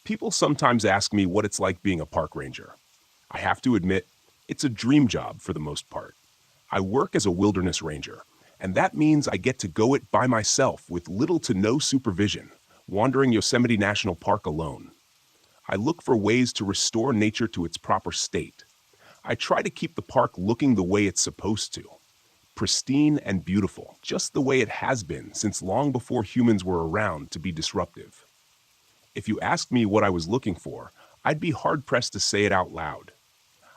People sometimes ask me what it's like being a park ranger. I have to admit, it's a dream job for the most part. I work as a wilderness ranger, and that means I get to go it by myself with little to no supervision, wandering Yosemite National Park alone. I look for ways to restore nature to its proper state. I try to keep the park looking the way it's supposed to, pristine and beautiful, just the way it has been since long before humans were around to be disruptive. If you asked me what I was looking for, I'd be hard-pressed to say it out loud.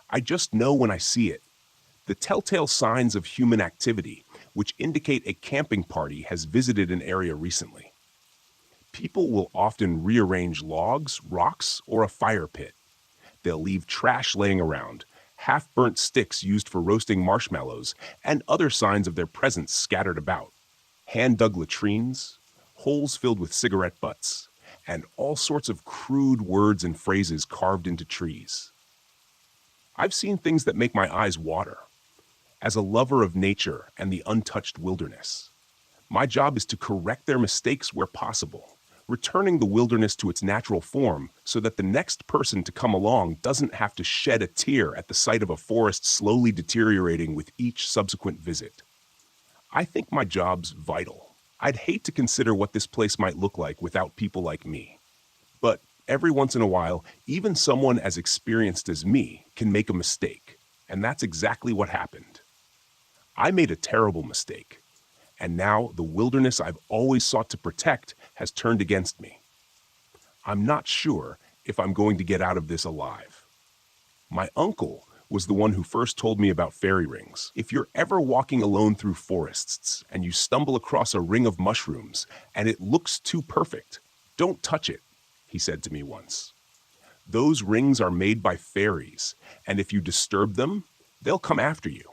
I just know when I see it. The telltale signs of human activity, which indicate a camping party has visited an area recently. People will often rearrange logs, rocks, or a fire pit. They'll leave trash laying around, half-burnt sticks used for roasting marshmallows, and other signs of their presence scattered about. Hand-dug latrines, holes filled with cigarette butts, and all sorts of crude words and phrases carved into trees. I've seen things that make my eyes water. As a lover of nature and the untouched wilderness, my job is to correct their mistakes where possible, returning the wilderness to its natural form so that the next person to come along doesn't have to shed a tear at the sight of a forest slowly deteriorating with each subsequent visit. I think my job's vital. I'd hate to consider what this place might look like without people like me. But every once in a while, even someone as experienced as me can make a mistake, and that's exactly what happened. I made a terrible mistake, and now the wilderness I've always sought to protect has turned against me. I'm not sure if I'm going to get out of this alive. My uncle was the one who first told me about fairy rings. If you're ever walking alone through forests and you stumble across a ring of mushrooms and it looks too perfect, don't touch it, he said to me once. Those rings are made by fairies, and if you disturb them, they'll come after you.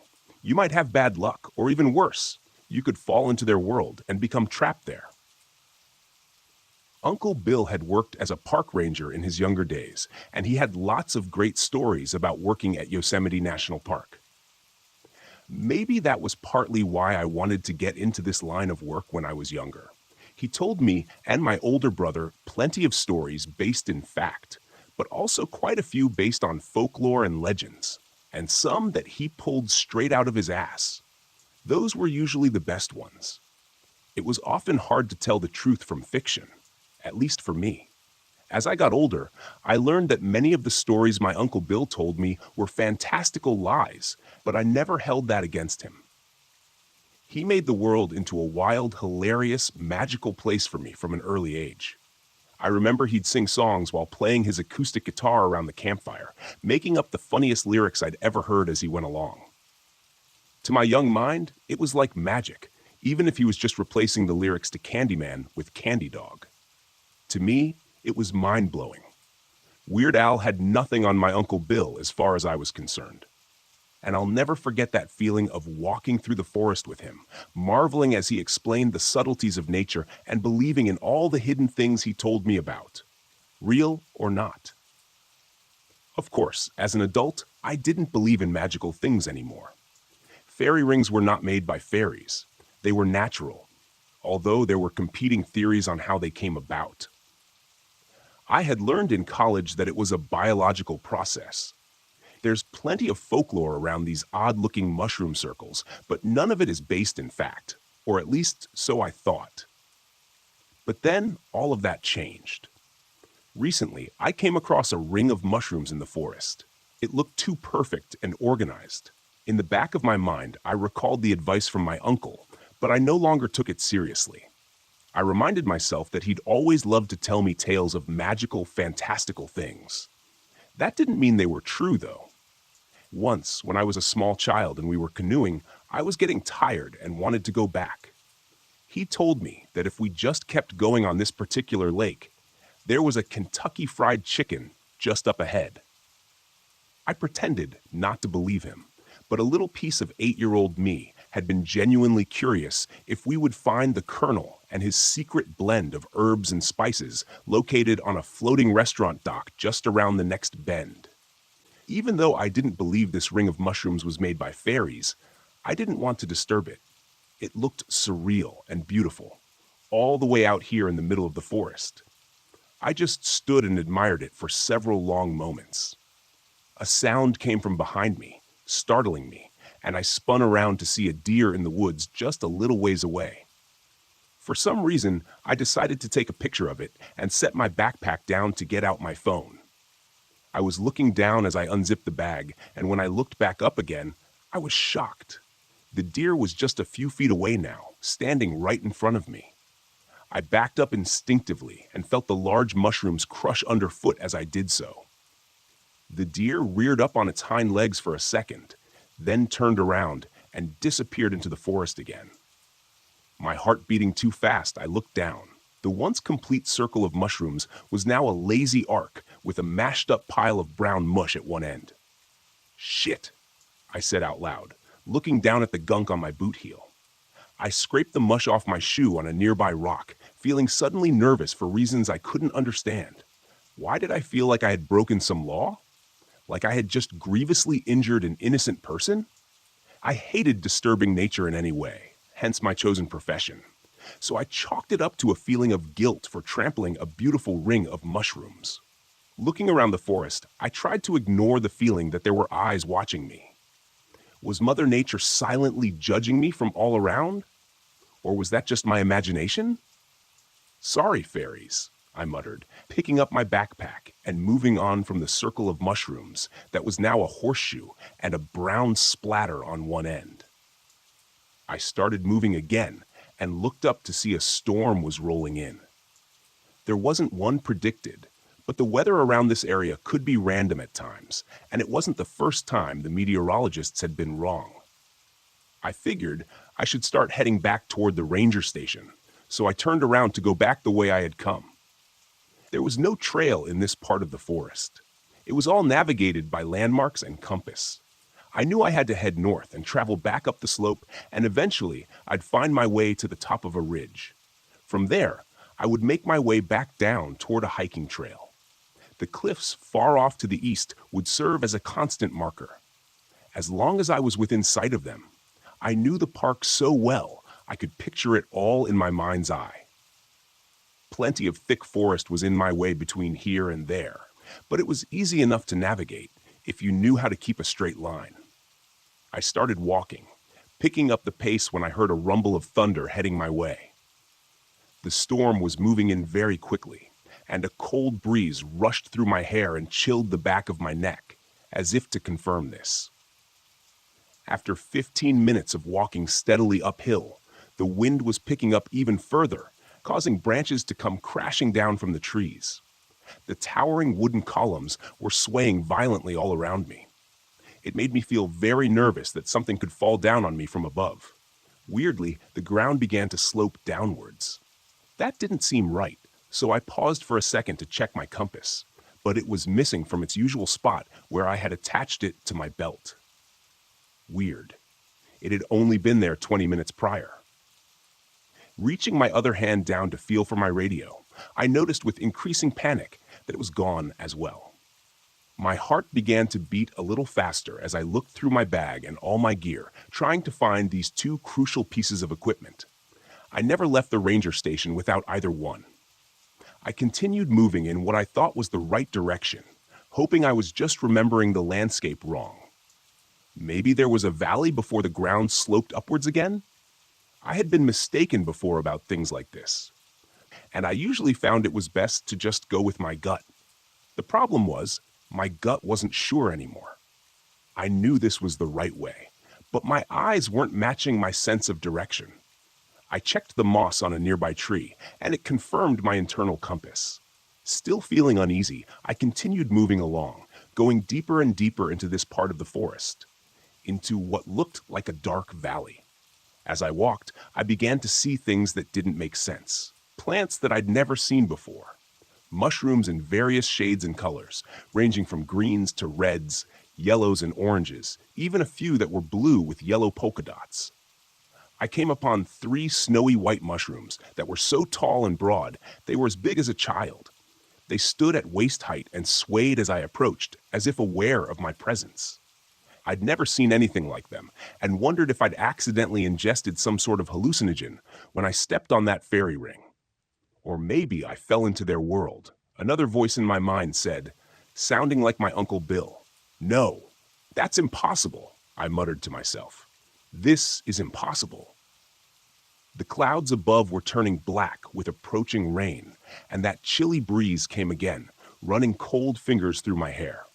You might have bad luck, or even worse, you could fall into their world and become trapped there. Uncle Bill had worked as a park ranger in his younger days, and he had lots of great stories about working at Yosemite National Park. Maybe that was partly why I wanted to get into this line of work when I was younger. He told me and my older brother plenty of stories based in fact, but also quite a few based on folklore and legends, and some that he pulled straight out of his ass. Those were usually the best ones. It was often hard to tell the truth from fiction, at least for me. As I got older, I learned that many of the stories my Uncle Bill told me were fantastical lies, but I never held that against him. He made the world into a wild, hilarious, magical place for me from an early age. I remember he'd sing songs while playing his acoustic guitar around the campfire, making up the funniest lyrics I'd ever heard as he went along. To my young mind, it was like magic, even if he was just replacing the lyrics to Candyman with Candy Dog. To me, it was mind-blowing. Weird Al had nothing on my Uncle Bill as far as I was concerned. And I'll never forget that feeling of walking through the forest with him, marveling as he explained the subtleties of nature and believing in all the hidden things he told me about, real or not. Of course, as an adult, I didn't believe in magical things anymore. Fairy rings were not made by fairies. They were natural, although there were competing theories on how they came about. I had learned in college that it was a biological process. There's plenty of folklore around these odd-looking mushroom circles, but none of it is based in fact, or at least so I thought. But then all of that changed. Recently, I came across a ring of mushrooms in the forest. It looked too perfect and organized. In the back of my mind, I recalled the advice from my uncle, but I no longer took it seriously. I reminded myself that he'd always loved to tell me tales of magical, fantastical things. That didn't mean they were true, though. Once, when I was a small child and we were canoeing, I was getting tired and wanted to go back. He told me that if we just kept going on this particular lake, there was a Kentucky Fried Chicken just up ahead. I pretended not to believe him, but a little piece of 8-year-old me had been genuinely curious if we would find the Colonel and his secret blend of herbs and spices located on a floating restaurant dock just around the next bend. Even though I didn't believe this ring of mushrooms was made by fairies, I didn't want to disturb it. It looked surreal and beautiful, all the way out here in the middle of the forest. I just stood and admired it for several long moments. A sound came from behind me, startling me, and I spun around to see a deer in the woods just a little ways away. For some reason, I decided to take a picture of it and set my backpack down to get out my phone. I was looking down as I unzipped the bag, and when I looked back up again, I was shocked. The deer was just a few feet away now, standing right in front of me. I backed up instinctively and felt the large mushrooms crush underfoot as I did so. The deer reared up on its hind legs for a second, then turned around and disappeared into the forest again. My heart beating too fast, I looked down. The once complete circle of mushrooms was now a lazy arc with a mashed up pile of brown mush at one end. "Shit," I said out loud, looking down at the gunk on my boot heel. I scraped the mush off my shoe on a nearby rock, feeling suddenly nervous for reasons I couldn't understand. Why did I feel like I had broken some law? Like I had just grievously injured an innocent person? I hated disturbing nature in any way, hence my chosen profession. So I chalked it up to a feeling of guilt for trampling a beautiful ring of mushrooms. Looking around the forest, I tried to ignore the feeling that there were eyes watching me. Was Mother Nature silently judging me from all around? Or was that just my imagination? "Sorry, fairies," I muttered, picking up my backpack and moving on from the circle of mushrooms that was now a horseshoe and a brown splatter on one end. I started moving again and looked up to see a storm was rolling in. There wasn't one predicted, but the weather around this area could be random at times, and it wasn't the first time the meteorologists had been wrong. I figured I should start heading back toward the ranger station, so I turned around to go back the way I had come. There was no trail in this part of the forest. It was all navigated by landmarks and compass. I knew I had to head north and travel back up the slope, and eventually I'd find my way to the top of a ridge. From there, I would make my way back down toward a hiking trail. The cliffs far off to the east would serve as a constant marker. As long as I was within sight of them, I knew the park so well I could picture it all in my mind's eye. Plenty of thick forest was in my way between here and there, but it was easy enough to navigate if you knew how to keep a straight line. I started walking, picking up the pace when I heard a rumble of thunder heading my way. The storm was moving in very quickly, and a cold breeze rushed through my hair and chilled the back of my neck, as if to confirm this. After 15 minutes of walking steadily uphill, the wind was picking up even further, causing branches to come crashing down from the trees. The towering wooden columns were swaying violently all around me. It made me feel very nervous that something could fall down on me from above. Weirdly, the ground began to slope downwards. That didn't seem right, so I paused for a second to check my compass, but it was missing from its usual spot where I had attached it to my belt. Weird. It had only been there 20 minutes prior. Reaching my other hand down to feel for my radio, I noticed with increasing panic that it was gone as well. My heart began to beat a little faster as I looked through my bag and all my gear, trying to find these two crucial pieces of equipment. I never left the ranger station without either one. I continued moving in what I thought was the right direction, hoping I was just remembering the landscape wrong. Maybe there was a valley before the ground sloped upwards again? I had been mistaken before about things like this, and I usually found it was best to just go with my gut. The problem was, my gut wasn't sure anymore. I knew this was the right way, but my eyes weren't matching my sense of direction. I checked the moss on a nearby tree, and it confirmed my internal compass. Still feeling uneasy, I continued moving along, going deeper and deeper into this part of the forest, into what looked like a dark valley. As I walked, I began to see things that didn't make sense. Plants that I'd never seen before. Mushrooms in various shades and colors, ranging from greens to reds, yellows and oranges, even a few that were blue with yellow polka dots. I came upon 3 snowy white mushrooms that were so tall and broad they were as big as a child. They stood at waist height and swayed as I approached, as if aware of my presence. I'd never seen anything like them, and wondered if I'd accidentally ingested some sort of hallucinogen when I stepped on that fairy ring. Or maybe I fell into their world, Another voice in my mind said, sounding like my Uncle Bill, "No, that's impossible," I muttered to myself. "This is impossible." The clouds above were turning black with approaching rain, and that chilly breeze came again, running cold fingers through my hair.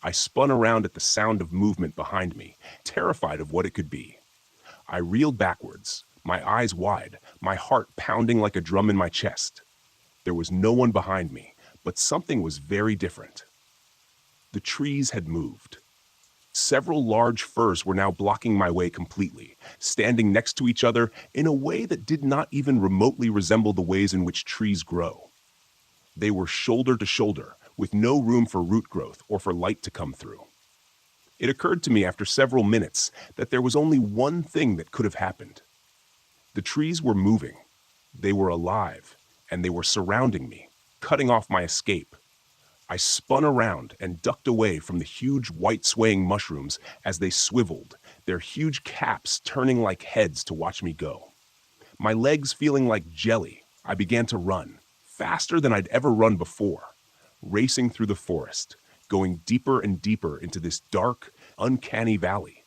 I spun around at the sound of movement behind me, terrified of what it could be. I reeled backwards, my eyes wide, my heart pounding like a drum in my chest. There was no one behind me, but something was very different. The trees had moved. Several large firs were now blocking my way completely, standing next to each other in a way that did not even remotely resemble the ways in which trees grow. They were shoulder to shoulder, with no room for root growth or for light to come through. It occurred to me after several minutes that there was only one thing that could have happened. The trees were moving. They were alive, and they were surrounding me, cutting off my escape. I spun around and ducked away from the huge white swaying mushrooms as they swiveled, their huge caps turning like heads to watch me go. My legs feeling like jelly, I began to run, faster than I'd ever run before, racing through the forest, going deeper and deeper into this dark, uncanny valley.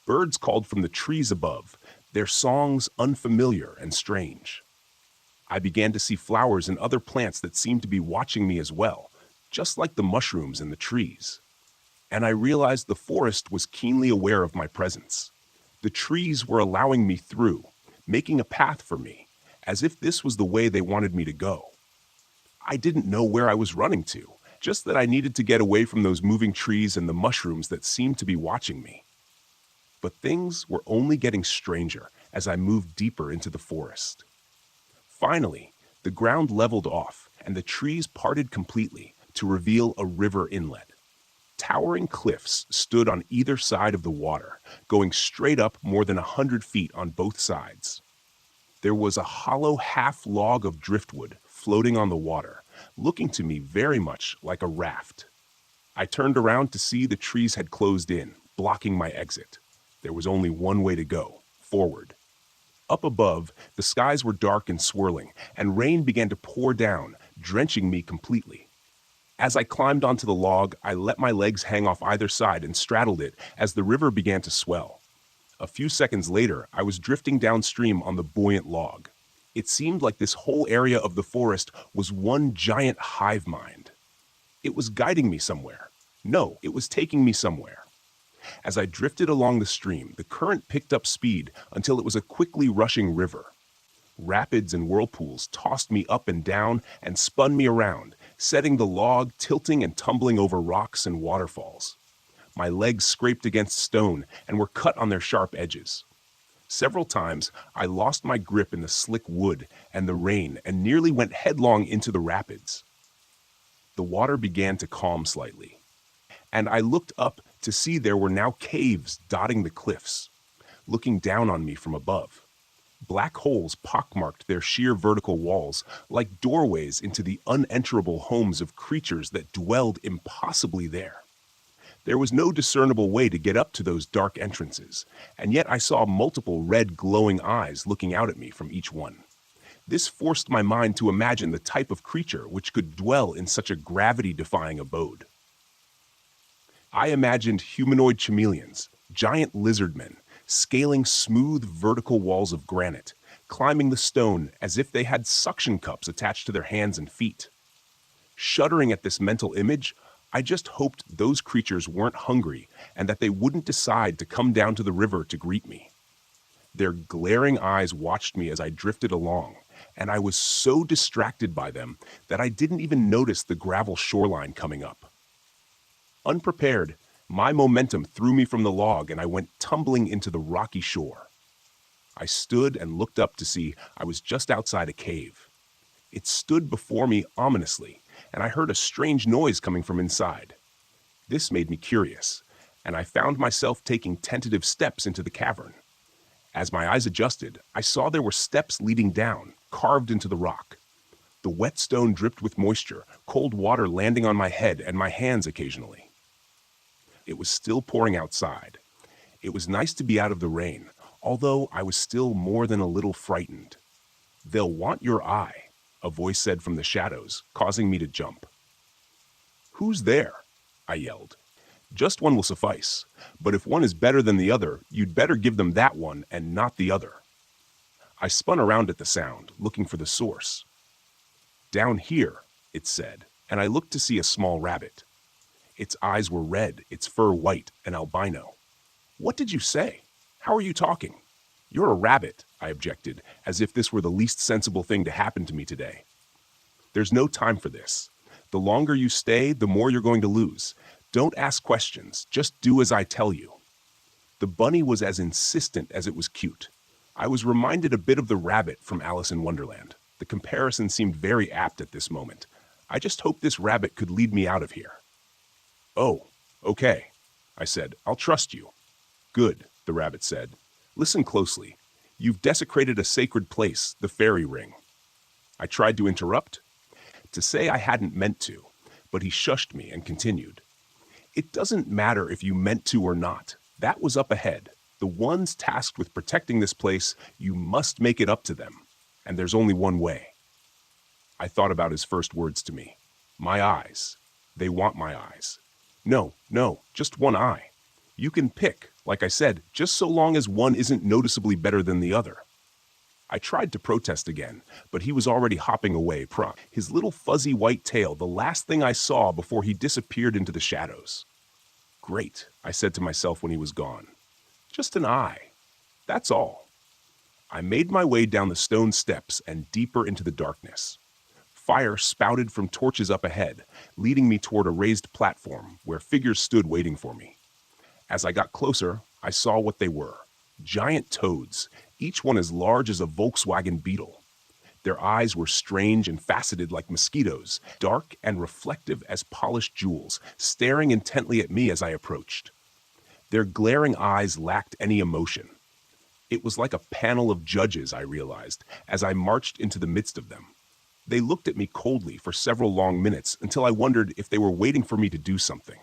Birds called from the trees above, their songs unfamiliar and strange. I began to see flowers and other plants that seemed to be watching me as well, just like the mushrooms in the trees. And I realized the forest was keenly aware of my presence. The trees were allowing me through, making a path for me, as if this was the way they wanted me to go. I didn't know where I was running to, just that I needed to get away from those moving trees and the mushrooms that seemed to be watching me. But things were only getting stranger as I moved deeper into the forest. Finally, the ground leveled off and the trees parted completely to reveal a river inlet. Towering cliffs stood on either side of the water, going straight up more than 100 feet on both sides. There was a hollow half log of driftwood floating on the water, looking to me very much like a raft. I turned around to see the trees had closed in, blocking my exit. There was only one way to go, forward. Up above, the skies were dark and swirling, and rain began to pour down, drenching me completely. As I climbed onto the log, I let my legs hang off either side and straddled it as the river began to swell. A few seconds later, I was drifting downstream on the buoyant log. It seemed like this whole area of the forest was one giant hive mind. It was guiding me somewhere. No, it was taking me somewhere. As I drifted along the stream, the current picked up speed until it was a quickly rushing river. Rapids and whirlpools tossed me up and down and spun me around, setting the log tilting and tumbling over rocks and waterfalls. My legs scraped against stone and were cut on their sharp edges. Several times, I lost my grip in the slick wood and the rain and nearly went headlong into the rapids. The water began to calm slightly, and I looked up to see there were now caves dotting the cliffs, looking down on me from above. Black holes pockmarked their sheer vertical walls like doorways into the unenterable homes of creatures that dwelled impossibly there. There was no discernible way to get up to those dark entrances, and yet I saw multiple red glowing eyes looking out at me from each one. This forced my mind to imagine the type of creature which could dwell in such a gravity-defying abode. I imagined humanoid chameleons, giant lizardmen, scaling smooth vertical walls of granite, climbing the stone as if they had suction cups attached to their hands and feet. Shuddering at this mental image, I just hoped those creatures weren't hungry and that they wouldn't decide to come down to the river to greet me. Their glaring eyes watched me as I drifted along, and I was so distracted by them that I didn't even notice the gravel shoreline coming up. Unprepared, my momentum threw me from the log and I went tumbling into the rocky shore. I stood and looked up to see I was just outside a cave. It stood before me ominously, and I heard a strange noise coming from inside. This made me curious, and I found myself taking tentative steps into the cavern. As my eyes adjusted, I saw there were steps leading down, carved into the rock. The wet stone dripped with moisture, cold water landing on my head and my hands occasionally. It was still pouring outside. It was nice to be out of the rain, although I was still more than a little frightened. "They'll want your eye," a voice said from the shadows, causing me to jump. "Who's there?" I yelled. "Just one will suffice, but if one is better than the other, you'd better give them that one and not the other." I spun around at the sound, looking for the source. "Down here," it said, and I looked to see a small rabbit. Its eyes were red, its fur white and albino. "What did you say? How are you talking?" "You're a rabbit," I objected, as if this were the least sensible thing to happen to me today. "There's no time for this. The longer you stay, the more you're going to lose. Don't ask questions, just do as I tell you." The bunny was as insistent as it was cute. I was reminded a bit of the rabbit from Alice in Wonderland. The comparison seemed very apt at this moment. I just hoped this rabbit could lead me out of here. "Oh, okay," I said. "I'll trust you." "Good," the rabbit said. "Listen closely. You've desecrated a sacred place, the fairy ring." I tried to interrupt, to say I hadn't meant to, but he shushed me and continued. "It doesn't matter if you meant to or not. That was up ahead. The ones tasked with protecting this place, you must make it up to them. And there's only one way." I thought about his first words to me. "My eyes. They want my eyes." No, just one eye. You can pick, like I said, just so long as one isn't noticeably better than the other." I tried to protest again, but he was already hopping away, his little fuzzy white tail the last thing I saw before he disappeared into the shadows. "Great," I said to myself when he was gone. "Just an eye. That's all." I made my way down the stone steps and deeper into the darkness. Fire spouted from torches up ahead, leading me toward a raised platform where figures stood waiting for me. As I got closer, I saw what they were. Giant toads, each one as large as a Volkswagen Beetle. Their eyes were strange and faceted like mosquitoes, dark and reflective as polished jewels, staring intently at me as I approached. Their glaring eyes lacked any emotion. It was like a panel of judges, I realized, as I marched into the midst of them. They looked at me coldly for several long minutes until I wondered if they were waiting for me to do something.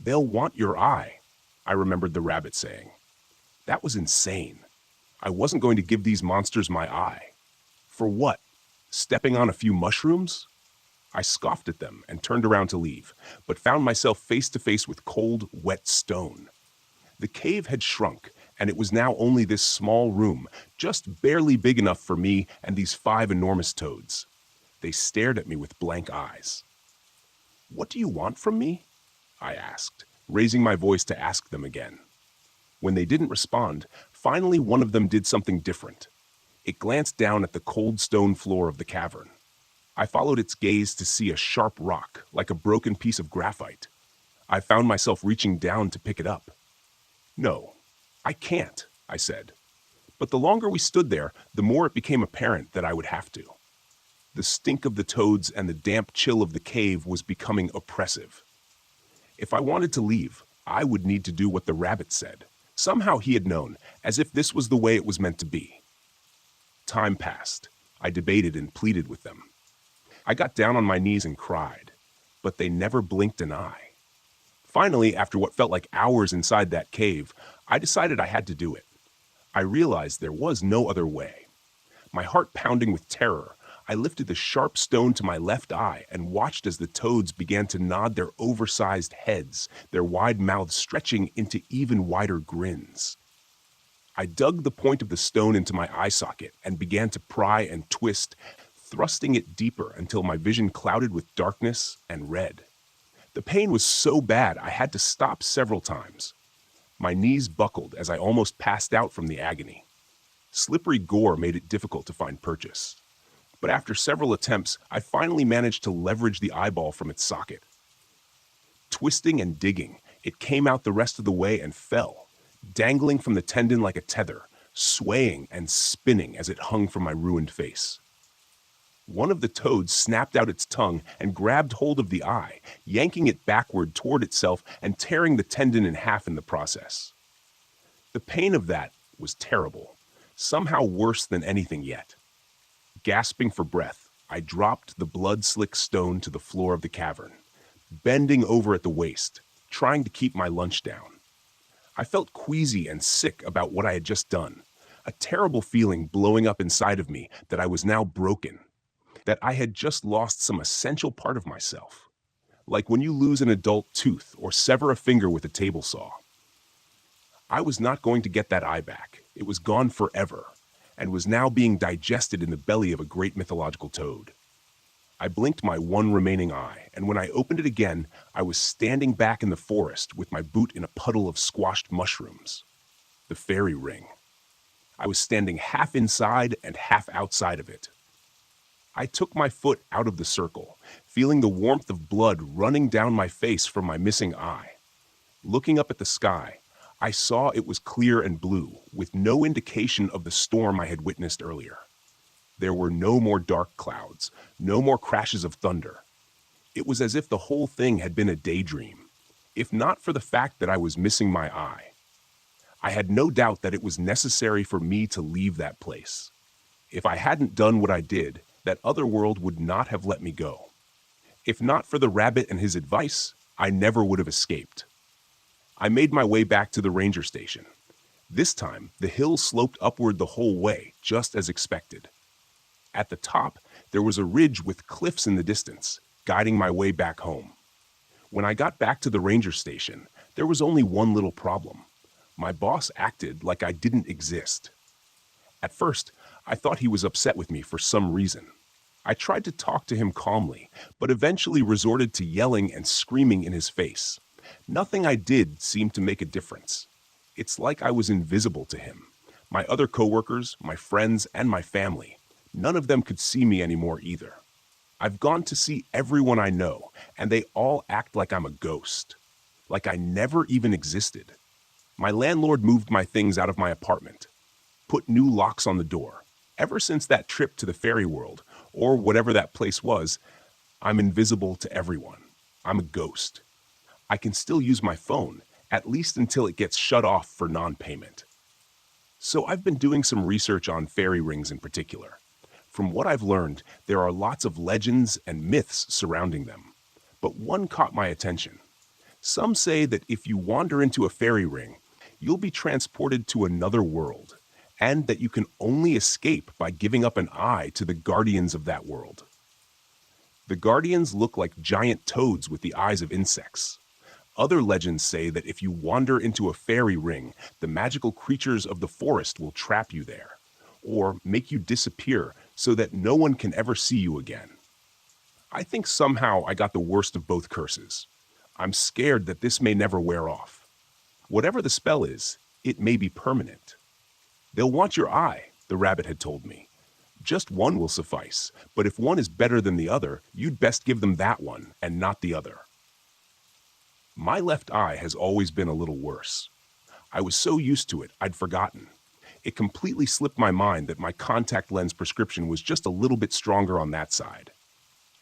"They'll want your eye," I remembered the rabbit saying. That was insane. I wasn't going to give these monsters my eye. For what? Stepping on a few mushrooms? I scoffed at them and turned around to leave, but found myself face to face with cold, wet stone. The cave had shrunk, and it was now only this small room, just barely big enough for me and these 5 enormous toads. They stared at me with blank eyes. "What do you want from me?" I asked, raising my voice to ask them again. When they didn't respond, finally one of them did something different. It glanced down at the cold stone floor of the cavern. I followed its gaze to see a sharp rock, like a broken piece of graphite. I found myself reaching down to pick it up. "No, I can't," I said. But the longer we stood there, the more it became apparent that I would have to. The stink of the toads and the damp chill of the cave was becoming oppressive. If I wanted to leave, I would need to do what the rabbit said. Somehow he had known, as if this was the way it was meant to be. Time passed. I debated and pleaded with them. I got down on my knees and cried, but they never blinked an eye. Finally, after what felt like hours inside that cave, I decided I had to do it. I realized there was no other way. My heart pounding with terror, I lifted the sharp stone to my left eye and watched as the toads began to nod their oversized heads, their wide mouths stretching into even wider grins. I dug the point of the stone into my eye socket and began to pry and twist, thrusting it deeper until my vision clouded with darkness and red. The pain was so bad I had to stop several times. My knees buckled as I almost passed out from the agony. Slippery gore made it difficult to find purchase. But after several attempts, I finally managed to leverage the eyeball from its socket. Twisting and digging, it came out the rest of the way and fell, dangling from the tendon like a tether, swaying and spinning as it hung from my ruined face. One of the toads snapped out its tongue and grabbed hold of the eye, yanking it backward toward itself and tearing the tendon in half in the process. The pain of that was terrible, somehow worse than anything yet. Gasping for breath, I dropped the blood-slick stone to the floor of the cavern, bending over at the waist, trying to keep my lunch down. I felt queasy and sick about what I had just done, a terrible feeling blowing up inside of me that I was now broken, that I had just lost some essential part of myself, like when you lose an adult tooth or sever a finger with a table saw. I was not going to get that eye back. It was gone forever, and was now being digested in the belly of a great mythological toad. I blinked my one remaining eye, and when I opened it again, I was standing back in the forest with my boot in a puddle of squashed mushrooms. The fairy ring. I was standing half inside and half outside of it. I took my foot out of the circle, feeling the warmth of blood running down my face from my missing eye. Looking up at the sky, I saw it was clear and blue, with no indication of the storm I had witnessed earlier. There were no more dark clouds, no more crashes of thunder. It was as if the whole thing had been a daydream, if not for the fact that I was missing my eye. I had no doubt that it was necessary for me to leave that place. If I hadn't done what I did, that other world would not have let me go. If not for the rabbit and his advice, I never would have escaped. I made my way back to the ranger station. This time, the hill sloped upward the whole way, just as expected. At the top, there was a ridge with cliffs in the distance, guiding my way back home. When I got back to the ranger station, there was only one little problem. My boss acted like I didn't exist. At first, I thought he was upset with me for some reason. I tried to talk to him calmly, but eventually resorted to yelling and screaming in his face. Nothing I did seemed to make a difference. It's like I was invisible to him. My other coworkers, my friends, and my family, none of them could see me anymore either. I've gone to see everyone I know, and they all act like I'm a ghost, like I never even existed. My landlord moved my things out of my apartment, put new locks on the door. Ever since that trip to the fairy world, or whatever that place was, I'm invisible to everyone. I'm a ghost. I can still use my phone, at least until it gets shut off for non-payment. So I've been doing some research on fairy rings in particular. From what I've learned, there are lots of legends and myths surrounding them. But one caught my attention. Some say that if you wander into a fairy ring, you'll be transported to another world, and that you can only escape by giving up an eye to the guardians of that world. The guardians look like giant toads with the eyes of insects. Other legends say that if you wander into a fairy ring, the magical creatures of the forest will trap you there, or make you disappear so that no one can ever see you again. I think somehow I got the worst of both curses. I'm scared that this may never wear off. Whatever the spell is, it may be permanent. They'll want your eye, the rabbit had told me. Just one will suffice, but if one is better than the other, you'd best give them that one and not the other. My left eye has always been a little worse. I was so used to it, I'd forgotten. It completely slipped my mind that my contact lens prescription was just a little bit stronger on that side.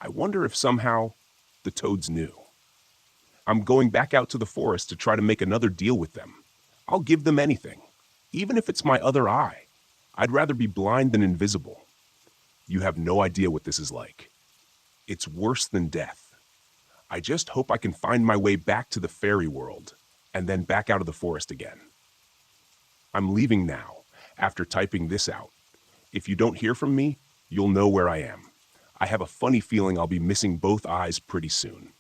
I wonder if somehow the toads knew. I'm going back out to the forest to try to make another deal with them. I'll give them anything, even if it's my other eye. I'd rather be blind than invisible. You have no idea what this is like. It's worse than death. I just hope I can find my way back to the fairy world, and then back out of the forest again. I'm leaving now, after typing this out. If you don't hear from me, you'll know where I am. I have a funny feeling I'll be missing both eyes pretty soon.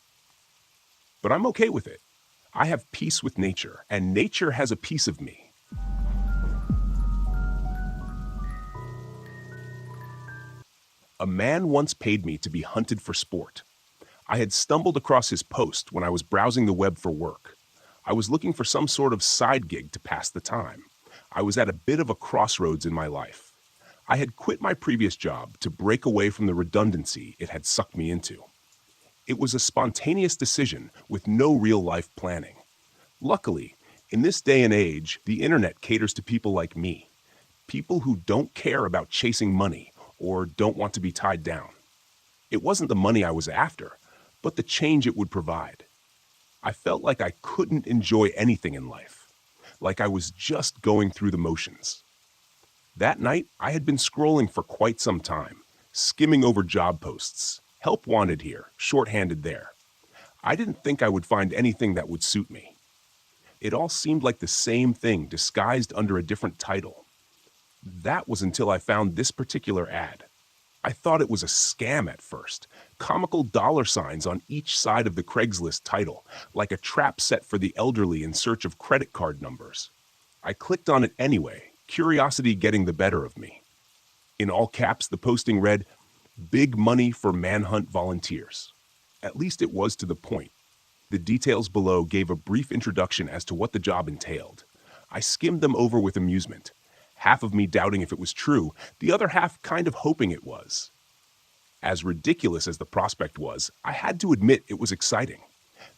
But I'm okay with it. I have peace with nature, and nature has a piece of me. A man once paid me to be hunted for sport. I had stumbled across his post when I was browsing the web for work. I was looking for some sort of side gig to pass the time. I was at a bit of a crossroads in my life. I had quit my previous job to break away from the redundancy it had sucked me into. It was a spontaneous decision with no real-life planning. Luckily, in this day and age, the internet caters to people like me. People who don't care about chasing money or don't want to be tied down. It wasn't the money I was after, but the change it would provide. I felt like I couldn't enjoy anything in life, like I was just going through the motions. That night, I had been scrolling for quite some time, skimming over job posts, help wanted here, shorthanded there. I didn't think I would find anything that would suit me. It all seemed like the same thing disguised under a different title. That was until I found this particular ad. I thought it was a scam at first. Comical dollar signs on each side of the Craigslist title, like a trap set for the elderly in search of credit card numbers. I clicked on it anyway, curiosity getting the better of me. In all caps, the posting read, "Big money for manhunt volunteers." At least it was to the point. The details below gave a brief introduction as to what the job entailed. I skimmed them over with amusement, half of me doubting if it was true, the other half kind of hoping it was. As ridiculous as the prospect was, I had to admit it was exciting.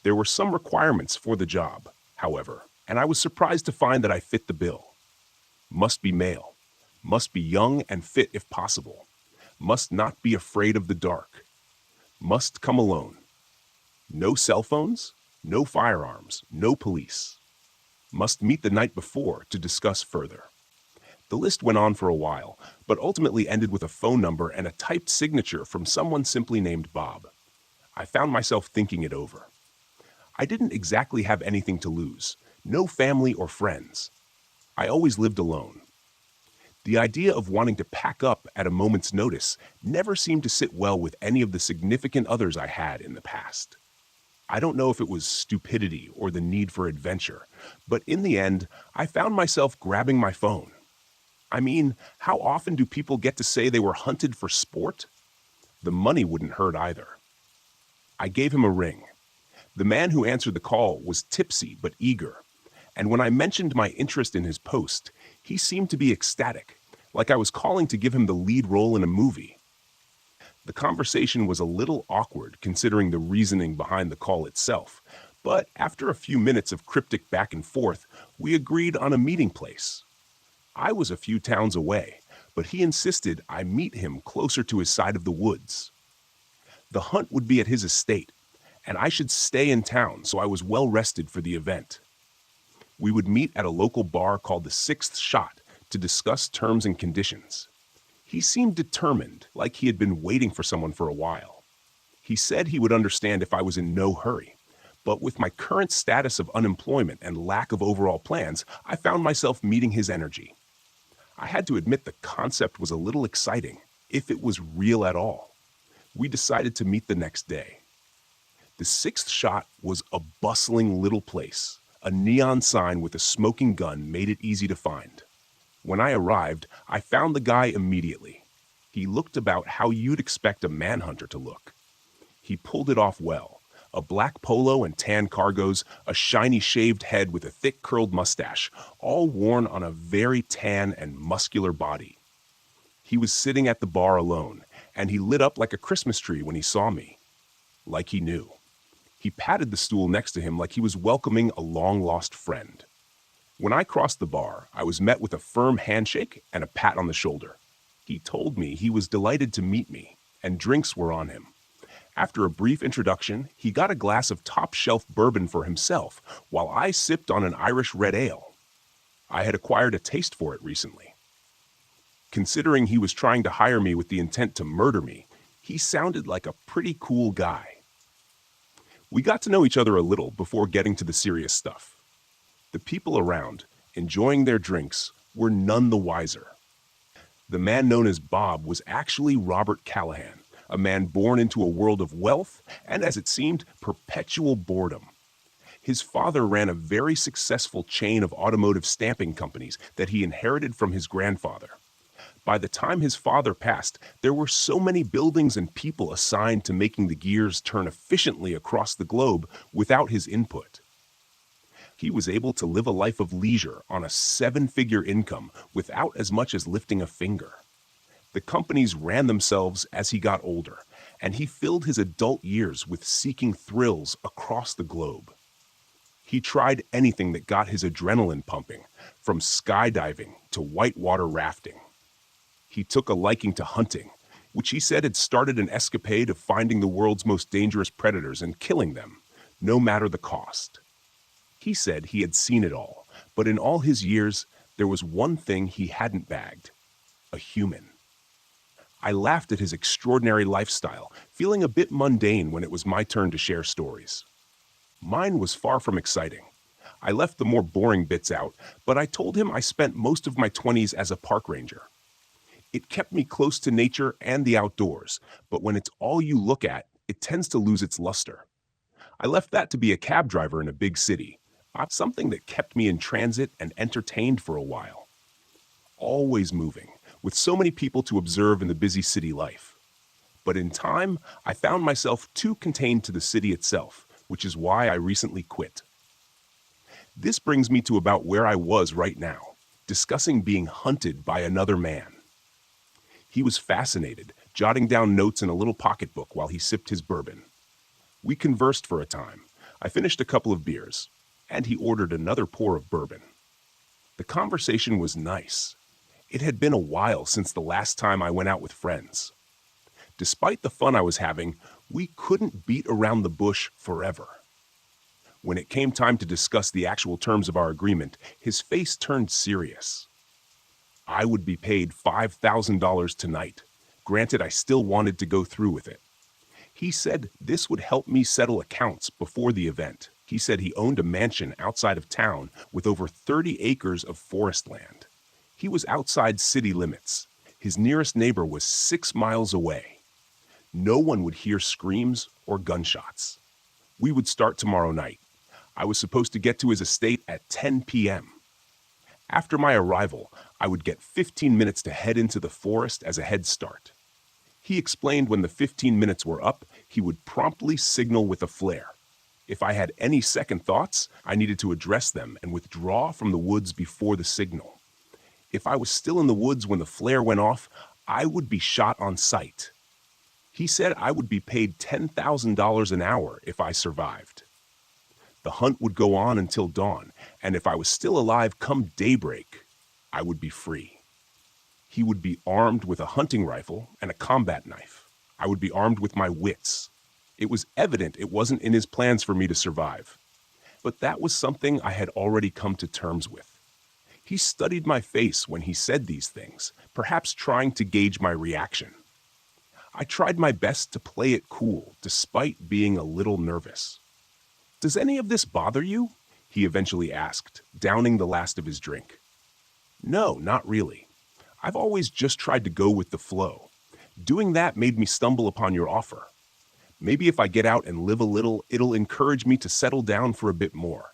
There were some requirements for the job, however, and I was surprised to find that I fit the bill. Must be male. Must be young and fit if possible. Must not be afraid of the dark. Must come alone. No cell phones, no firearms, no police. Must meet the night before to discuss further. The list went on for a while, but ultimately ended with a phone number and a typed signature from someone simply named Bob. I found myself thinking it over. I didn't exactly have anything to lose, no family or friends. I always lived alone. The idea of wanting to pack up at a moment's notice never seemed to sit well with any of the significant others I had in the past. I don't know if it was stupidity or the need for adventure, but in the end, I found myself grabbing my phone. I mean, how often do people get to say they were hunted for sport? The money wouldn't hurt either. I gave him a ring. The man who answered the call was tipsy but eager, and when I mentioned my interest in his post, he seemed to be ecstatic, like I was calling to give him the lead role in a movie. The conversation was a little awkward considering the reasoning behind the call itself, but after a few minutes of cryptic back and forth, we agreed on a meeting place. I was a few towns away, but he insisted I meet him closer to his side of the woods. The hunt would be at his estate, and I should stay in town so I was well rested for the event. We would meet at a local bar called the Sixth Shot to discuss terms and conditions. He seemed determined, like he had been waiting for someone for a while. He said he would understand if I was in no hurry, but with my current status of unemployment and lack of overall plans, I found myself meeting his energy. I had to admit the concept was a little exciting, if it was real at all. We decided to meet the next day. The Sixth Shot was a bustling little place. A neon sign with a smoking gun made it easy to find. When I arrived, I found the guy immediately. He looked about how you'd expect a manhunter to look. He pulled it off well. A black polo and tan cargos, a shiny shaved head with a thick curled mustache, all worn on a very tan and muscular body. He was sitting at the bar alone, and he lit up like a Christmas tree when he saw me. Like he knew. He patted the stool next to him like he was welcoming a long-lost friend. When I crossed the bar, I was met with a firm handshake and a pat on the shoulder. He told me he was delighted to meet me, and drinks were on him. After a brief introduction, he got a glass of top-shelf bourbon for himself, while I sipped on an Irish red ale. I had acquired a taste for it recently. Considering he was trying to hire me with the intent to murder me, he sounded like a pretty cool guy. We got to know each other a little before getting to the serious stuff. The people around, enjoying their drinks, were none the wiser. The man known as Bob was actually Robert Callahan, a man born into a world of wealth and, as it seemed, perpetual boredom. His father ran a very successful chain of automotive stamping companies that he inherited from his grandfather. By the time his father passed, there were so many buildings and people assigned to making the gears turn efficiently across the globe without his input. He was able to live a life of leisure on a 7-figure income without as much as lifting a finger. The companies ran themselves as he got older, and he filled his adult years with seeking thrills across the globe. He tried anything that got his adrenaline pumping, from skydiving to whitewater rafting. He took a liking to hunting, which he said had started an escapade of finding the world's most dangerous predators and killing them, no matter the cost. He said he had seen it all, but in all his years, there was one thing he hadn't bagged: a human. I laughed at his extraordinary lifestyle, feeling a bit mundane when it was my turn to share stories. Mine was far from exciting. I left the more boring bits out, but I told him I spent most of my 20s as a park ranger. It kept me close to nature and the outdoors, but when it's all you look at, it tends to lose its luster. I left that to be a cab driver in a big city, something that kept me in transit and entertained for a while. Always moving, with so many people to observe in the busy city life. But in time, I found myself too contained to the city itself, which is why I recently quit. This brings me to about where I was right now, discussing being hunted by another man. He was fascinated, jotting down notes in a little pocketbook while he sipped his bourbon. We conversed for a time. I finished a couple of beers, and he ordered another pour of bourbon. The conversation was nice. It had been a while since the last time I went out with friends. Despite the fun I was having, we couldn't beat around the bush forever. When it came time to discuss the actual terms of our agreement, his face turned serious. I would be paid $5,000 tonight. Granted, I still wanted to go through with it. He said this would help me settle accounts before the event. He said he owned a mansion outside of town with over 30 acres of forest land. He was outside city limits. His nearest neighbor was 6 miles away. No one would hear screams or gunshots. We would start tomorrow night. I was supposed to get to his estate at 10 p.m. After my arrival, I would get 15 minutes to head into the forest as a head start. He explained when the 15 minutes were up, he would promptly signal with a flare. If I had any second thoughts, I needed to address them and withdraw from the woods before the signal. If I was still in the woods when the flare went off, I would be shot on sight. He said I would be paid $10,000 an hour if I survived. The hunt would go on until dawn, and if I was still alive come daybreak, I would be free. He would be armed with a hunting rifle and a combat knife. I would be armed with my wits. It was evident it wasn't in his plans for me to survive. But that was something I had already come to terms with. He studied my face when he said these things, perhaps trying to gauge my reaction. I tried my best to play it cool, despite being a little nervous. "Does any of this bother you?" he eventually asked, downing the last of his drink. "No, not really. I've always just tried to go with the flow. Doing that made me stumble upon your offer. Maybe if I get out and live a little, it'll encourage me to settle down for a bit more.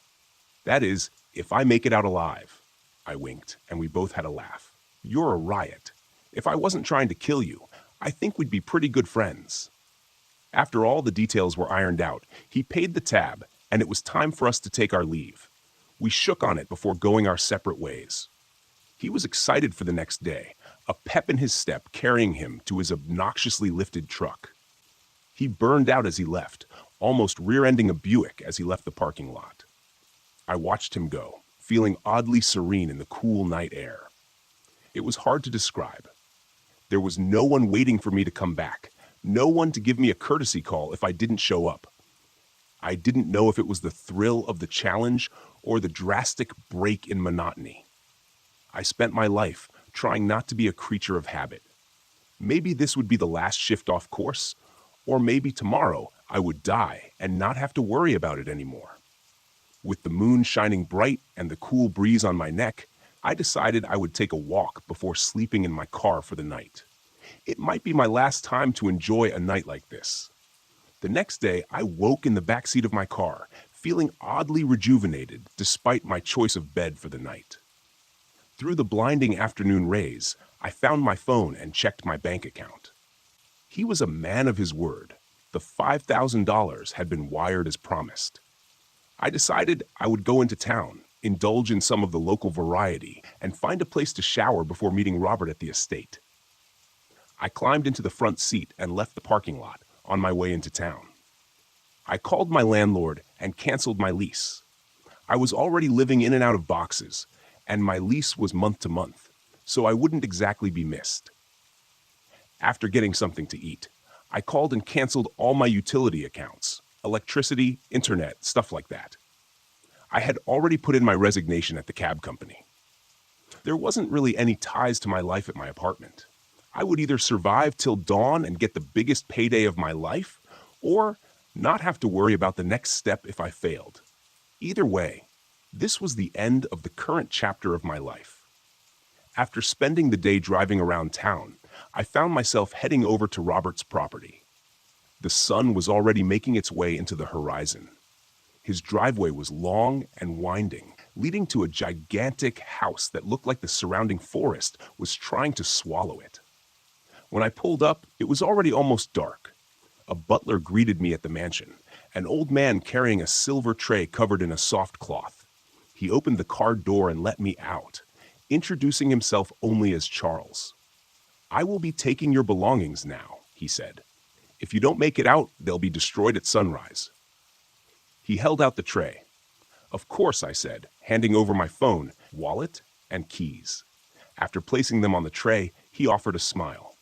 That is, if I make it out alive." I winked, and we both had a laugh. "You're a riot. If I wasn't trying to kill you, I think we'd be pretty good friends." After all the details were ironed out, he paid the tab, and it was time for us to take our leave. We shook on it before going our separate ways. He was excited for the next day, a pep in his step carrying him to his obnoxiously lifted truck. He burned out as he left, almost rear-ending a Buick as he left the parking lot. I watched him go, feeling oddly serene in the cool night air. It was hard to describe. There was no one waiting for me to come back, no one to give me a courtesy call if I didn't show up. I didn't know if it was the thrill of the challenge or the drastic break in monotony. I spent my life trying not to be a creature of habit. Maybe this would be the last shift off course, or maybe tomorrow I would die and not have to worry about it anymore. With the moon shining bright and the cool breeze on my neck, I decided I would take a walk before sleeping in my car for the night. It might be my last time to enjoy a night like this. The next day, I woke in the backseat of my car, feeling oddly rejuvenated despite my choice of bed for the night. Through the blinding afternoon rays, I found my phone and checked my bank account. He was a man of his word. The $5,000 had been wired as promised. I decided I would go into town, indulge in some of the local variety, and find a place to shower before meeting Robert at the estate. I climbed into the front seat and left the parking lot on my way into town. I called my landlord and canceled my lease. I was already living in and out of boxes, and my lease was month to month, so I wouldn't exactly be missed. After getting something to eat, I called and canceled all my utility accounts, electricity, internet, stuff like that. I had already put in my resignation at the cab company. There wasn't really any ties to my life at my apartment. I would either survive till dawn and get the biggest payday of my life, or not have to worry about the next step if I failed. Either way, this was the end of the current chapter of my life. After spending the day driving around town, I found myself heading over to Robert's property. The sun was already making its way into the horizon. His driveway was long and winding, leading to a gigantic house that looked like the surrounding forest was trying to swallow it. When I pulled up, it was already almost dark. A butler greeted me at the mansion, an old man carrying a silver tray covered in a soft cloth. He opened the car door and let me out, introducing himself only as Charles. "I will be taking your belongings now," he said. "If you don't make it out, they'll be destroyed at sunrise." He held out the tray. "Of course," I said, handing over my phone, wallet, and keys. After placing them on the tray, he offered a smile.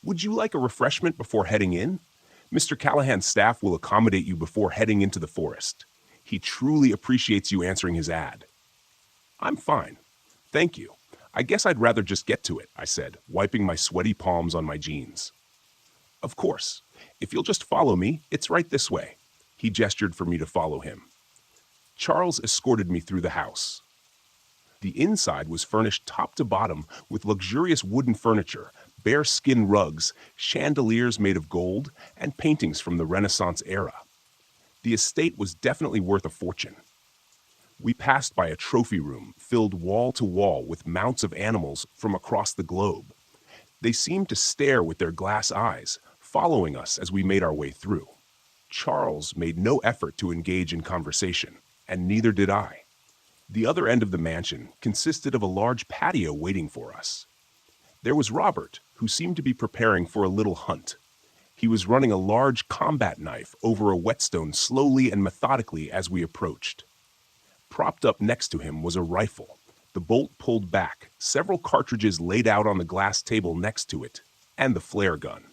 "Would you like a refreshment before heading in? Mr. Callahan's staff will accommodate you before heading into the forest. He truly appreciates you answering his ad." "I'm fine. Thank you. I guess I'd rather just get to it," I said, wiping my sweaty palms on my jeans. "Of course. If you'll just follow me, it's right this way." He gestured for me to follow him. Charles escorted me through the house. The inside was furnished top to bottom with luxurious wooden furniture, bearskin rugs, chandeliers made of gold, and paintings from the Renaissance era. The estate was definitely worth a fortune. We passed by a trophy room filled wall to wall with mounts of animals from across the globe. They seemed to stare with their glass eyes, following us as we made our way through. Charles made no effort to engage in conversation, and neither did I. The other end of the mansion consisted of a large patio waiting for us. There was Robert, who seemed to be preparing for a little hunt. He was running a large combat knife over a whetstone slowly and methodically as we approached. Propped up next to him was a rifle, the bolt pulled back, several cartridges laid out on the glass table next to it, and the flare gun.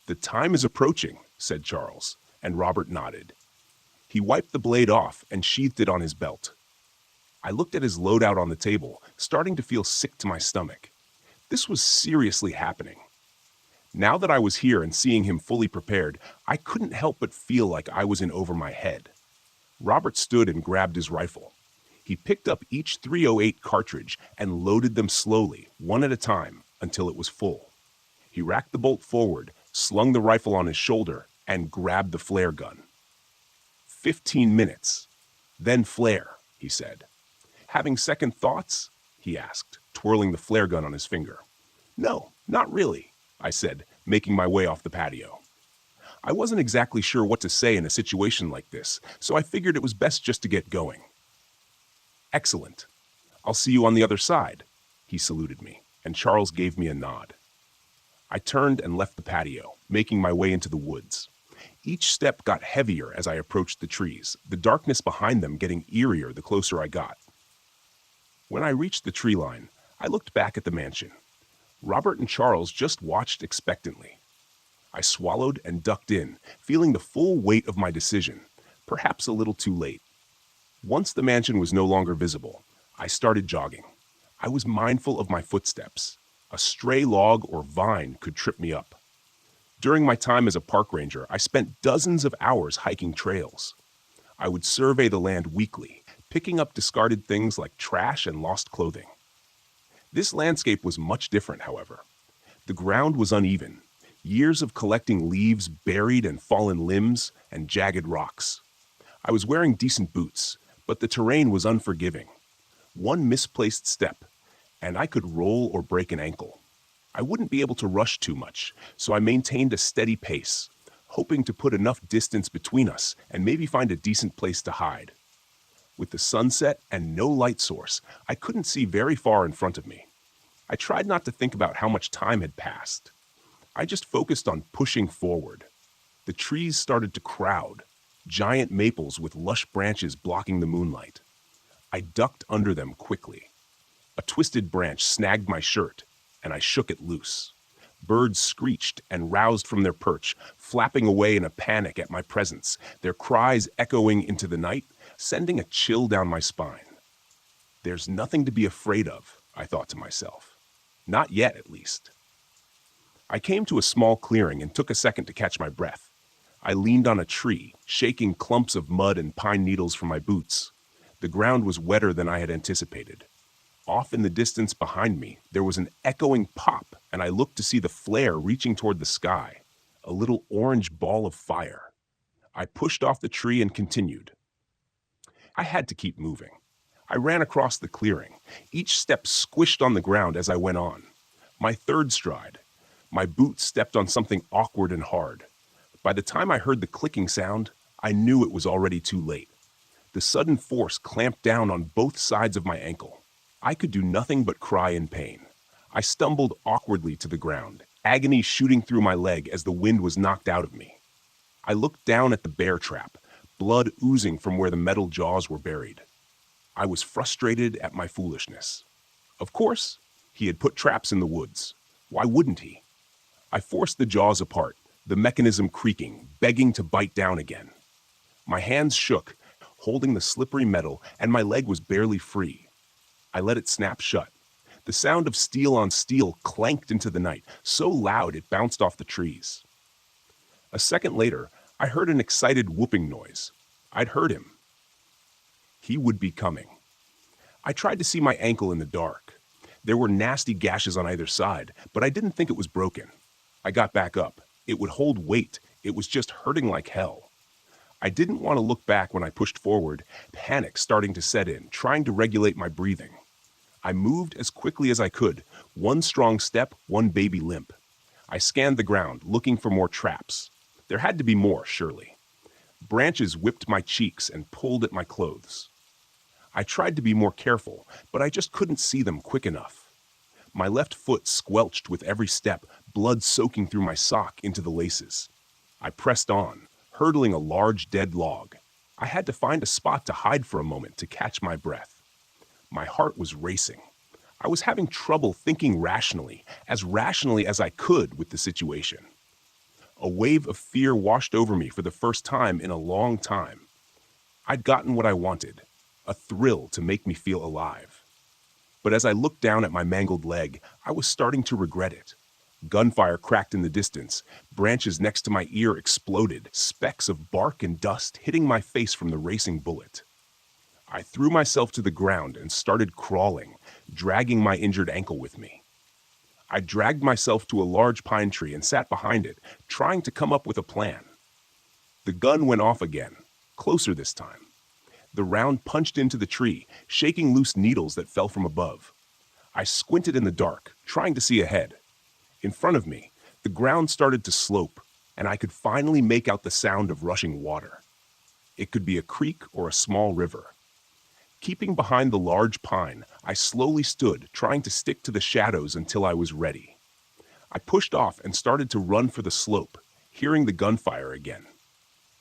"The time is approaching," said Charles, and Robert nodded. He wiped the blade off and sheathed it on his belt. I looked at his loadout on the table, starting to feel sick to my stomach. This was seriously happening. Now that I was here and seeing him fully prepared, I couldn't help but feel like I was in over my head. Robert stood and grabbed his rifle. He picked up each .308 cartridge and loaded them slowly, one at a time, until it was full. He racked the bolt forward, slung the rifle on his shoulder, and grabbed the flare gun. 15 minutes. Then flare, he said. "Having second thoughts?" he asked, twirling the flare gun on his finger. "No, not really," I said, making my way off the patio. I wasn't exactly sure what to say in a situation like this, so I figured it was best just to get going. "Excellent. I'll see you on the other side," he saluted me, and Charles gave me a nod. I turned and left the patio, making my way into the woods. Each step got heavier as I approached the trees, the darkness behind them getting eerier the closer I got. When I reached the tree line, I looked back at the mansion. Robert and Charles just watched expectantly. I swallowed and ducked in, feeling the full weight of my decision, perhaps a little too late. Once the mansion was no longer visible, I started jogging. I was mindful of my footsteps. A stray log or vine could trip me up. During my time as a park ranger, I spent dozens of hours hiking trails. I would survey the land weekly, picking up discarded things like trash and lost clothing. This landscape was much different, however. The ground was uneven, years of collecting leaves, buried and fallen limbs, and jagged rocks. I was wearing decent boots, but the terrain was unforgiving. One misplaced step, and I could roll or break an ankle. I wouldn't be able to rush too much, so I maintained a steady pace, hoping to put enough distance between us and maybe find a decent place to hide. With the sunset and no light source, I couldn't see very far in front of me. I tried not to think about how much time had passed. I just focused on pushing forward. The trees started to crowd, giant maples with lush branches blocking the moonlight. I ducked under them quickly. A twisted branch snagged my shirt, and I shook it loose. Birds screeched and roused from their perch, flapping away in a panic at my presence, their cries echoing into the night, sending a chill down my spine. There's nothing to be afraid of, I thought to myself. Not yet, at least. I came to a small clearing and took a second to catch my breath. I leaned on a tree, shaking clumps of mud and pine needles from my boots. The ground was wetter than I had anticipated. Off in the distance behind me, there was an echoing pop, and I looked to see the flare reaching toward the sky, a little orange ball of fire. I pushed off the tree and continued. I had to keep moving. I ran across the clearing, each step squished on the ground as I went on. My third stride, my boot stepped on something awkward and hard. By the time I heard the clicking sound, I knew it was already too late. The sudden force clamped down on both sides of my ankle. I could do nothing but cry in pain. I stumbled awkwardly to the ground, agony shooting through my leg as the wind was knocked out of me. I looked down at the bear trap, blood oozing from where the metal jaws were buried. I was frustrated at my foolishness. Of course, he had put traps in the woods. Why wouldn't he? I forced the jaws apart, the mechanism creaking, begging to bite down again. My hands shook, holding the slippery metal, and my leg was barely free. I let it snap shut. The sound of steel on steel clanked into the night, so loud it bounced off the trees. A second later, I heard an excited whooping noise. I'd heard him. He would be coming. I tried to see my ankle in the dark. There were nasty gashes on either side, but I didn't think it was broken. I got back up. It would hold weight. It was just hurting like hell. I didn't want to look back when I pushed forward, panic starting to set in, trying to regulate my breathing. I moved as quickly as I could, one strong step, one baby limp. I scanned the ground, looking for more traps. There had to be more, surely. Branches whipped my cheeks and pulled at my clothes. I tried to be more careful, but I just couldn't see them quick enough. My left foot squelched with every step, blood soaking through my sock into the laces. I pressed on, hurdling a large dead log. I had to find a spot to hide for a moment to catch my breath. My heart was racing. I was having trouble thinking rationally as I could with the situation. A wave of fear washed over me for the first time in a long time. I'd gotten what I wanted, a thrill to make me feel alive. But as I looked down at my mangled leg, I was starting to regret it. Gunfire cracked in the distance. Branches next to my ear exploded, specks of bark and dust hitting my face from the racing bullet. I threw myself to the ground and started crawling, dragging my injured ankle with me. I dragged myself to a large pine tree and sat behind it, trying to come up with a plan. The gun went off again, closer this time. The round punched into the tree, shaking loose needles that fell from above. I squinted in the dark, trying to see ahead. In front of me, the ground started to slope, and I could finally make out the sound of rushing water. It could be a creek or a small river. Keeping behind the large pine, I slowly stood, trying to stick to the shadows until I was ready. I pushed off and started to run for the slope, hearing the gunfire again.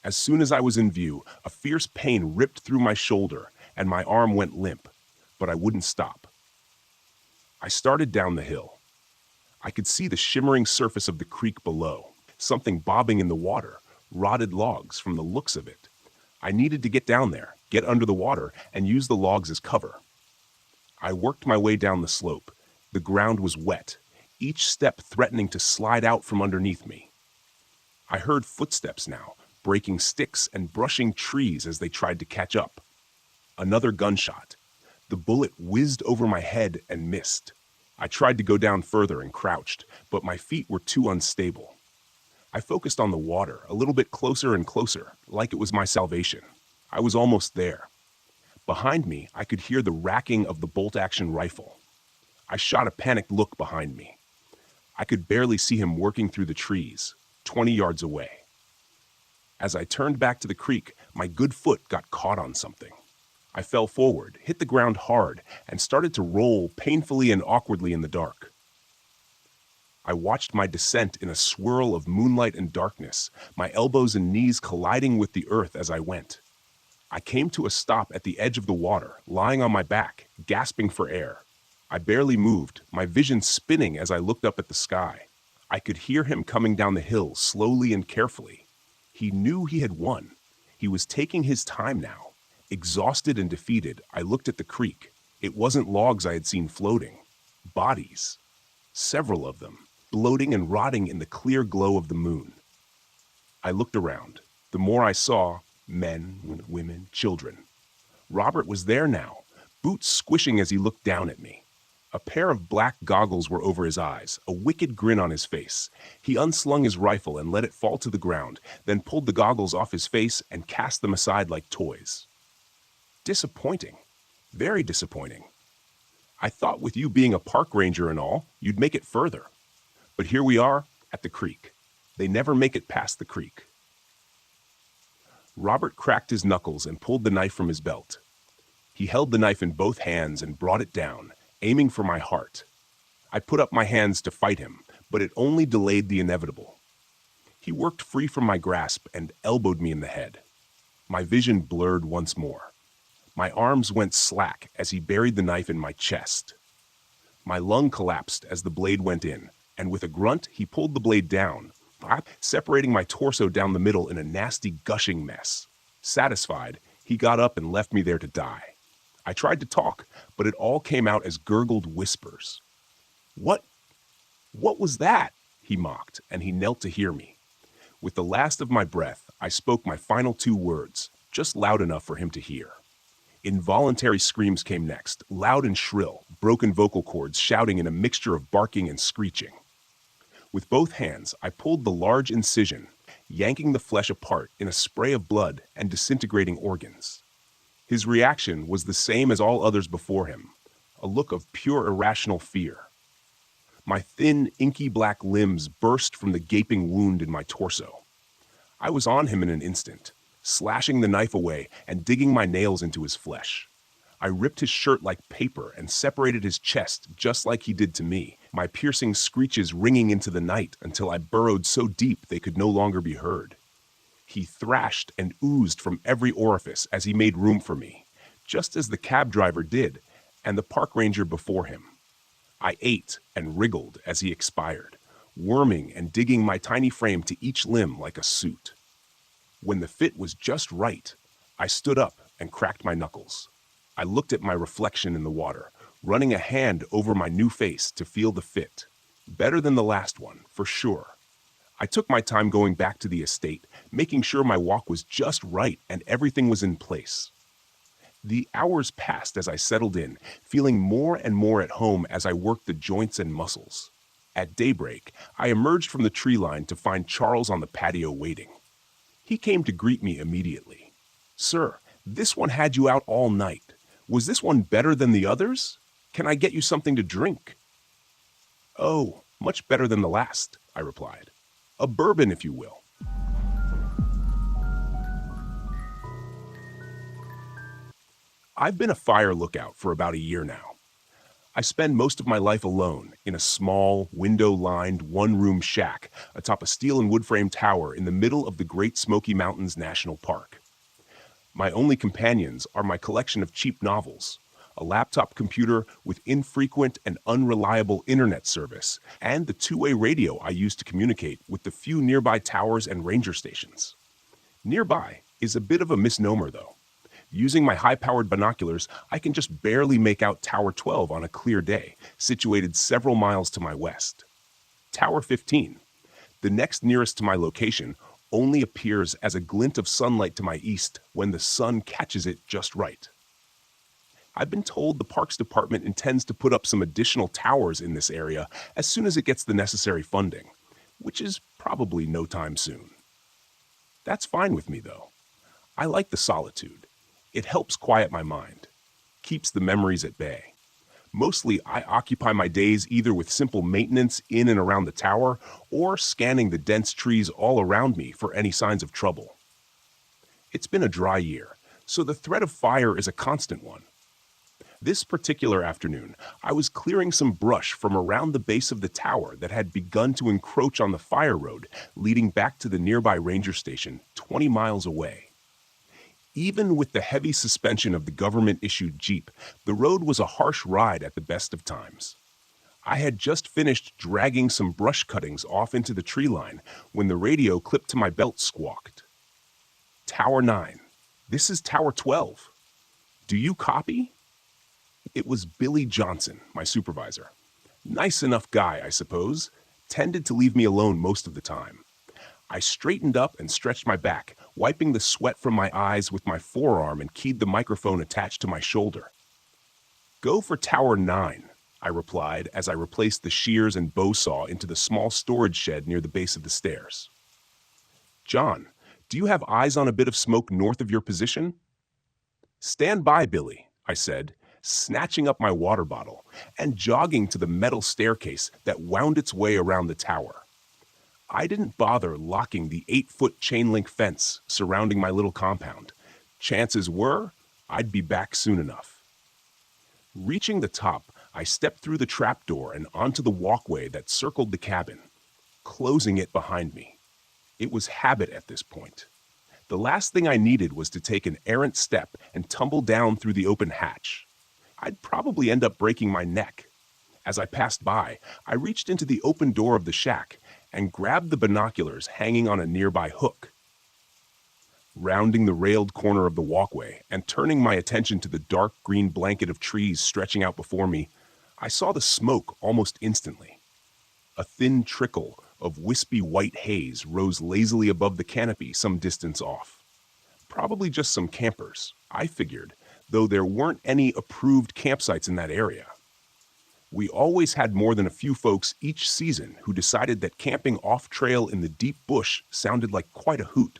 As soon as I was in view, a fierce pain ripped through my shoulder, and my arm went limp, but I wouldn't stop. I started down the hill. I could see the shimmering surface of the creek below, something bobbing in the water, rotted logs from the looks of it. I needed to get down there, get under the water, and use the logs as cover. I worked my way down the slope. The ground was wet, each step threatening to slide out from underneath me. I heard footsteps now, breaking sticks and brushing trees as they tried to catch up. Another gunshot. The bullet whizzed over my head and missed. I tried to go down further and crouched, but my feet were too unstable. I focused on the water, a little bit closer and closer, like it was my salvation. I was almost there. Behind me, I could hear the racking of the bolt-action rifle. I shot a panicked look behind me. I could barely see him working through the trees, 20 yards away. As I turned back to the creek, my good foot got caught on something. I fell forward, hit the ground hard, and started to roll painfully and awkwardly in the dark. I watched my descent in a swirl of moonlight and darkness, my elbows and knees colliding with the earth as I went. I came to a stop at the edge of the water, lying on my back, gasping for air. I barely moved, my vision spinning as I looked up at the sky. I could hear him coming down the hill slowly and carefully. He knew he had won. He was taking his time now. Exhausted and defeated, I looked at the creek. It wasn't logs I had seen floating. Bodies. Several of them, bloating and rotting in the clear glow of the moon. I looked around. The more I saw, men, women, children. Robert was there now, boots squishing as he looked down at me. A pair of black goggles were over his eyes, a wicked grin on his face. He unslung his rifle and let it fall to the ground, then pulled the goggles off his face and cast them aside like toys. Disappointing. Very disappointing. I thought with you being a park ranger and all, you'd make it further. But here we are, at the creek. They never make it past the creek. Robert cracked his knuckles and pulled the knife from his belt. He held the knife in both hands and brought it down, aiming for my heart. I put up my hands to fight him, but it only delayed the inevitable. He worked free from my grasp and elbowed me in the head. My vision blurred once more. My arms went slack as he buried the knife in my chest. My lung collapsed as the blade went in, and with a grunt, he pulled the blade down, separating my torso down the middle in a nasty gushing mess. Satisfied, he got up and left me there to die. I tried to talk, but it all came out as gurgled whispers. What was that?" he mocked, and he knelt to hear me. With the last of my breath, I spoke my final 2 words, just loud enough for him to hear. Involuntary screams came next, loud and shrill, broken vocal cords shouting in a mixture of barking and screeching. With both hands, I pulled the large incision, yanking the flesh apart in a spray of blood and disintegrating organs. His reaction was the same as all others before him, a look of pure irrational fear. My thin, inky black limbs burst from the gaping wound in my torso. I was on him in an instant, slashing the knife away and digging my nails into his flesh. I ripped his shirt like paper and separated his chest just like he did to me, my piercing screeches ringing into the night until I burrowed so deep they could no longer be heard. He thrashed and oozed from every orifice as he made room for me, just as the cab driver did, and the park ranger before him. I ate and wriggled as he expired, worming and digging my tiny frame to each limb like a suit. When the fit was just right, I stood up and cracked my knuckles. I looked at my reflection in the water, running a hand over my new face to feel the fit. Better than the last one, for sure. I took my time going back to the estate, making sure my walk was just right and everything was in place. The hours passed as I settled in, feeling more and more at home as I worked the joints and muscles. At daybreak, I emerged from the tree line to find Charles on the patio waiting. He came to greet me immediately. "Sir, this one had you out all night. Was this one better than the others? Can I get you something to drink?" "Oh, much better than the last," I replied. "A bourbon, if you will." I've been a fire lookout for about a year now. I spend most of my life alone in a small, window-lined, one-room shack atop a steel and wood-frame tower in the middle of the Great Smoky Mountains National Park. My only companions are my collection of cheap novels, a laptop computer with infrequent and unreliable internet service, and the two-way radio I use to communicate with the few nearby towers and ranger stations. Nearby is a bit of a misnomer, though. Using my high-powered binoculars, I can just barely make out Tower 12 on a clear day, situated several miles to my west. Tower 15, the next nearest to my location, only appears as a glint of sunlight to my east when the sun catches it just right. I've been told the Parks Department intends to put up some additional towers in this area as soon as it gets the necessary funding, which is probably no time soon. That's fine with me, though. I like the solitude. It helps quiet my mind, keeps the memories at bay. Mostly, I occupy my days either with simple maintenance in and around the tower or scanning the dense trees all around me for any signs of trouble. It's been a dry year, so the threat of fire is a constant one. This particular afternoon, I was clearing some brush from around the base of the tower that had begun to encroach on the fire road leading back to the nearby ranger station 20 miles away. Even with the heavy suspension of the government-issued Jeep, the road was a harsh ride at the best of times. I had just finished dragging some brush cuttings off into the tree line when the radio clipped to my belt squawked. "Tower 9, this is Tower 12. Do you copy?" It was Billy Johnson, my supervisor. Nice enough guy, I suppose, tended to leave me alone most of the time. I straightened up and stretched my back, wiping the sweat from my eyes with my forearm and keyed the microphone attached to my shoulder. Go for Tower 9, I replied as I replaced the shears and bow saw into the small storage shed near the base of the stairs. John, do you have eyes on a bit of smoke north of your position? Stand by, Billy, I said, snatching up my water bottle and jogging to the metal staircase that wound its way around the tower. I didn't bother locking the 8-foot chain link fence surrounding my little compound. Chances were I'd be back soon enough. Reaching the top, I stepped through the trapdoor and onto the walkway that circled the cabin, closing it behind me. It was habit at this point. The last thing I needed was to take an errant step and tumble down through the open hatch. I'd probably end up breaking my neck. As I passed by, I reached into the open door of the shack and grabbed the binoculars hanging on a nearby hook. Rounding the railed corner of the walkway and turning my attention to the dark green blanket of trees stretching out before me, I saw the smoke almost instantly. A thin trickle of wispy white haze rose lazily above the canopy some distance off. Probably just some campers, I figured, though there weren't any approved campsites in that area. We always had more than a few folks each season who decided that camping off-trail in the deep bush sounded like quite a hoot.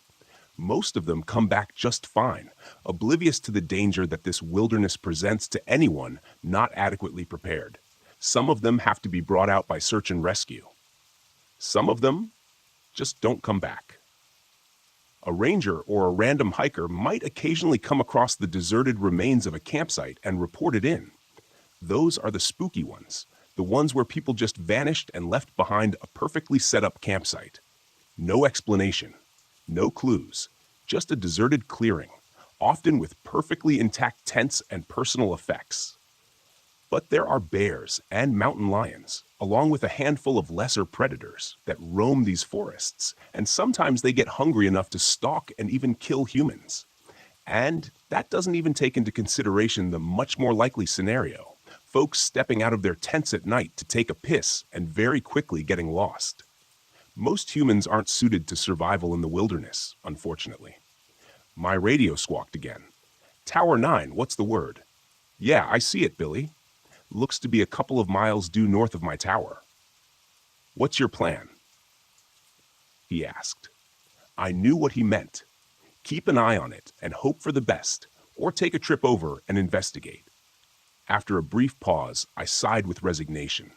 Most of them come back just fine, oblivious to the danger that this wilderness presents to anyone not adequately prepared. Some of them have to be brought out by search and rescue. Some of them just don't come back. A ranger or a random hiker might occasionally come across the deserted remains of a campsite and report it in. Those are the spooky ones, the ones where people just vanished and left behind a perfectly set up campsite. No explanation, no clues, just a deserted clearing, often with perfectly intact tents and personal effects. But there are bears and mountain lions, along with a handful of lesser predators that roam these forests, and sometimes they get hungry enough to stalk and even kill humans. And that doesn't even take into consideration the much more likely scenario, folks stepping out of their tents at night to take a piss and very quickly getting lost. Most humans aren't suited to survival in the wilderness, unfortunately. My radio squawked again. Tower 9, what's the word? Yeah, I see it, Billy. Looks to be a couple of miles due north of my tower. What's your plan? He asked. I knew what he meant. Keep an eye on it and hope for the best, or take a trip over and investigate. After a brief pause, I sighed with resignation.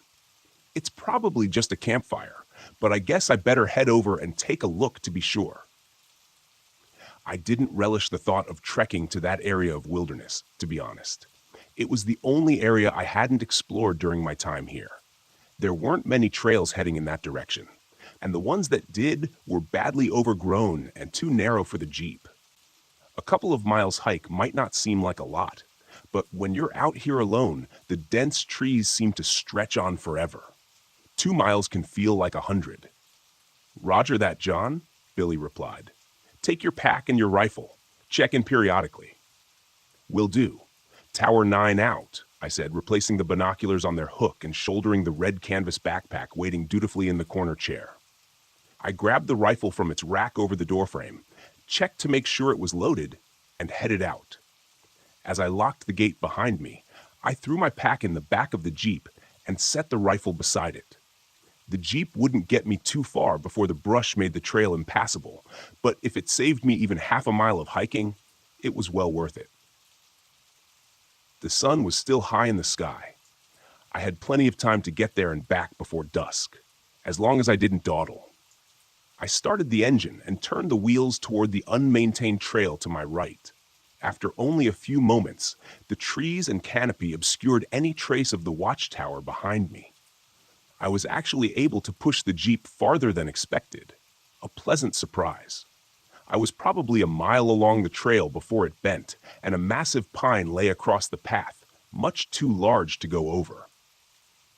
It's probably just a campfire, but I guess I better head over and take a look to be sure. I didn't relish the thought of trekking to that area of wilderness, to be honest. It was the only area I hadn't explored during my time here. There weren't many trails heading in that direction, and the ones that did were badly overgrown and too narrow for the Jeep. A couple of miles hike might not seem like a lot, but when you're out here alone, the dense trees seem to stretch on forever. 2 miles can feel like 100. Roger that, John, Billy replied. Take your pack and your rifle. Check in periodically. Will do. Tower 9 out, I said, replacing the binoculars on their hook and shouldering the red canvas backpack waiting dutifully in the corner chair. I grabbed the rifle from its rack over the doorframe, checked to make sure it was loaded, and headed out. As I locked the gate behind me, I threw my pack in the back of the Jeep and set the rifle beside it. The Jeep wouldn't get me too far before the brush made the trail impassable, but if it saved me even half a mile of hiking, it was well worth it. The sun was still high in the sky. I had plenty of time to get there and back before dusk, as long as I didn't dawdle. I started the engine and turned the wheels toward the unmaintained trail to my right. After only a few moments, the trees and canopy obscured any trace of the watchtower behind me. I was actually able to push the Jeep farther than expected, a pleasant surprise. I was probably a mile along the trail before it bent, and a massive pine lay across the path, much too large to go over.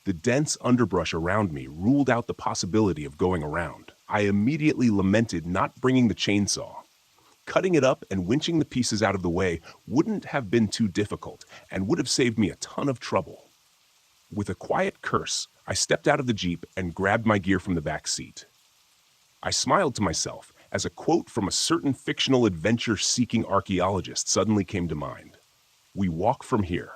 The dense underbrush around me ruled out the possibility of going around. I immediately lamented not bringing the chainsaw. Cutting it up and winching the pieces out of the way wouldn't have been too difficult and would have saved me a ton of trouble. With a quiet curse, I stepped out of the Jeep and grabbed my gear from the back seat. I smiled to myself as a quote from a certain fictional adventure-seeking archaeologist suddenly came to mind. We walk from here.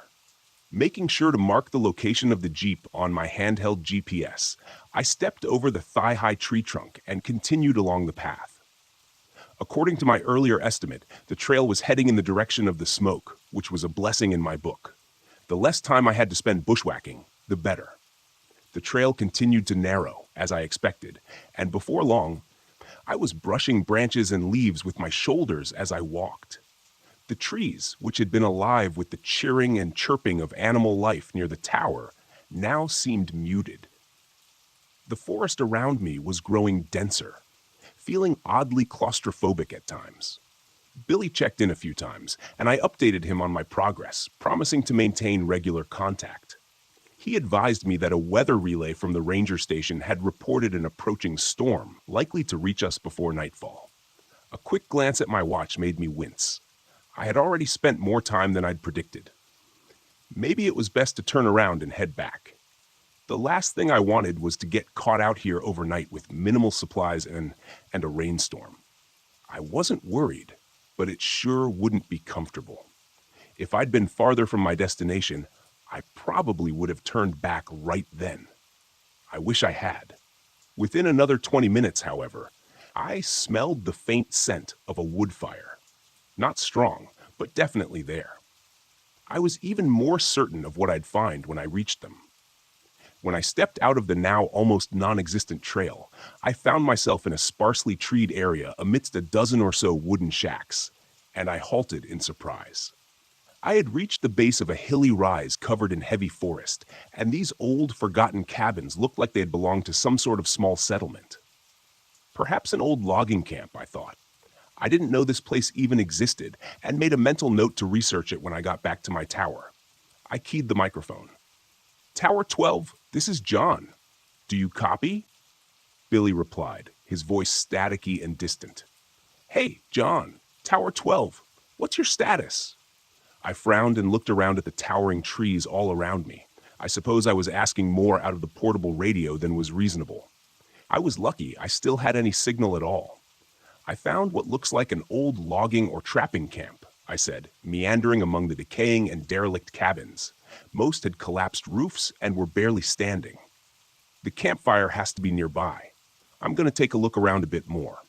Making sure to mark the location of the Jeep on my handheld GPS, I stepped over the thigh-high tree trunk and continued along the path. According to my earlier estimate, the trail was heading in the direction of the smoke, which was a blessing in my book. The less time I had to spend bushwhacking, the better. The trail continued to narrow, as I expected, and before long, I was brushing branches and leaves with my shoulders as I walked. The trees, which had been alive with the cheering and chirping of animal life near the tower, now seemed muted. The forest around me was growing denser, feeling oddly claustrophobic at times. Billy checked in a few times, and I updated him on my progress, promising to maintain regular contact. He advised me that a weather relay from the ranger station had reported an approaching storm, likely to reach us before nightfall. A quick glance at my watch made me wince. I had already spent more time than I'd predicted. Maybe it was best to turn around and head back. The last thing I wanted was to get caught out here overnight with minimal supplies and a rainstorm. I wasn't worried, but it sure wouldn't be comfortable. If I'd been farther from my destination, I probably would have turned back right then. I wish I had. Within another 20 minutes, however, I smelled the faint scent of a wood fire. Not strong, but definitely there. I was even more certain of what I'd find when I reached them. When I stepped out of the now almost non-existent trail, I found myself in a sparsely treed area amidst a dozen or so wooden shacks, and I halted in surprise. I had reached the base of a hilly rise covered in heavy forest, and these old, forgotten cabins looked like they had belonged to some sort of small settlement. Perhaps an old logging camp, I thought. I didn't know this place even existed, and made a mental note to research it when I got back to my tower. I keyed the microphone. "Tower 12, this is John. Do you copy?" Billy replied, his voice staticky and distant. "Hey, John, Tower 12, what's your status?" I frowned and looked around at the towering trees all around me. I suppose I was asking more out of the portable radio than was reasonable. I was lucky I still had any signal at all. "I found what looks like an old logging or trapping camp," I said, meandering among the decaying and derelict cabins. Most had collapsed roofs and were barely standing. "The campfire has to be nearby. I'm going to take a look around a bit more."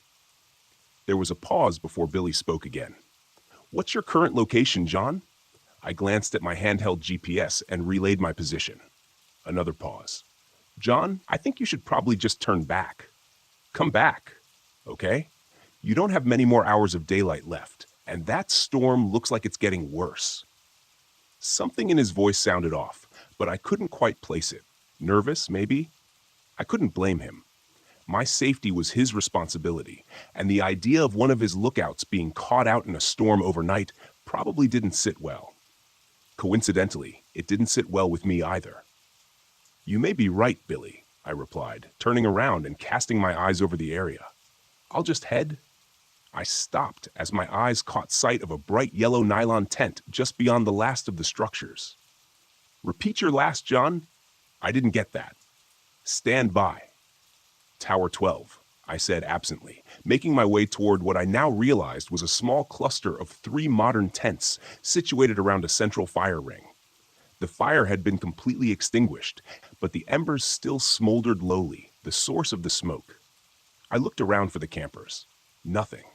There was a pause before Billy spoke again. "What's your current location, John?" I glanced at my handheld GPS and relayed my position. Another pause. "John, I think you should probably just turn back. Come back, okay? You don't have many more hours of daylight left, and that storm looks like it's getting worse." Something in his voice sounded off, but I couldn't quite place it. Nervous, maybe? I couldn't blame him. My safety was his responsibility, and the idea of one of his lookouts being caught out in a storm overnight probably didn't sit well. Coincidentally, it didn't sit well with me either. "You may be right, Billy," I replied, turning around and casting my eyes over the area. "I'll just head." I stopped as my eyes caught sight of a bright yellow nylon tent just beyond the last of the structures. "Repeat your last, John." "I didn't get that." "Stand by." "Tower 12, I said absently, making my way toward what I now realized was a small cluster of 3 modern tents situated around a central fire ring. The fire had been completely extinguished, but the embers still smoldered lowly, the source of the smoke. I looked around for the campers. Nothing.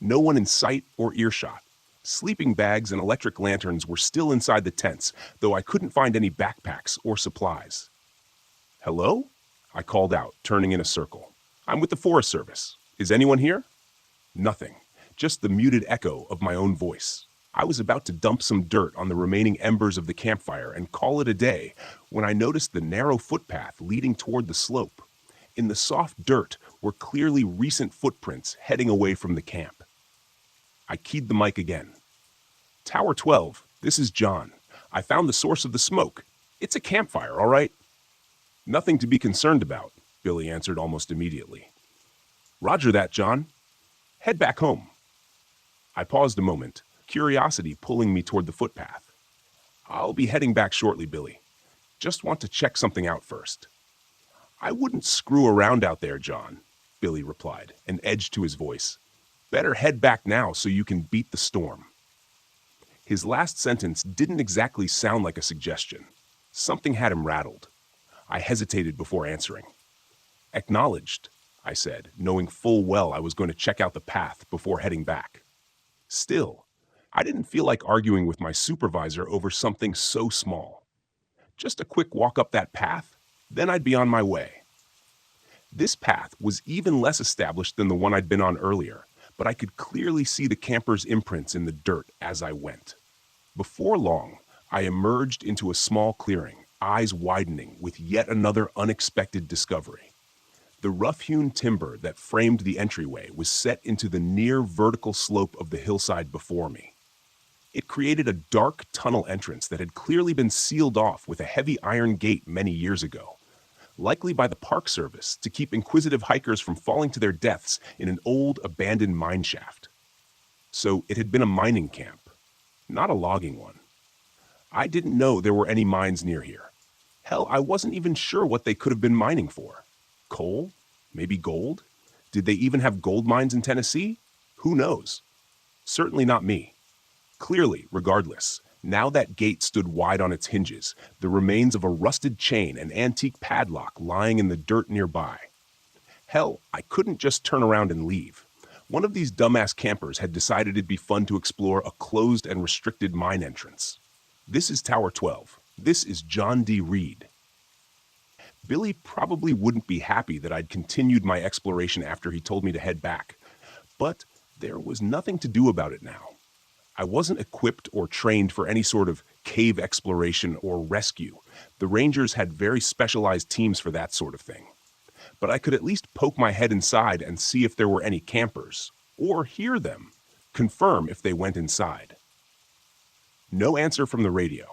No one in sight or earshot. Sleeping bags and electric lanterns were still inside the tents, though I couldn't find any backpacks or supplies. "Hello?" I called out, turning in a circle. "I'm with the Forest Service. Is anyone here?" Nothing, just the muted echo of my own voice. I was about to dump some dirt on the remaining embers of the campfire and call it a day when I noticed the narrow footpath leading toward the slope. In the soft dirt were clearly recent footprints heading away from the camp. I keyed the mic again. "Tower 12, this is John. I found the source of the smoke. It's a campfire, all right?" "Nothing to be concerned about," Billy answered almost immediately. "Roger that, John. Head back home." I paused a moment, curiosity pulling me toward the footpath. "I'll be heading back shortly, Billy. Just want to check something out first." "I wouldn't screw around out there, John," Billy replied, an edge to his voice. "Better head back now so you can beat the storm." His last sentence didn't exactly sound like a suggestion. Something had him rattled. I hesitated before answering. Acknowledged, I said, knowing full well I was going to check out the path before heading back. Still, I didn't feel like arguing with my supervisor over something so small. Just a quick walk up that path, then I'd be on my way. This path was even less established than the one I'd been on earlier, but I could clearly see the campers' imprints in the dirt as I went. Before long, I emerged into a small clearing, eyes widening with yet another unexpected discovery. The rough-hewn timber that framed the entryway was set into the near vertical slope of the hillside before me. It created a dark tunnel entrance that had clearly been sealed off with a heavy iron gate many years ago, likely by the Park Service to keep inquisitive hikers from falling to their deaths in an old, abandoned mine shaft. So it had been a mining camp, not a logging one. I didn't know there were any mines near here. Hell, I wasn't even sure what they could have been mining for. Coal? Maybe gold? Did they even have gold mines in Tennessee? Who knows? Certainly not me. Clearly, regardless, now that gate stood wide on its hinges, the remains of a rusted chain and antique padlock lying in the dirt nearby. Hell, I couldn't just turn around and leave. One of these dumbass campers had decided it'd be fun to explore a closed and restricted mine entrance. This is Tower 12. This is John D. Reed. Billy probably wouldn't be happy that I'd continued my exploration after he told me to head back, but there was nothing to do about it now. I wasn't equipped or trained for any sort of cave exploration or rescue. The Rangers had very specialized teams for that sort of thing. But I could at least poke my head inside and see if there were any campers, or hear them, confirm if they went inside. No answer from the radio.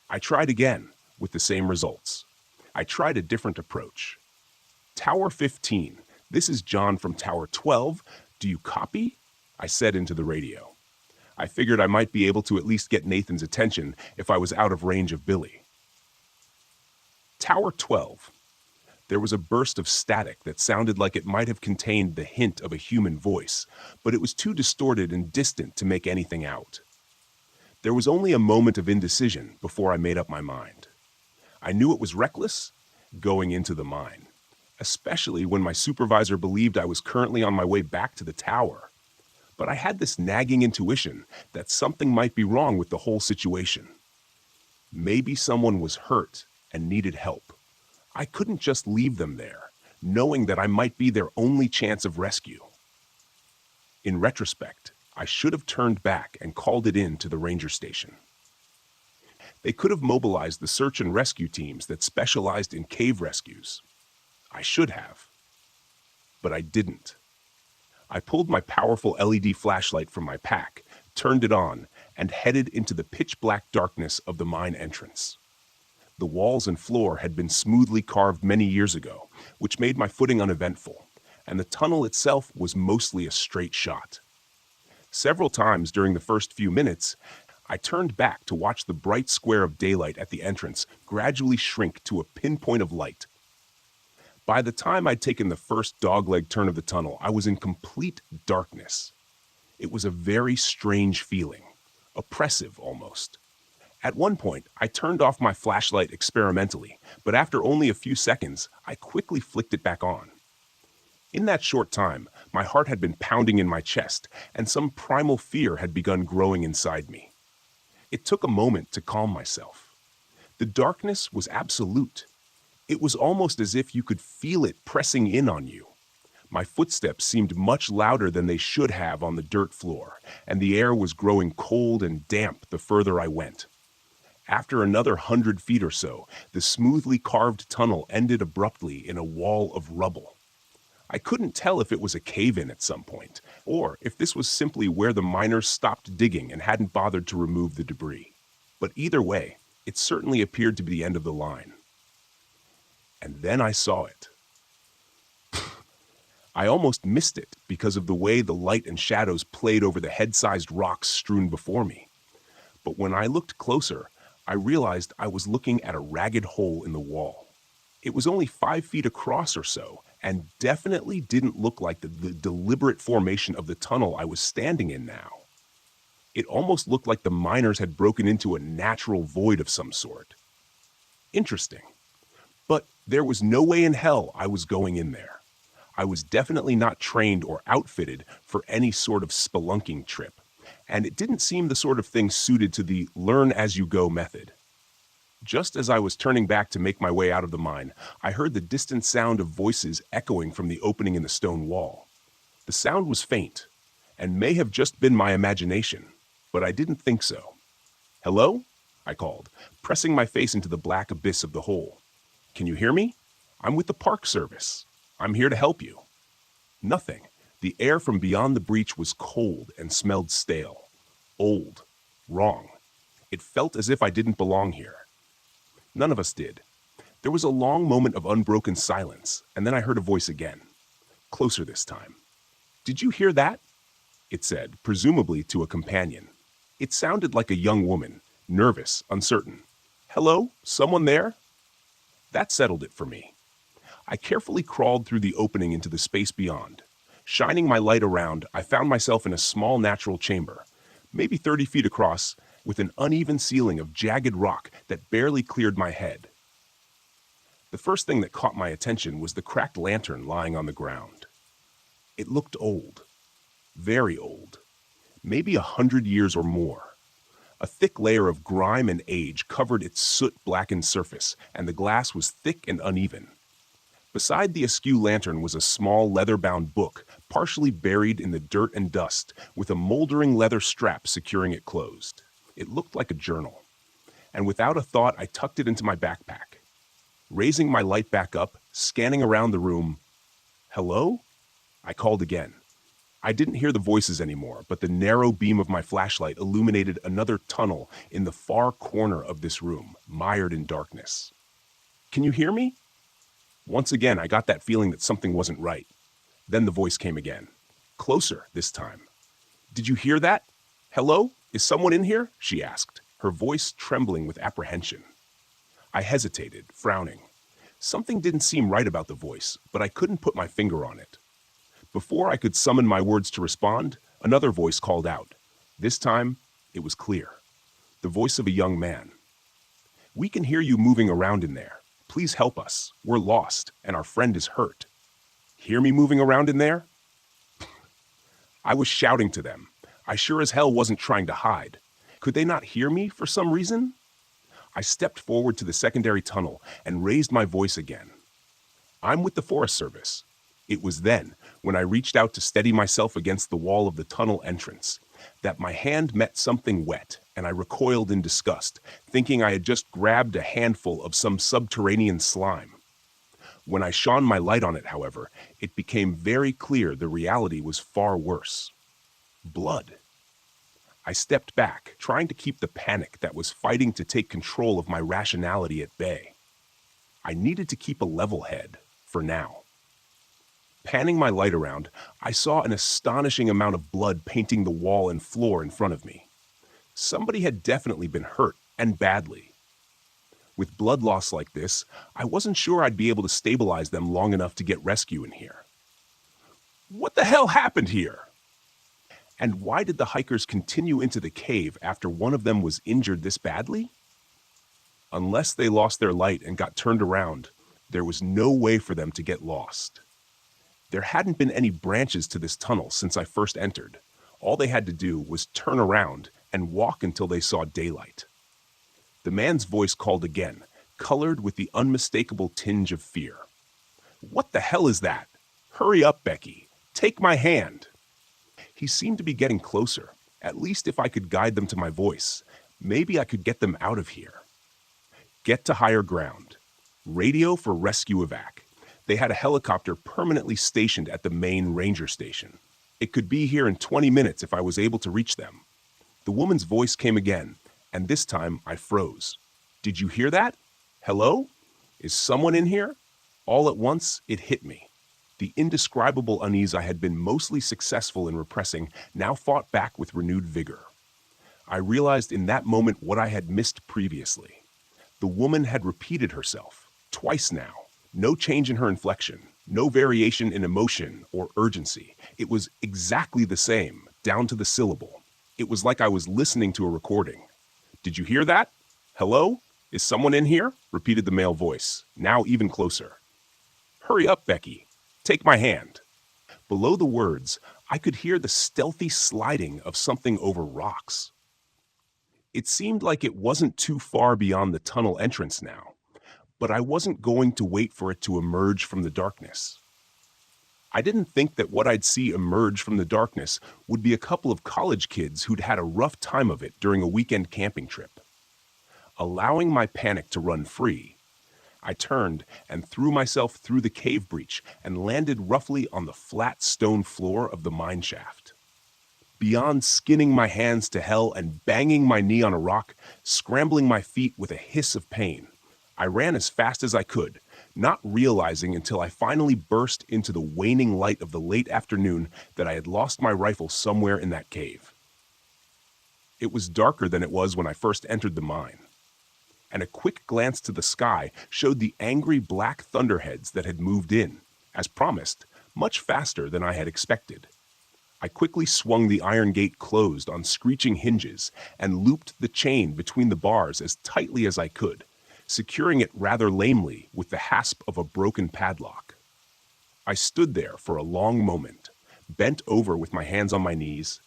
I tried again, with the same results. I tried a different approach. Tower 15, this is John from Tower 12. Do you copy? I said into the radio. I figured I might be able to at least get Nathan's attention if I was out of range of Billy. Tower 12. There was a burst of static that sounded like it might have contained the hint of a human voice, but it was too distorted and distant to make anything out. There was only a moment of indecision before I made up my mind. I knew it was reckless going into the mine, especially when my supervisor believed I was currently on my way back to the tower. But I had this nagging intuition that something might be wrong with the whole situation. Maybe someone was hurt and needed help. I couldn't just leave them there, knowing that I might be their only chance of rescue. In retrospect, I should have turned back and called it in to the ranger station. They could have mobilized the search and rescue teams that specialized in cave rescues. I should have. But I didn't. I pulled my powerful LED flashlight from my pack, turned it on, and headed into the pitch-black darkness of the mine entrance. The walls and floor had been smoothly carved many years ago, which made my footing uneventful, and the tunnel itself was mostly a straight shot. Several times during the first few minutes, I turned back to watch the bright square of daylight at the entrance gradually shrink to a pinpoint of light. By the time I'd taken the first dogleg turn of the tunnel, I was in complete darkness. It was a very strange feeling, oppressive almost. At one point, I turned off my flashlight experimentally, but after only a few seconds, I quickly flicked it back on. In that short time, my heart had been pounding in my chest, and some primal fear had begun growing inside me. It took a moment to calm myself. The darkness was absolute. It was almost as if you could feel it pressing in on you. My footsteps seemed much louder than they should have on the dirt floor, and the air was growing cold and damp the further I went. After another 100 feet or so, the smoothly carved tunnel ended abruptly in a wall of rubble. I couldn't tell if it was a cave-in at some point, or if this was simply where the miners stopped digging and hadn't bothered to remove the debris. But either way, it certainly appeared to be the end of the line. And then I saw it. I almost missed it because of the way the light and shadows played over the head-sized rocks strewn before me. But when I looked closer, I realized I was looking at a ragged hole in the wall. It was only 5 feet across or so, and definitely didn't look like the deliberate formation of the tunnel I was standing in now. It almost looked like the miners had broken into a natural void of some sort. Interesting. But there was no way in hell I was going in there. I was definitely not trained or outfitted for any sort of spelunking trip, and it didn't seem the sort of thing suited to the learn-as-you-go method. Just as I was turning back to make my way out of the mine, I heard the distant sound of voices echoing from the opening in the stone wall. The sound was faint, and may have just been my imagination, but I didn't think so. "Hello?" I called, pressing my face into the black abyss of the hole. "Can you hear me? I'm with the Park Service. I'm here to help you." Nothing. The air from beyond the breach was cold and smelled stale. Old. Wrong. It felt as if I didn't belong here. None of us did. There was a long moment of unbroken silence, and then I heard a voice again. Closer this time. "Did you hear that?" it said, presumably to a companion. It sounded like a young woman, nervous, uncertain. "Hello? Someone there?" That settled it for me. I carefully crawled through the opening into the space beyond. Shining my light around, I found myself in a small natural chamber, maybe 30 feet across, with an uneven ceiling of jagged rock that barely cleared my head. The first thing that caught my attention was the cracked lantern lying on the ground. It looked old. Very old. Maybe 100 years or more. A thick layer of grime and age covered its soot-blackened surface, and the glass was thick and uneven. Beside the askew lantern was a small leather-bound book, partially buried in the dirt and dust, with a moldering leather strap securing it closed. It looked like a journal. And without a thought, I tucked it into my backpack. Raising my light back up, scanning around the room. "Hello?" I called again. I didn't hear the voices anymore, but the narrow beam of my flashlight illuminated another tunnel in the far corner of this room, mired in darkness. "Can you hear me?" Once again, I got that feeling that something wasn't right. Then the voice came again. Closer this time. "Did you hear that? Hello? Is someone in here?" she asked, her voice trembling with apprehension. I hesitated, frowning. Something didn't seem right about the voice, but I couldn't put my finger on it. Before I could summon my words to respond, another voice called out. This time, it was clear. The voice of a young man. "We can hear you moving around in there. Please help us. We're lost, and our friend is hurt." "Hear me moving around in there?" I was shouting to them. I sure as hell wasn't trying to hide. Could they not hear me for some reason? I stepped forward to the secondary tunnel and raised my voice again. "I'm with the Forest Service." It was then, when I reached out to steady myself against the wall of the tunnel entrance, that my hand met something wet, and I recoiled in disgust, thinking I had just grabbed a handful of some subterranean slime. When I shone my light on it, however, it became very clear the reality was far worse. Blood. I stepped back, trying to keep the panic that was fighting to take control of my rationality at bay. I needed to keep a level head, for now. Panning my light around, I saw an astonishing amount of blood painting the wall and floor in front of me. Somebody had definitely been hurt, and badly. With blood loss like this, I wasn't sure I'd be able to stabilize them long enough to get rescue in here. What the hell happened here? And why did the hikers continue into the cave after one of them was injured this badly? Unless they lost their light and got turned around, there was no way for them to get lost. There hadn't been any branches to this tunnel since I first entered. All they had to do was turn around and walk until they saw daylight. The man's voice called again, colored with the unmistakable tinge of fear. "What the hell is that? Hurry up, Becky. Take my hand." He seemed to be getting closer, at least if I could guide them to my voice. Maybe I could get them out of here. Get to higher ground. Radio for rescue evac. They had a helicopter permanently stationed at the main ranger station. It could be here in 20 minutes if I was able to reach them. The woman's voice came again, and this time I froze. "Did you hear that? Hello? Is someone in here?" All at once, it hit me. The indescribable unease I had been mostly successful in repressing now fought back with renewed vigor. I realized in that moment what I had missed previously. The woman had repeated herself, twice now. No change in her inflection, no variation in emotion or urgency. It was exactly the same, down to the syllable. It was like I was listening to a recording. "Did you hear that? Hello? Is someone in here?" repeated the male voice, now even closer. "Hurry up, Becky. Take my hand." Below the words, I could hear the stealthy sliding of something over rocks. It seemed like it wasn't too far beyond the tunnel entrance now, but I wasn't going to wait for it to emerge from the darkness. I didn't think that what I'd see emerge from the darkness would be a couple of college kids who'd had a rough time of it during a weekend camping trip. Allowing my panic to run free, I turned and threw myself through the cave breach and landed roughly on the flat stone floor of the mine shaft. Beyond skinning my hands to hell and banging my knee on a rock, scrambling my feet with a hiss of pain, I ran as fast as I could, not realizing until I finally burst into the waning light of the late afternoon that I had lost my rifle somewhere in that cave. It was darker than it was when I first entered the mine, and a quick glance to the sky showed the angry black thunderheads that had moved in, as promised, much faster than I had expected. I quickly swung the iron gate closed on screeching hinges and looped the chain between the bars as tightly as I could, securing it rather lamely with the hasp of a broken padlock. I stood there for a long moment, bent over with my hands on my knees,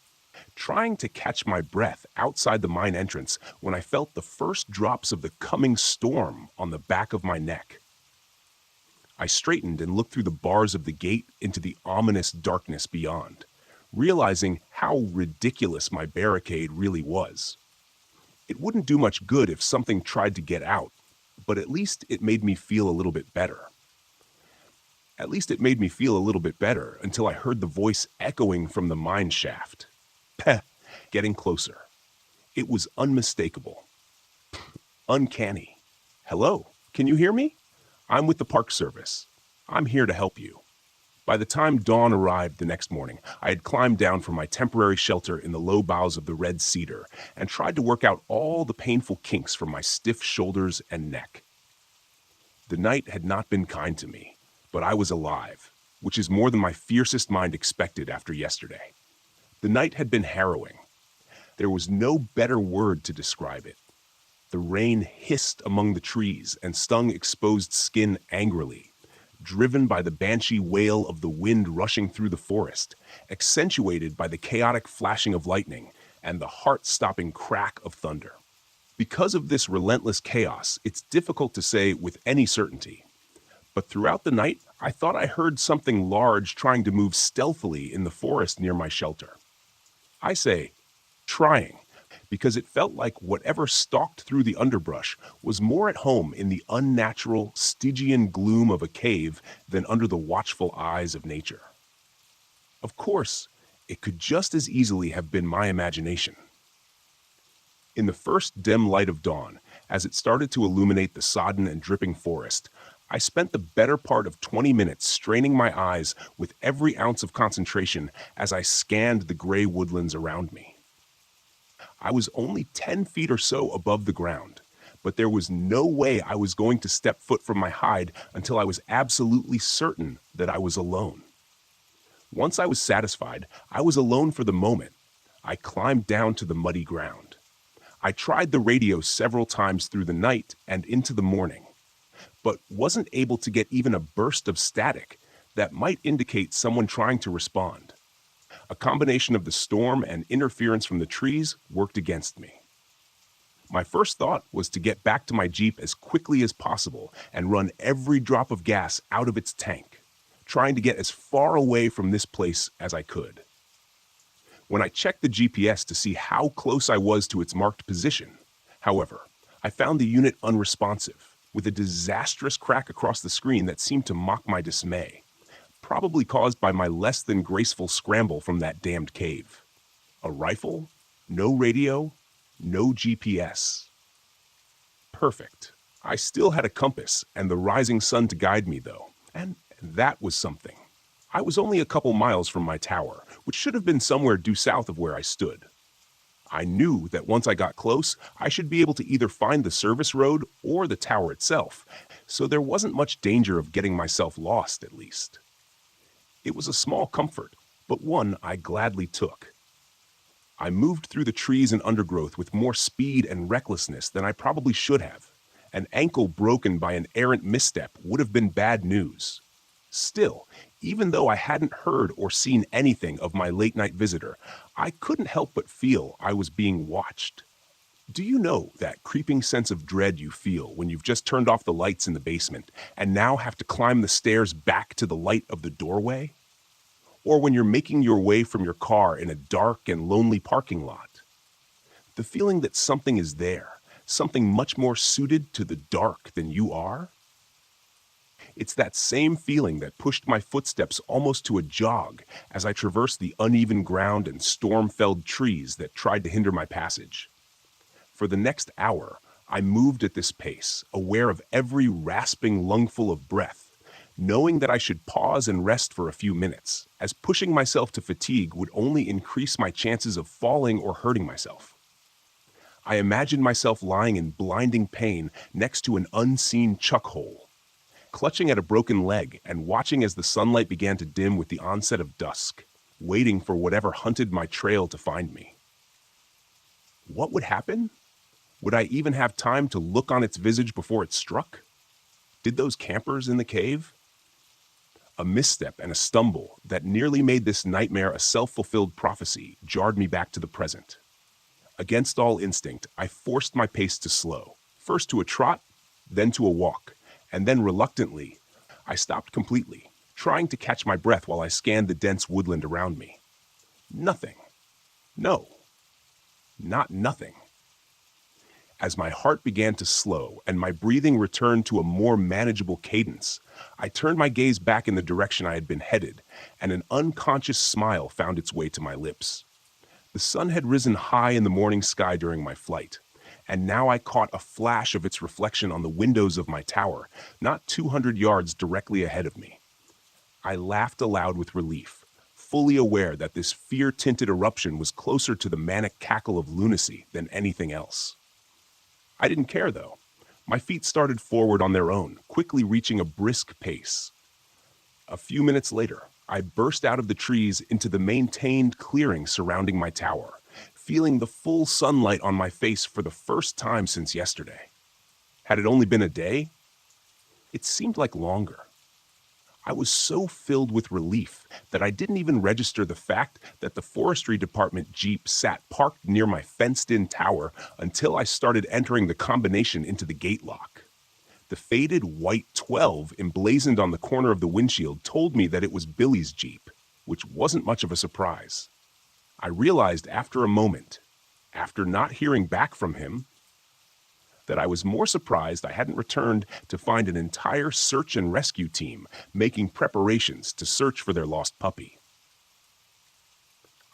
trying to catch my breath outside the mine entrance when I felt the first drops of the coming storm on the back of my neck. I straightened and looked through the bars of the gate into the ominous darkness beyond, realizing how ridiculous my barricade really was. It wouldn't do much good if something tried to get out, but at least it made me feel a little bit better. Until I heard the voice echoing from the mine shaft. Peh, getting closer. It was unmistakable. Uncanny. "Hello, can you hear me? I'm with the Park Service. I'm here to help you." By the time dawn arrived the next morning, I had climbed down from my temporary shelter in the low boughs of the red cedar and tried to work out all the painful kinks from my stiff shoulders and neck. The night had not been kind to me, but I was alive, which is more than my fiercest mind expected after yesterday. The night had been harrowing. There was no better word to describe it. The rain hissed among the trees and stung exposed skin angrily, driven by the banshee wail of the wind rushing through the forest, accentuated by the chaotic flashing of lightning and the heart-stopping crack of thunder. Because of this relentless chaos, it's difficult to say with any certainty. But throughout the night, I thought I heard something large trying to move stealthily in the forest near my shelter. I say, trying, because it felt like whatever stalked through the underbrush was more at home in the unnatural, Stygian gloom of a cave than under the watchful eyes of nature. Of course, it could just as easily have been my imagination. In the first dim light of dawn, as it started to illuminate the sodden and dripping forest, I spent the better part of 20 minutes straining my eyes with every ounce of concentration as I scanned the gray woodlands around me. I was only 10 feet or so above the ground, but there was no way I was going to step foot from my hide until I was absolutely certain that I was alone. Once I was satisfied I was alone for the moment, I climbed down to the muddy ground. I tried the radio several times through the night and into the morning, but wasn't able to get even a burst of static that might indicate someone trying to respond. A combination of the storm and interference from the trees worked against me. My first thought was to get back to my Jeep as quickly as possible and run every drop of gas out of its tank, trying to get as far away from this place as I could. When I checked the GPS to see how close I was to its marked position, however, I found the unit unresponsive, with a disastrous crack across the screen that seemed to mock my dismay, probably caused by my less than graceful scramble from that damned cave. A rifle, no radio, no GPS. Perfect. I still had a compass and the rising sun to guide me, though, and that was something. I was only a couple miles from my tower, which should have been somewhere due south of where I stood. I knew that once I got close, I should be able to either find the service road or the tower itself, so there wasn't much danger of getting myself lost, at least. It was a small comfort, but one I gladly took. I moved through the trees and undergrowth with more speed and recklessness than I probably should have. An ankle broken by an errant misstep would have been bad news. Still, even though I hadn't heard or seen anything of my late-night visitor, I couldn't help but feel I was being watched. Do you know that creeping sense of dread you feel when you've just turned off the lights in the basement and now have to climb the stairs back to the light of the doorway? Or when you're making your way from your car in a dark and lonely parking lot? The feeling that something is there, something much more suited to the dark than you are? It's that same feeling that pushed my footsteps almost to a jog as I traversed the uneven ground and storm-felled trees that tried to hinder my passage. For the next hour, I moved at this pace, aware of every rasping lungful of breath, knowing that I should pause and rest for a few minutes, as pushing myself to fatigue would only increase my chances of falling or hurting myself. I imagined myself lying in blinding pain next to an unseen chuck hole, clutching at a broken leg and watching as the sunlight began to dim with the onset of dusk, waiting for whatever hunted my trail to find me. What would happen? Would I even have time to look on its visage before it struck? Did those campers in the cave? A misstep and a stumble that nearly made this nightmare a self-fulfilled prophecy jarred me back to the present. Against all instinct, I forced my pace to slow, first to a trot, then to a walk, and then reluctantly, I stopped completely, trying to catch my breath while I scanned the dense woodland around me. Nothing. No. Not nothing. As my heart began to slow and my breathing returned to a more manageable cadence, I turned my gaze back in the direction I had been headed, and an unconscious smile found its way to my lips. The sun had risen high in the morning sky during my flight, and now I caught a flash of its reflection on the windows of my tower, not 200 yards directly ahead of me. I laughed aloud with relief, fully aware that this fear-tinted eruption was closer to the manic cackle of lunacy than anything else. I didn't care, though. My feet started forward on their own, quickly reaching a brisk pace. A few minutes later, I burst out of the trees into the maintained clearing surrounding my tower, feeling the full sunlight on my face for the first time since yesterday. Had it only been a day? It seemed like longer. I was so filled with relief that I didn't even register the fact that the forestry department Jeep sat parked near my fenced-in tower until I started entering the combination into the gate lock. The faded white 12 emblazoned on the corner of the windshield told me that it was Billy's Jeep, which wasn't much of a surprise. I realized after a moment, after not hearing back from him, that I was more surprised I hadn't returned to find an entire search and rescue team making preparations to search for their lost puppy.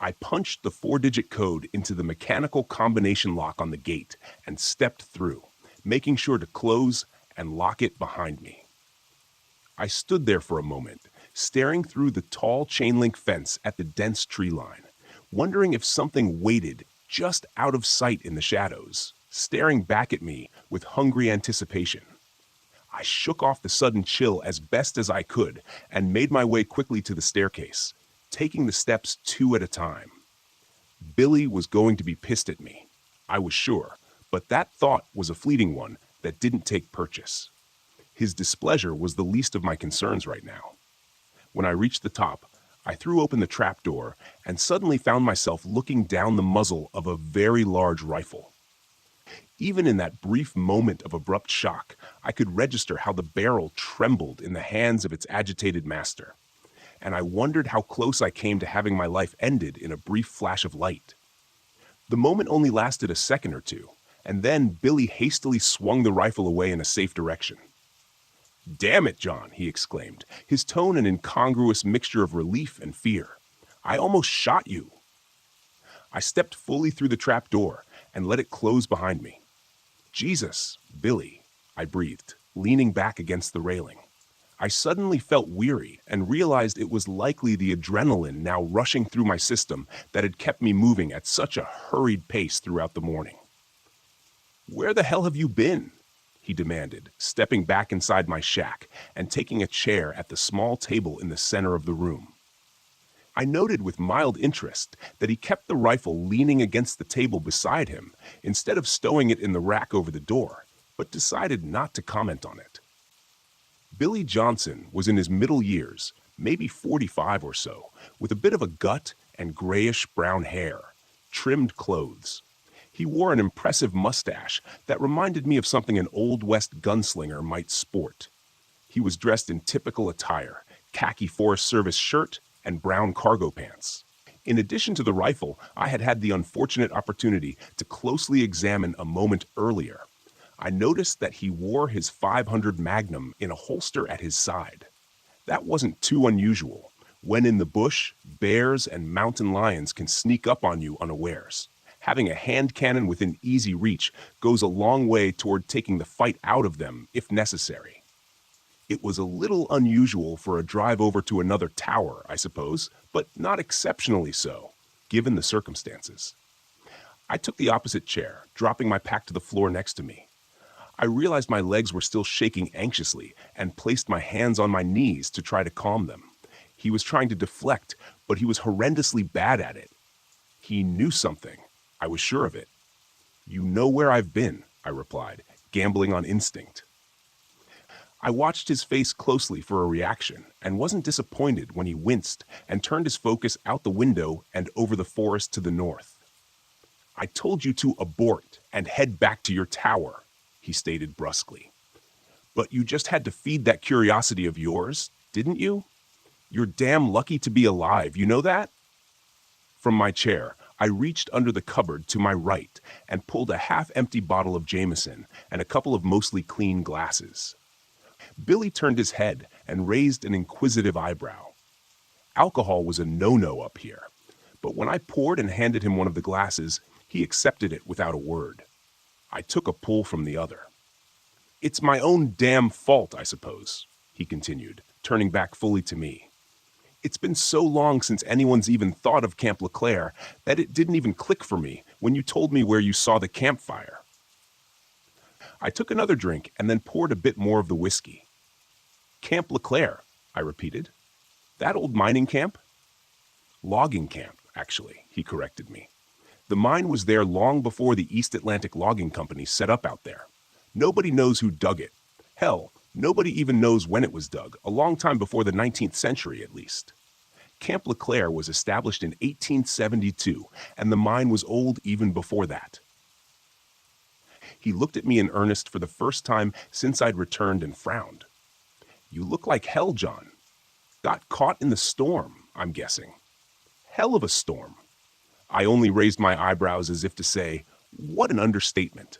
I punched the 4-digit code into the mechanical combination lock on the gate and stepped through, making sure to close and lock it behind me. I stood there for a moment, staring through the tall chain-link fence at the dense tree line, wondering if something waited just out of sight in the shadows, staring back at me with hungry anticipation. I shook off the sudden chill as best as I could and made my way quickly to the staircase, taking the steps 2 at a time. Billy was going to be pissed at me, I was sure, but that thought was a fleeting one that didn't take purchase. His displeasure was the least of my concerns right now. When I reached the top, I threw open the trapdoor and suddenly found myself looking down the muzzle of a very large rifle. Even in that brief moment of abrupt shock, I could register how the barrel trembled in the hands of its agitated master, and I wondered how close I came to having my life ended in a brief flash of light. The moment only lasted a second or two, and then Billy hastily swung the rifle away in a safe direction. "Damn it, John," he exclaimed, his tone an incongruous mixture of relief and fear. "I almost shot you." I stepped fully through the trap door and let it close behind me. "Jesus, Billy," I breathed, leaning back against the railing. I suddenly felt weary and realized it was likely the adrenaline now rushing through my system that had kept me moving at such a hurried pace throughout the morning. "Where the hell have you been?" he demanded, stepping back inside my shack and taking a chair at the small table in the center of the room. I noted with mild interest that he kept the rifle leaning against the table beside him instead of stowing it in the rack over the door, but decided not to comment on it. Billy Johnson was in his middle years, maybe 45 or so, with a bit of a gut and grayish-brown hair, trimmed clothes. He wore an impressive mustache that reminded me of something an Old West gunslinger might sport. He was dressed in typical attire, khaki Forest Service shirt and brown cargo pants. In addition to the rifle, I had had the unfortunate opportunity to closely examine a moment earlier. I noticed that he wore his .500 Magnum in a holster at his side. That wasn't too unusual. When in the bush, bears and mountain lions can sneak up on you unawares. Having a hand cannon within easy reach goes a long way toward taking the fight out of them if necessary. It was a little unusual for a drive over to another tower, I suppose, but not exceptionally so, given the circumstances. I took the opposite chair, dropping my pack to the floor next to me. I realized my legs were still shaking anxiously and placed my hands on my knees to try to calm them. He was trying to deflect, but he was horrendously bad at it. He knew something. I was sure of it. "You know where I've been," I replied, gambling on instinct. I watched his face closely for a reaction and wasn't disappointed when he winced and turned his focus out the window and over the forest to the north. "I told you to abort and head back to your tower," he stated brusquely. "But you just had to feed that curiosity of yours, didn't you? You're damn lucky to be alive, you know that?" From my chair, I reached under the cupboard to my right and pulled a half-empty bottle of Jameson and a couple of mostly clean glasses. Billy turned his head and raised an inquisitive eyebrow. Alcohol was a no-no up here, but when I poured and handed him one of the glasses, he accepted it without a word. I took a pull from the other. "It's my own damn fault, I suppose," he continued, turning back fully to me. "It's been so long since anyone's even thought of Camp LeClaire that it didn't even click for me when you told me where you saw the campfire." I took another drink and then poured a bit more of the whiskey. "Camp LeClaire," I repeated. "That old mining camp?" "Logging camp, actually," he corrected me. "The mine was there long before the East Atlantic Logging Company set up out there. Nobody knows who dug it. Hell, nobody even knows when it was dug, a long time before the 19th century at least. Camp LeClaire was established in 1872, and the mine was old even before that." He looked at me in earnest for the first time since I'd returned and frowned. "You look like hell, John. Got caught in the storm, I'm guessing. Hell of a storm." I only raised my eyebrows as if to say, "What an understatement."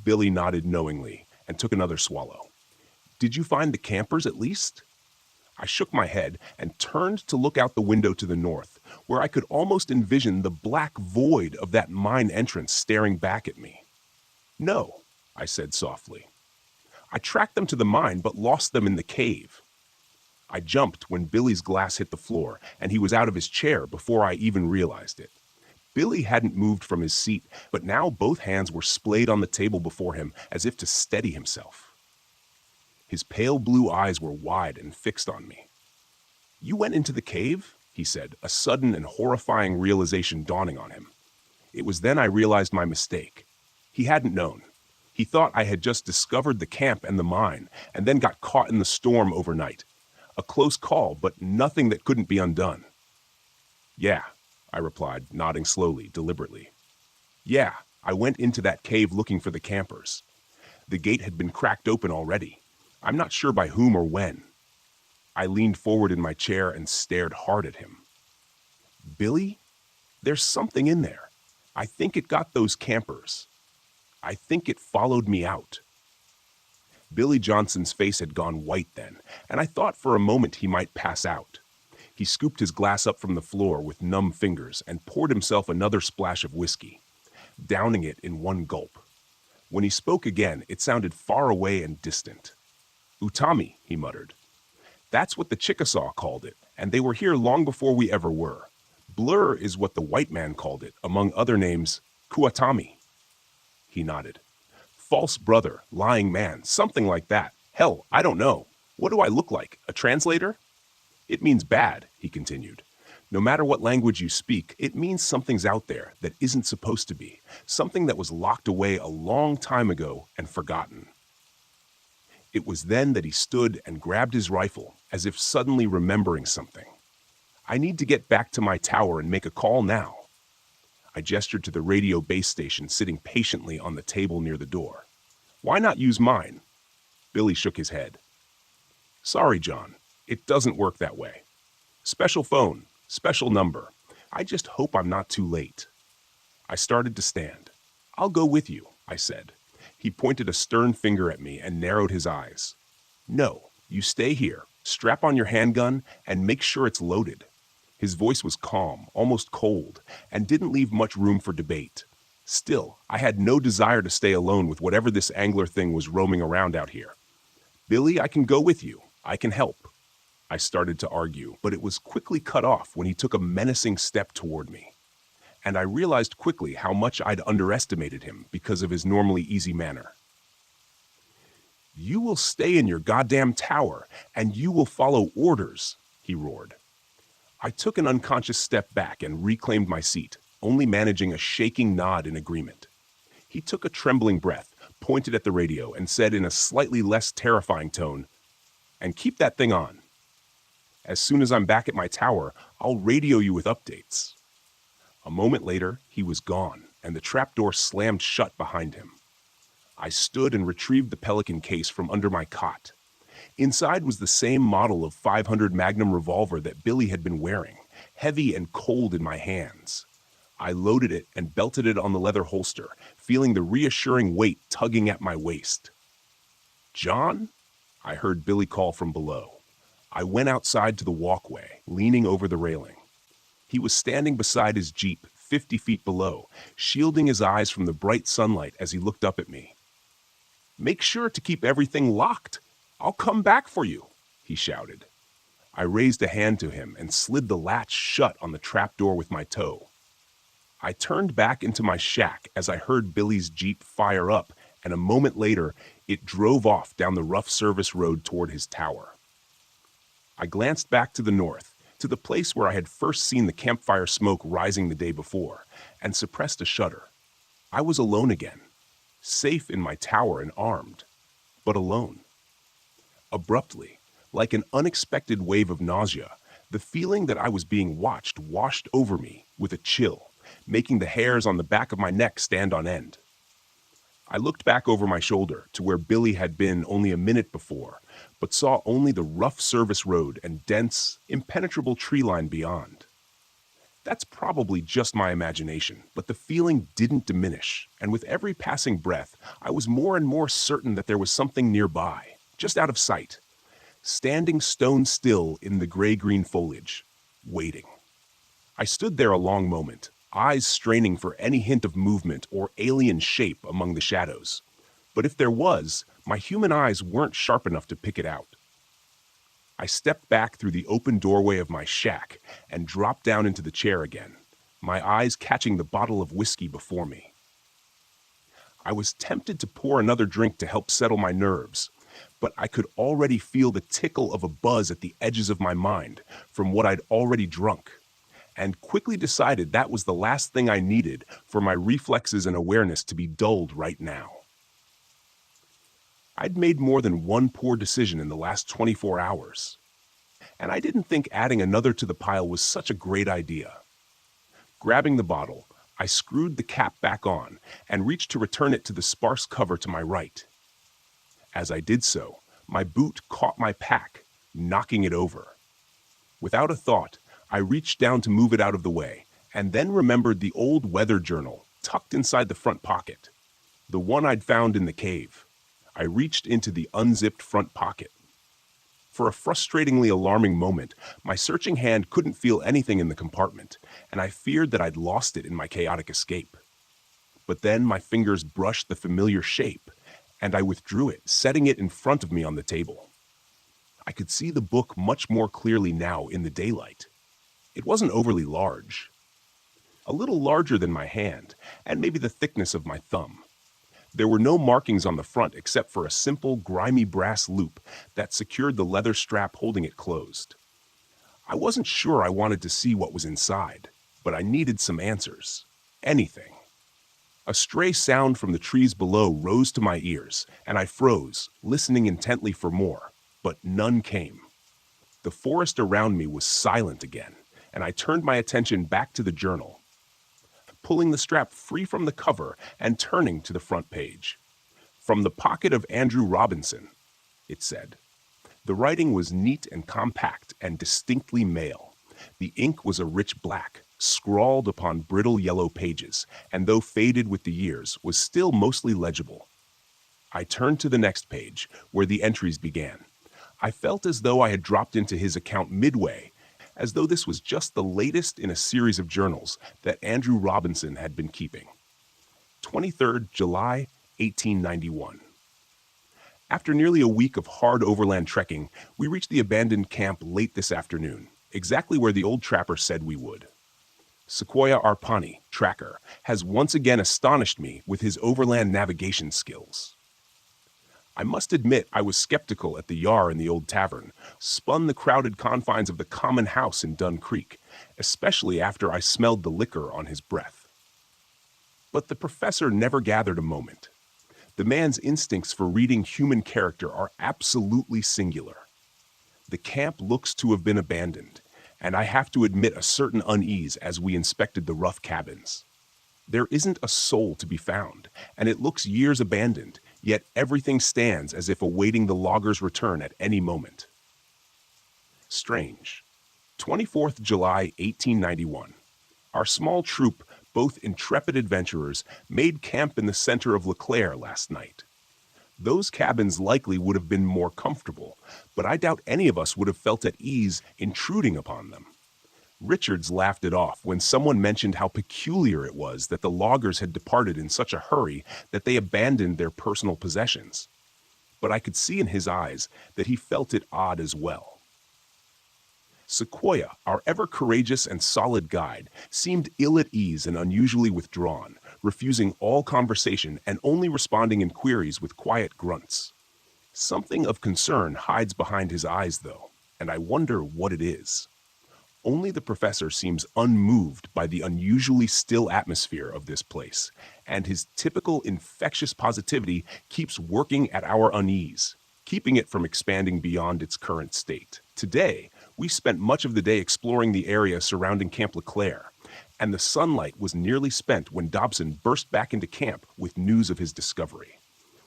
Billy nodded knowingly and took another swallow. "Did you find the campers at least?" I shook my head and turned to look out the window to the north, where I could almost envision the black void of that mine entrance staring back at me. "No," I said softly. "I tracked them to the mine but lost them in the cave." I jumped when Billy's glass hit the floor, and he was out of his chair before I even realized it. Billy hadn't moved from his seat, but now both hands were splayed on the table before him as if to steady himself. His pale blue eyes were wide and fixed on me. "You went into the cave?" he said, a sudden and horrifying realization dawning on him. It was then I realized my mistake. He hadn't known. He thought I had just discovered the camp and the mine, and then got caught in the storm overnight. A close call, but nothing that couldn't be undone. "Yeah," I replied, nodding slowly, deliberately. "Yeah, I went into that cave looking for the campers. The gate had been cracked open already. I'm not sure by whom or when." I leaned forward in my chair and stared hard at him. "Billy, there's something in there. I think it got those campers. I think it followed me out." Billy Johnson's face had gone white then, and I thought for a moment he might pass out. He scooped his glass up from the floor with numb fingers and poured himself another splash of whiskey, downing it in one gulp. When he spoke again, it sounded far away and distant. "Utami," he muttered. "That's what the Chickasaw called it, and they were here long before we ever were. Blur is what the white man called it, among other names, Kuatami." He nodded. "False brother, lying man, something like that. Hell, I don't know. What do I look like, a translator?" "It means bad," he continued. No matter what language you speak, it means something's out there that isn't supposed to be, something that was locked away a long time ago and forgotten. It was then that he stood and grabbed his rifle, as if suddenly remembering something. I need to get back to my tower and make a call now. I gestured to the radio base station sitting patiently on the table near the door. Why not use mine? Billy shook his head. Sorry, John. It doesn't work that way. Special phone, special number. I just hope I'm not too late. I started to stand. I'll go with you, I said. He pointed a stern finger at me and narrowed his eyes. No, you stay here, strap on your handgun, and make sure it's loaded. His voice was calm, almost cold, and didn't leave much room for debate. Still, I had no desire to stay alone with whatever this angler thing was roaming around out here. Billy, I can go with you. I can help. I started to argue, but it was quickly cut off when he took a menacing step toward me. And I realized quickly how much I'd underestimated him because of his normally easy manner. You will stay in your goddamn tower, and you will follow orders, he roared. I took an unconscious step back and reclaimed my seat, only managing a shaking nod in agreement. He took a trembling breath, pointed at the radio, and said in a slightly less terrifying tone, "And keep that thing on. As soon as I'm back at my tower, I'll radio you with updates." A moment later, he was gone, and the trapdoor slammed shut behind him. I stood and retrieved the Pelican case from under my cot. Inside was the same model of .500 Magnum revolver that Billy had been wearing, heavy and cold in my hands. I loaded it and belted it on the leather holster, feeling the reassuring weight tugging at my waist. "John?" I heard Billy call from below. I went outside to the walkway, leaning over the railing. He was standing beside his Jeep, 50 feet below, shielding his eyes from the bright sunlight as he looked up at me. "Make sure to keep everything locked. I'll come back for you," he shouted. I raised a hand to him and slid the latch shut on the trapdoor with my toe. I turned back into my shack as I heard Billy's Jeep fire up, and a moment later, it drove off down the rough service road toward his tower. I glanced back to the north, to the place where I had first seen the campfire smoke rising the day before, and suppressed a shudder. I was alone again, safe in my tower and armed, but alone. Abruptly, like an unexpected wave of nausea, the feeling that I was being watched washed over me with a chill, making the hairs on the back of my neck stand on end. I looked back over my shoulder to where Billy had been only a minute before, but saw only the rough service road and dense, impenetrable tree line beyond. That's probably just my imagination, but the feeling didn't diminish, and with every passing breath, I was more and more certain that there was something nearby, just out of sight, standing stone still in the gray-green foliage, waiting. I stood there a long moment, eyes straining for any hint of movement or alien shape among the shadows. But if there was, my human eyes weren't sharp enough to pick it out. I stepped back through the open doorway of my shack and dropped down into the chair again, my eyes catching the bottle of whiskey before me. I was tempted to pour another drink to help settle my nerves, but I could already feel the tickle of a buzz at the edges of my mind from what I'd already drunk, and quickly decided that was the last thing I needed for my reflexes and awareness to be dulled right now. I'd made more than one poor decision in the last 24 hours, and I didn't think adding another to the pile was such a great idea. Grabbing the bottle, I screwed the cap back on and reached to return it to the sparse cover to my right. As I did so, my boot caught my pack, knocking it over. Without a thought, I reached down to move it out of the way, and then remembered the old weather journal tucked inside the front pocket, the one I'd found in the cave. I reached into the unzipped front pocket. For a frustratingly alarming moment, my searching hand couldn't feel anything in the compartment, and I feared that I'd lost it in my chaotic escape. But then my fingers brushed the familiar shape, and I withdrew it, setting it in front of me on the table. I could see the book much more clearly now in the daylight. It wasn't overly large. A little larger than my hand, and maybe the thickness of my thumb. There were no markings on the front except for a simple, grimy brass loop that secured the leather strap holding it closed. I wasn't sure I wanted to see what was inside, but I needed some answers. Anything. A stray sound from the trees below rose to my ears, and I froze, listening intently for more, but none came. The forest around me was silent again, and I turned my attention back to the journal, pulling the strap free from the cover and turning to the front page. From the pocket of Andrew Robinson, it said. The writing was neat and compact and distinctly male. The ink was a rich black, scrawled upon brittle yellow pages, and though faded with the years, was still mostly legible. I turned to the next page, where the entries began. I felt as though I had dropped into his account midway, as though this was just the latest in a series of journals that Andrew Robinson had been keeping. 23rd July, 1891. After nearly a week of hard overland trekking, we reached the abandoned camp late this afternoon, exactly where the old trapper said we would. Sequoia Arpani, tracker, has once again astonished me with his overland navigation skills. I must admit I was skeptical at the yar in the old tavern, spun the crowded confines of the common house in Dun Creek, especially after I smelled the liquor on his breath. But the professor never gathered a moment. The man's instincts for reading human character are absolutely singular. The camp looks to have been abandoned, and I have to admit a certain unease as we inspected the rough cabins. There isn't a soul to be found, and it looks years abandoned, yet everything stands as if awaiting the loggers' return at any moment. Strange. 24th July, 1891. Our small troop, both intrepid adventurers, made camp in the center of LeClaire last night. Those cabins likely would have been more comfortable, but I doubt any of us would have felt at ease intruding upon them. Richards laughed it off when someone mentioned how peculiar it was that the loggers had departed in such a hurry that they abandoned their personal possessions. But I could see in his eyes that he felt it odd as well. Sequoia, our ever-courageous and solid guide, seemed ill at ease and unusually withdrawn, refusing all conversation and only responding in queries with quiet grunts. Something of concern hides behind his eyes, though, and I wonder what it is. Only the professor seems unmoved by the unusually still atmosphere of this place, and his typical infectious positivity keeps working at our unease, keeping it from expanding beyond its current state. Today, we spent much of the day exploring the area surrounding Camp LeClaire, and the sunlight was nearly spent when Dobson burst back into camp with news of his discovery.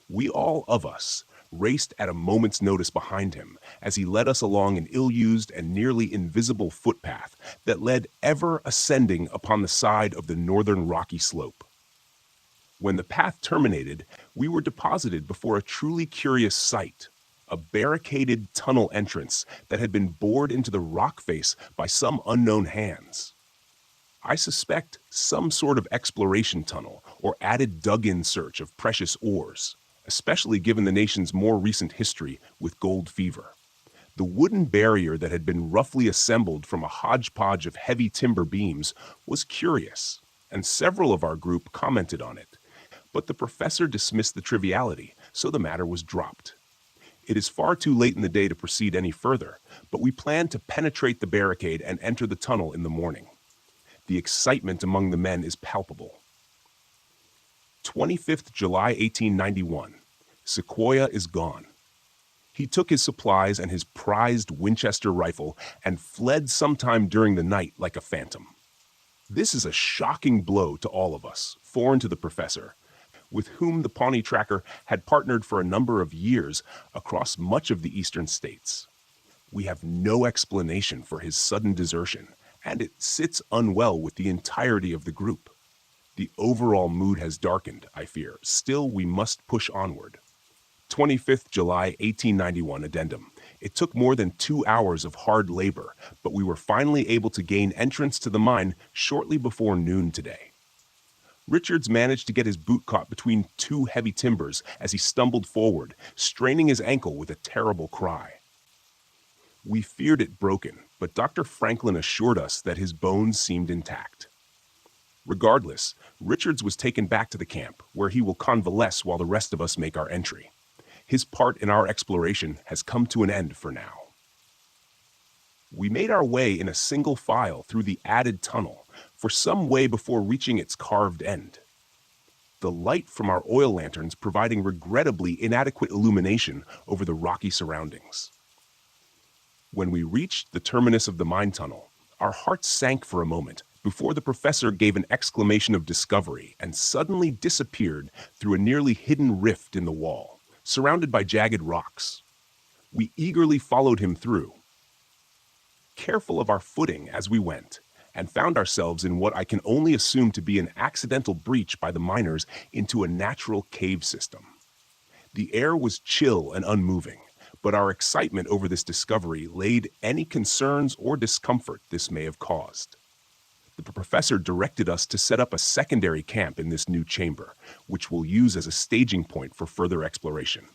We all of us raced at a moment's notice behind him as he led us along an ill-used and nearly invisible footpath that led ever ascending upon the side of the northern rocky slope. When the path terminated, we were deposited before a truly curious sight, a barricaded tunnel entrance that had been bored into the rock face by some unknown hands. I suspect some sort of exploration tunnel or added dug-in search of precious ores, especially given the nation's more recent history with gold fever. The wooden barrier that had been roughly assembled from a hodgepodge of heavy timber beams was curious, and several of our group commented on it. But the professor dismissed the triviality, so the matter was dropped. It is far too late in the day to proceed any further, but we plan to penetrate the barricade and enter the tunnel in the morning. The excitement among the men is palpable. 25th July 1891. Sequoia is gone. He took his supplies and his prized Winchester rifle and fled sometime during the night like a phantom. This is a shocking blow to all of us, foreign to the professor, with whom the Pawnee tracker had partnered for a number of years across much of the eastern states. We have no explanation for his sudden desertion, and it sits unwell with the entirety of the group. The overall mood has darkened, I fear. Still, we must push onward. 25th July 1891 addendum. It took more than 2 hours of hard labor, but we were finally able to gain entrance to the mine shortly before noon today. Richards managed to get his boot caught between two heavy timbers as he stumbled forward, straining his ankle with a terrible cry. We feared it broken, but Dr. Franklin assured us that his bones seemed intact. Regardless, Richards was taken back to the camp, where he will convalesce while the rest of us make our entry. His part in our exploration has come to an end for now. We made our way in a single file through the added tunnel for some way before reaching its carved end. The light from our oil lanterns providing regrettably inadequate illumination over the rocky surroundings. When we reached the terminus of the mine tunnel, our hearts sank for a moment before the professor gave an exclamation of discovery and suddenly disappeared through a nearly hidden rift in the wall, surrounded by jagged rocks. We eagerly followed him through, careful of our footing as we went, and found ourselves in what I can only assume to be an accidental breach by the miners into a natural cave system. The air was chill and unmoving, but our excitement over this discovery laid any concerns or discomfort this may have caused. The professor directed us to set up a secondary camp in this new chamber, which we'll use as a staging point for further exploration.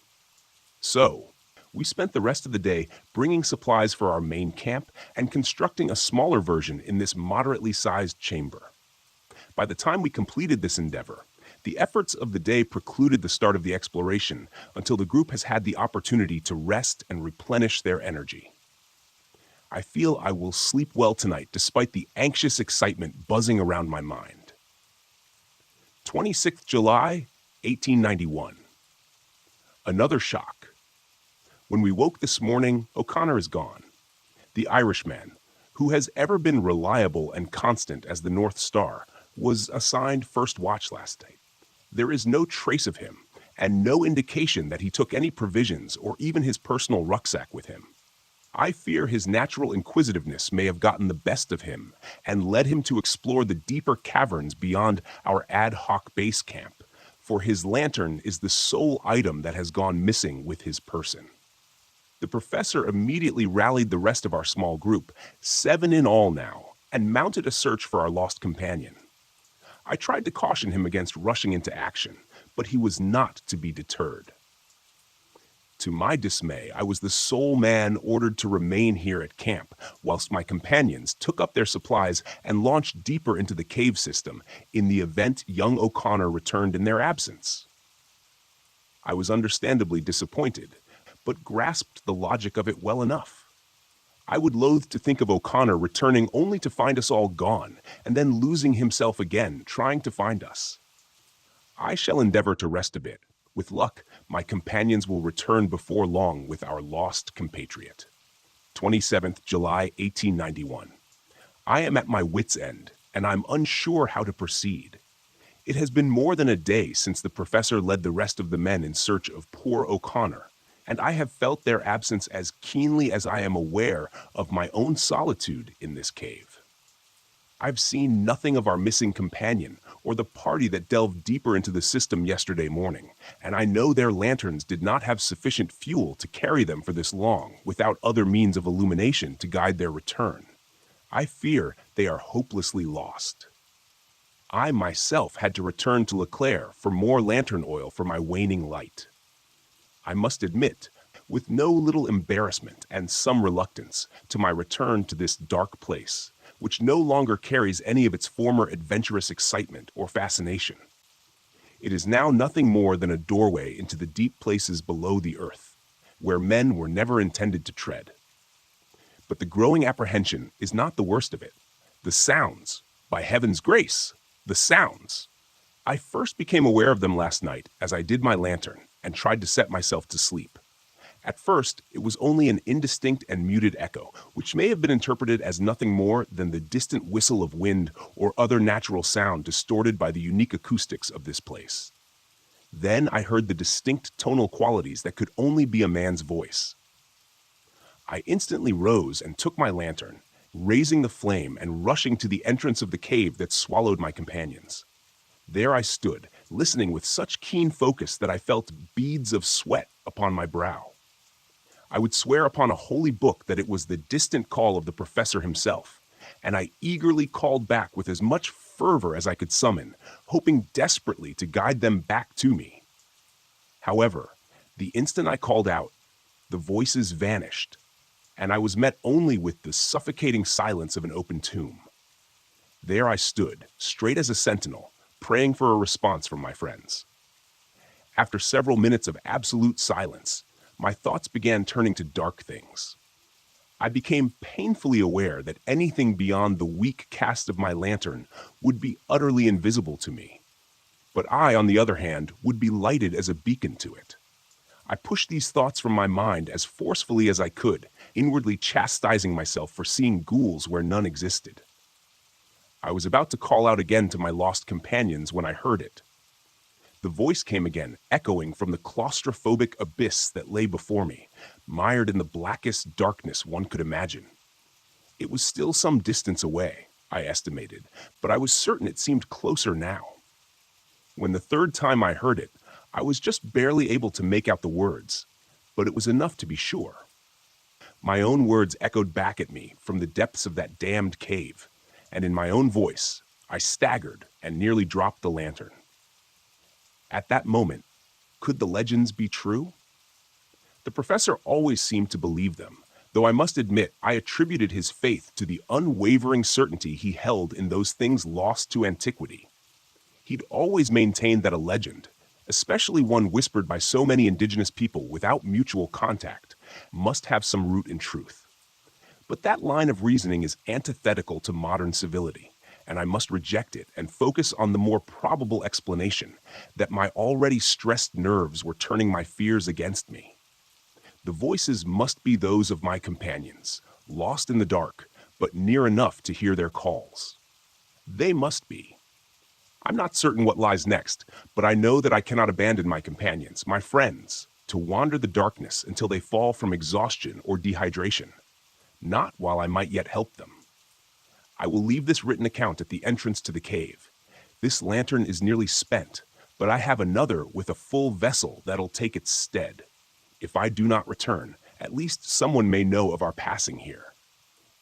So, we spent the rest of the day bringing supplies for our main camp and constructing a smaller version in this moderately sized chamber. By the time we completed this endeavor, the efforts of the day precluded the start of the exploration until the group has had the opportunity to rest and replenish their energy. I feel I will sleep well tonight despite the anxious excitement buzzing around my mind. 26th July, 1891. Another shock. When we woke this morning, O'Connor is gone. The Irishman, who has ever been reliable and constant as the North Star, was assigned first watch last night. There is no trace of him, and no indication that he took any provisions or even his personal rucksack with him. I fear his natural inquisitiveness may have gotten the best of him and led him to explore the deeper caverns beyond our ad hoc base camp, for his lantern is the sole item that has gone missing with his person. The professor immediately rallied the rest of our small group, 7 in all now, and mounted a search for our lost companion. I tried to caution him against rushing into action, but he was not to be deterred. To my dismay, I was the sole man ordered to remain here at camp, whilst my companions took up their supplies and launched deeper into the cave system in the event young O'Connor returned in their absence. I was understandably disappointed, but grasped the logic of it well enough. I would loathe to think of O'Connor returning only to find us all gone, and then losing himself again, trying to find us. I shall endeavor to rest a bit. With luck, my companions will return before long with our lost compatriot. 27th July, 1891. I am at my wit's end, and I'm unsure how to proceed. It has been more than a day since the professor led the rest of the men in search of poor O'Connor, and I have felt their absence as keenly as I am aware of my own solitude in this cave. I've seen nothing of our missing companion or the party that delved deeper into the system yesterday morning, and I know their lanterns did not have sufficient fuel to carry them for this long without other means of illumination to guide their return. I fear they are hopelessly lost. I myself had to return to Leclerc for more lantern oil for my waning light. I must admit, with no little embarrassment and some reluctance, to my return to this dark place, which no longer carries any of its former adventurous excitement or fascination. It is now nothing more than a doorway into the deep places below the earth, where men were never intended to tread. But the growing apprehension is not the worst of it. The sounds, by heaven's grace, the sounds. I first became aware of them last night as I did my lantern and tried to set myself to sleep. At first, it was only an indistinct and muted echo, which may have been interpreted as nothing more than the distant whistle of wind or other natural sound distorted by the unique acoustics of this place. Then I heard the distinct tonal qualities that could only be a man's voice. I instantly rose and took my lantern, raising the flame and rushing to the entrance of the cave that swallowed my companions. There I stood, listening with such keen focus that I felt beads of sweat upon my brow. I would swear upon a holy book that it was the distant call of the professor himself, and I eagerly called back with as much fervor as I could summon, hoping desperately to guide them back to me. However, the instant I called out, the voices vanished, and I was met only with the suffocating silence of an open tomb. There I stood, straight as a sentinel, praying for a response from my friends. After several minutes of absolute silence, my thoughts began turning to dark things. I became painfully aware that anything beyond the weak cast of my lantern would be utterly invisible to me. But I, on the other hand, would be lighted as a beacon to it. I pushed these thoughts from my mind as forcefully as I could, inwardly chastising myself for seeing ghouls where none existed. I was about to call out again to my lost companions when I heard it. The voice came again, echoing from the claustrophobic abyss that lay before me, mired in the blackest darkness one could imagine. It was still some distance away, I estimated, but I was certain it seemed closer now. When the third time I heard it, I was just barely able to make out the words, but it was enough to be sure. My own words echoed back at me from the depths of that damned cave, and in my own voice, I staggered and nearly dropped the lantern. At that moment, could the legends be true? The professor always seemed to believe them, though I must admit I attributed his faith to the unwavering certainty he held in those things lost to antiquity. He'd always maintained that a legend, especially one whispered by so many indigenous people without mutual contact, must have some root in truth. But that line of reasoning is antithetical to modern civility, and I must reject it and focus on the more probable explanation that my already stressed nerves were turning my fears against me. The voices must be those of my companions, lost in the dark, but near enough to hear their calls. They must be. I'm not certain what lies next, but I know that I cannot abandon my companions, my friends, to wander the darkness until they fall from exhaustion or dehydration. Not while I might yet help them. I will leave this written account at the entrance to the cave. This lantern is nearly spent, but I have another with a full vessel that'll take its stead. If I do not return, at least someone may know of our passing here.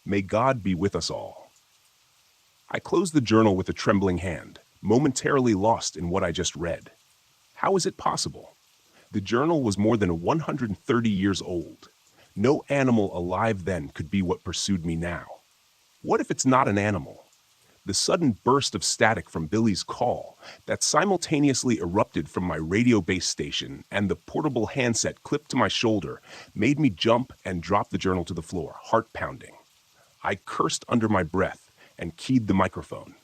May God be with us all. I closed the journal with a trembling hand, momentarily lost in what I just read. How is it possible? The journal was more than 130 years old. No animal alive then could be what pursued me now. What if it's not an animal? The sudden burst of static from Billy's call that simultaneously erupted from my radio base station and the portable handset clipped to my shoulder made me jump and drop the journal to the floor, heart pounding. I cursed under my breath and keyed the microphone.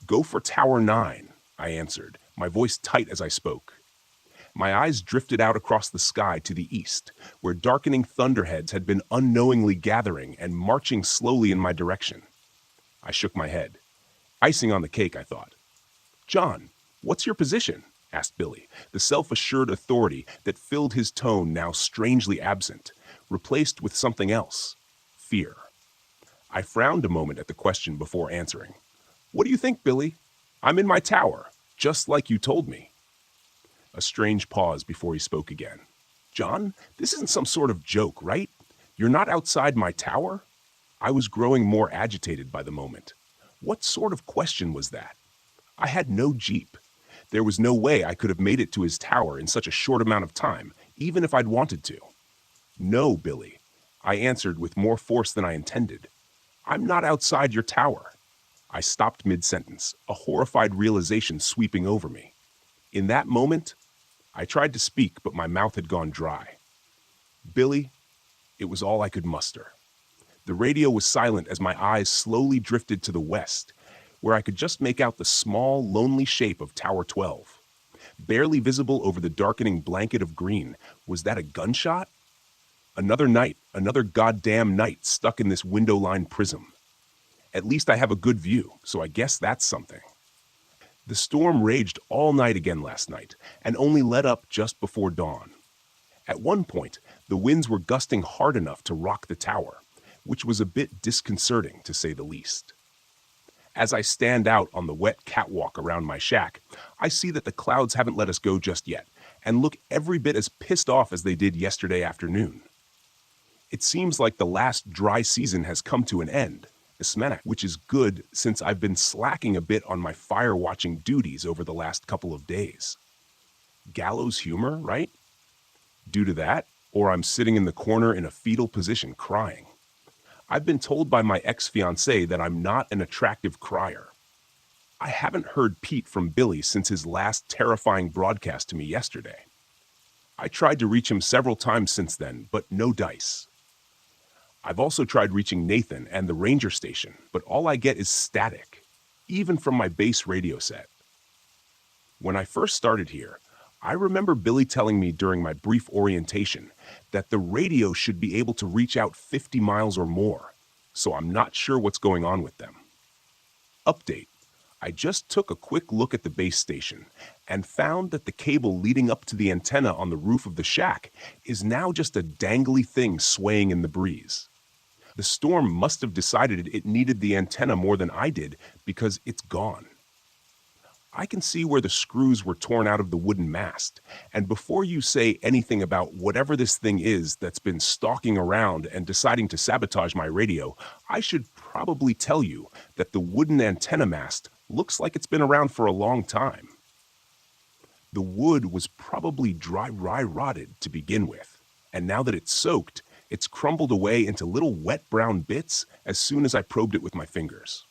"Go for Tower 9, I answered, my voice tight as I spoke. My eyes drifted out across the sky to the east, where darkening thunderheads had been unknowingly gathering and marching slowly in my direction. I shook my head. Icing on the cake, I thought. "John, what's your position?" asked Billy, the self-assured authority that filled his tone now strangely absent, replaced with something else, fear. I frowned a moment at the question before answering. "What do you think, Billy? I'm in my tower, just like you told me." A strange pause before he spoke again. "John, this isn't some sort of joke, right? You're not outside my tower?" I was growing more agitated by the moment. What sort of question was that? I had no Jeep. There was no way I could have made it to his tower in such a short amount of time, even if I'd wanted to. "No, Billy," I answered with more force than I intended. "I'm not outside your tower." I stopped mid-sentence, a horrified realization sweeping over me. In that moment, I tried to speak, but my mouth had gone dry. "Billy," it was all I could muster. The radio was silent as my eyes slowly drifted to the west, where I could just make out the small, lonely shape of Tower 12. Barely visible over the darkening blanket of green, was that a gunshot? Another night, another goddamn night stuck in this window-lined prism. At least I have a good view, so I guess that's something. The storm raged all night again last night, and only let up just before dawn. At one point, the winds were gusting hard enough to rock the tower, which was a bit disconcerting to say the least. As I stand out on the wet catwalk around my shack, I see that the clouds haven't let us go just yet, and look every bit as pissed off as they did yesterday afternoon. It seems like the last dry season has come to an end, which is good since I've been slacking a bit on my fire-watching duties over the last couple of days. Gallows humor, right? Due to that, or I'm sitting in the corner in a fetal position crying. I've been told by my ex-fiancée that I'm not an attractive crier. I haven't heard Pete from Billy since his last terrifying broadcast to me yesterday. I tried to reach him several times since then, but no dice. I've also tried reaching Nathan and the ranger station, but all I get is static, even from my base radio set. When I first started here, I remember Billy telling me during my brief orientation that the radio should be able to reach out 50 miles or more, so I'm not sure what's going on with them. Update. I just took a quick look at the base station and found that the cable leading up to the antenna on the roof of the shack is now just a dangly thing swaying in the breeze. The storm must have decided it needed the antenna more than I did because it's gone. I can see where the screws were torn out of the wooden mast, and before you say anything about whatever this thing is that's been stalking around and deciding to sabotage my radio, I should probably tell you that the wooden antenna mast looks like it's been around for a long time. The wood was probably dry rotted to begin with, and now that it's soaked, it's crumbled away into little wet brown bits as soon as I probed it with my fingers.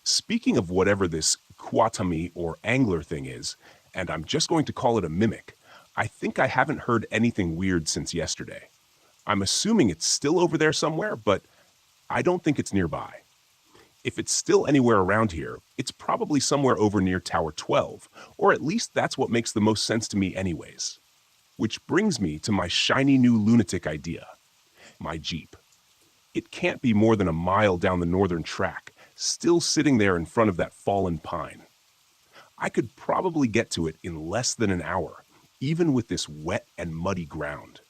Speaking of whatever this Kwatami or angler thing is, and I'm just going to call it a mimic, I think I haven't heard anything weird since yesterday. I'm assuming it's still over there somewhere, but I don't think it's nearby. If it's still anywhere around here, it's probably somewhere over near Tower 12, or at least that's what makes the most sense to me anyways. Which brings me to my shiny new lunatic idea. My Jeep. It can't be more than a mile down the northern track, still sitting there in front of that fallen pine. I could probably get to it in less than an hour, even with this wet and muddy ground.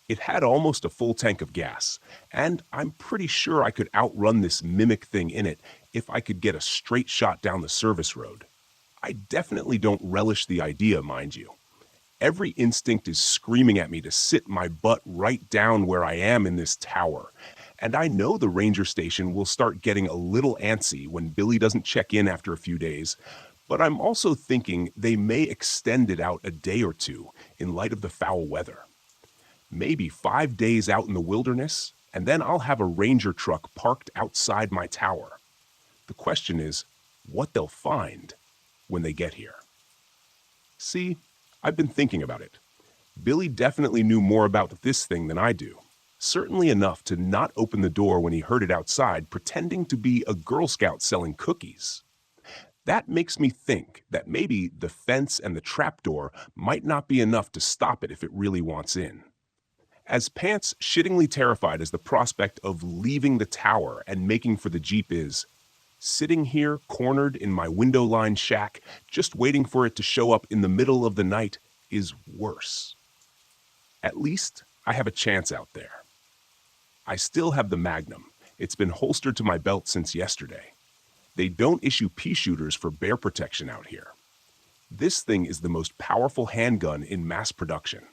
It had almost a full tank of gas, and I'm pretty sure I could outrun this mimic thing in it if I could get a straight shot down the service road. I definitely don't relish the idea, mind you. Every instinct is screaming at me to sit my butt right down where I am in this tower, and I know the ranger station will start getting a little antsy when Billy doesn't check in after a few days, but I'm also thinking they may extend it out a day or two in light of the foul weather. Maybe 5 days out in the wilderness, and then I'll have a ranger truck parked outside my tower. The question is, what they'll find when they get here. See, I've been thinking about it. Billy definitely knew more about this thing than I do. Certainly enough to not open the door when he heard it outside, pretending to be a Girl Scout selling cookies. That makes me think that maybe the fence and the trapdoor might not be enough to stop it if it really wants in. As pants shittingly terrified as the prospect of leaving the tower and making for the Jeep is, sitting here cornered in my window-lined shack, just waiting for it to show up in the middle of the night is worse. At least I have a chance out there. I still have the Magnum. It's been holstered to my belt since yesterday. They don't issue pea shooters for bear protection out here. This thing is the most powerful handgun in mass production.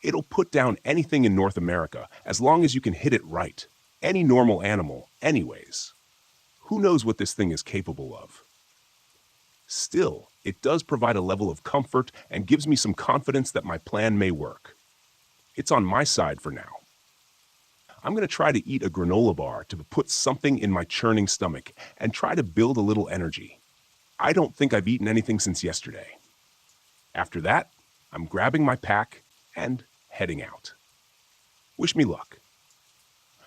It'll put down anything in North America as long as you can hit it right. Any normal animal, anyways. Who knows what this thing is capable of? Still, it does provide a level of comfort and gives me some confidence that my plan may work. It's on my side for now. I'm going to try to eat a granola bar to put something in my churning stomach and try to build a little energy. I don't think I've eaten anything since yesterday. After that, I'm grabbing my pack and heading out. Wish me luck.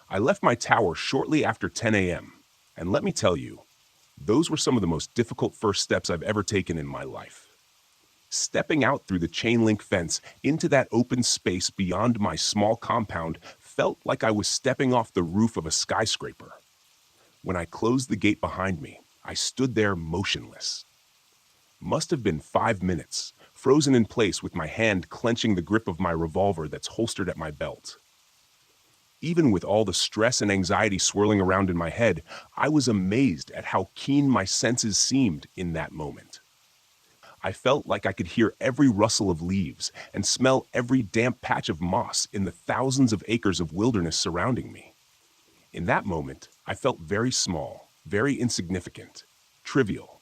I left my tower shortly after 10 a.m., and let me tell you, those were some of the most difficult first steps I've ever taken in my life. Stepping out through the chain link fence into that open space beyond my small compound felt like I was stepping off the roof of a skyscraper. When I closed the gate behind me, I stood there motionless. Must have been 5 minutes, frozen in place with my hand clenching the grip of my revolver that's holstered at my belt. Even with all the stress and anxiety swirling around in my head, I was amazed at how keen my senses seemed in that moment. I felt like I could hear every rustle of leaves and smell every damp patch of moss in the thousands of acres of wilderness surrounding me. In that moment, I felt very small, very insignificant, trivial.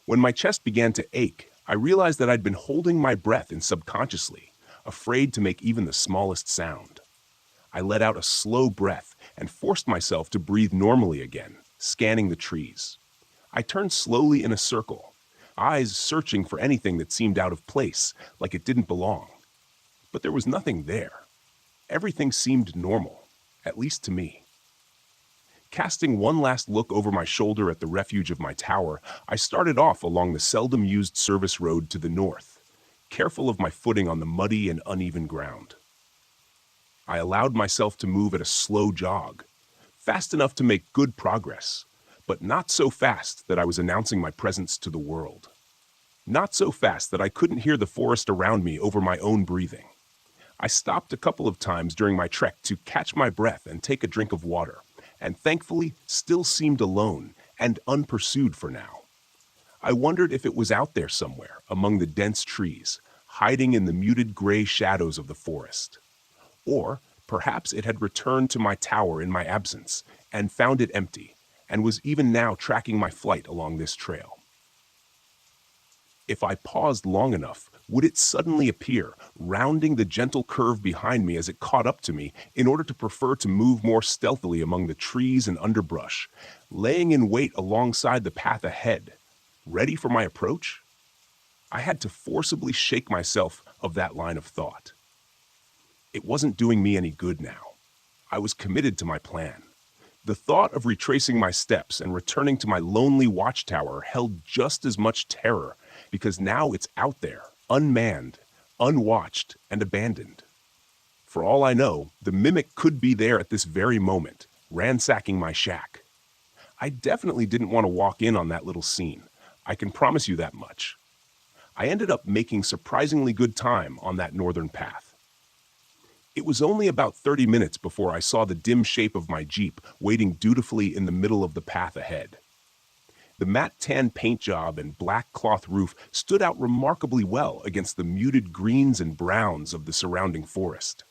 When my chest began to ache, I realized that I'd been holding my breath in subconsciously, afraid to make even the smallest sound. I let out a slow breath and forced myself to breathe normally again, scanning the trees. I turned slowly in a circle, eyes searching for anything that seemed out of place, like it didn't belong. But there was nothing there. Everything seemed normal. at least to me. Casting one last look over my shoulder at the refuge of my tower, I started off along the seldom used service road to the north, careful of my footing on the muddy and uneven ground. I allowed myself to move at a slow jog, fast enough to make good progress, but not so fast that I was announcing my presence to the world. Not so fast that I couldn't hear the forest around me over my own breathing. I stopped a couple of times during my trek to catch my breath and take a drink of water, and thankfully still seemed alone and unpursued for now. I wondered if it was out there somewhere among the dense trees, hiding in the muted gray shadows of the forest. Or perhaps it had returned to my tower in my absence and found it empty, and was even now tracking my flight along this trail. If I paused long enough, would it suddenly appear, rounding the gentle curve behind me as it caught up to me in order to prefer to move more stealthily among the trees and underbrush, laying in wait alongside the path ahead, ready for my approach? I had to forcibly shake myself of that line of thought. It wasn't doing me any good now. I was committed to my plan. The thought of retracing my steps and returning to my lonely watchtower held just as much terror, because now it's out there, unmanned, unwatched, and abandoned. For all I know, the mimic could be there at this very moment, ransacking my shack. I definitely didn't want to walk in on that little scene. I can promise you that much. I ended up making surprisingly good time on that northern path. It was only about 30 minutes before I saw the dim shape of my Jeep waiting dutifully in the middle of the path ahead. The matte tan paint job and black cloth roof stood out remarkably well against the muted greens and browns of the surrounding forest.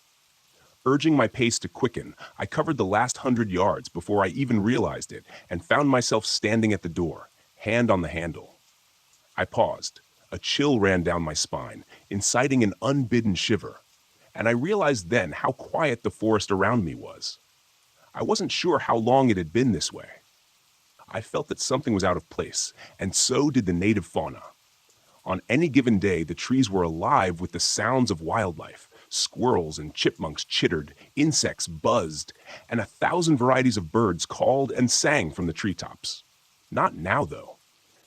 Urging my pace to quicken, I covered the last 100 yards before I even realized it and found myself standing at the door, hand on the handle. I paused. A chill ran down my spine, inciting an unbidden shiver, and I realized then how quiet the forest around me was. I wasn't sure how long it had been this way. I felt that something was out of place, and so did the native fauna. On any given day, the trees were alive with the sounds of wildlife. Squirrels and chipmunks chittered, insects buzzed, and 1,000 varieties of birds called and sang from the treetops. Not now, though.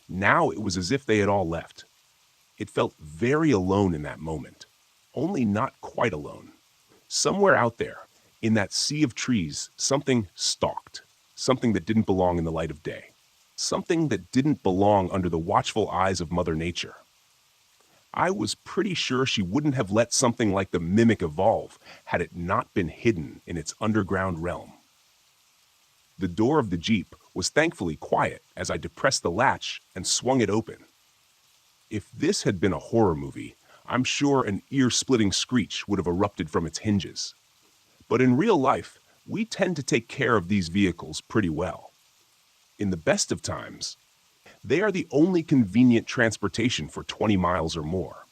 Now it was as if they had all left. It felt very alone in that moment, only not quite alone. Somewhere out there, in that sea of trees, something stalked, something that didn't belong in the light of day, something that didn't belong under the watchful eyes of Mother Nature. I was pretty sure she wouldn't have let something like the mimic evolve had it not been hidden in its underground realm. The door of the Jeep was thankfully quiet as I depressed the latch and swung it open. If this had been a horror movie, I'm sure an ear-splitting screech would have erupted from its hinges. But in real life, we tend to take care of these vehicles pretty well. In the best of times, they are the only convenient transportation for 20 miles or more.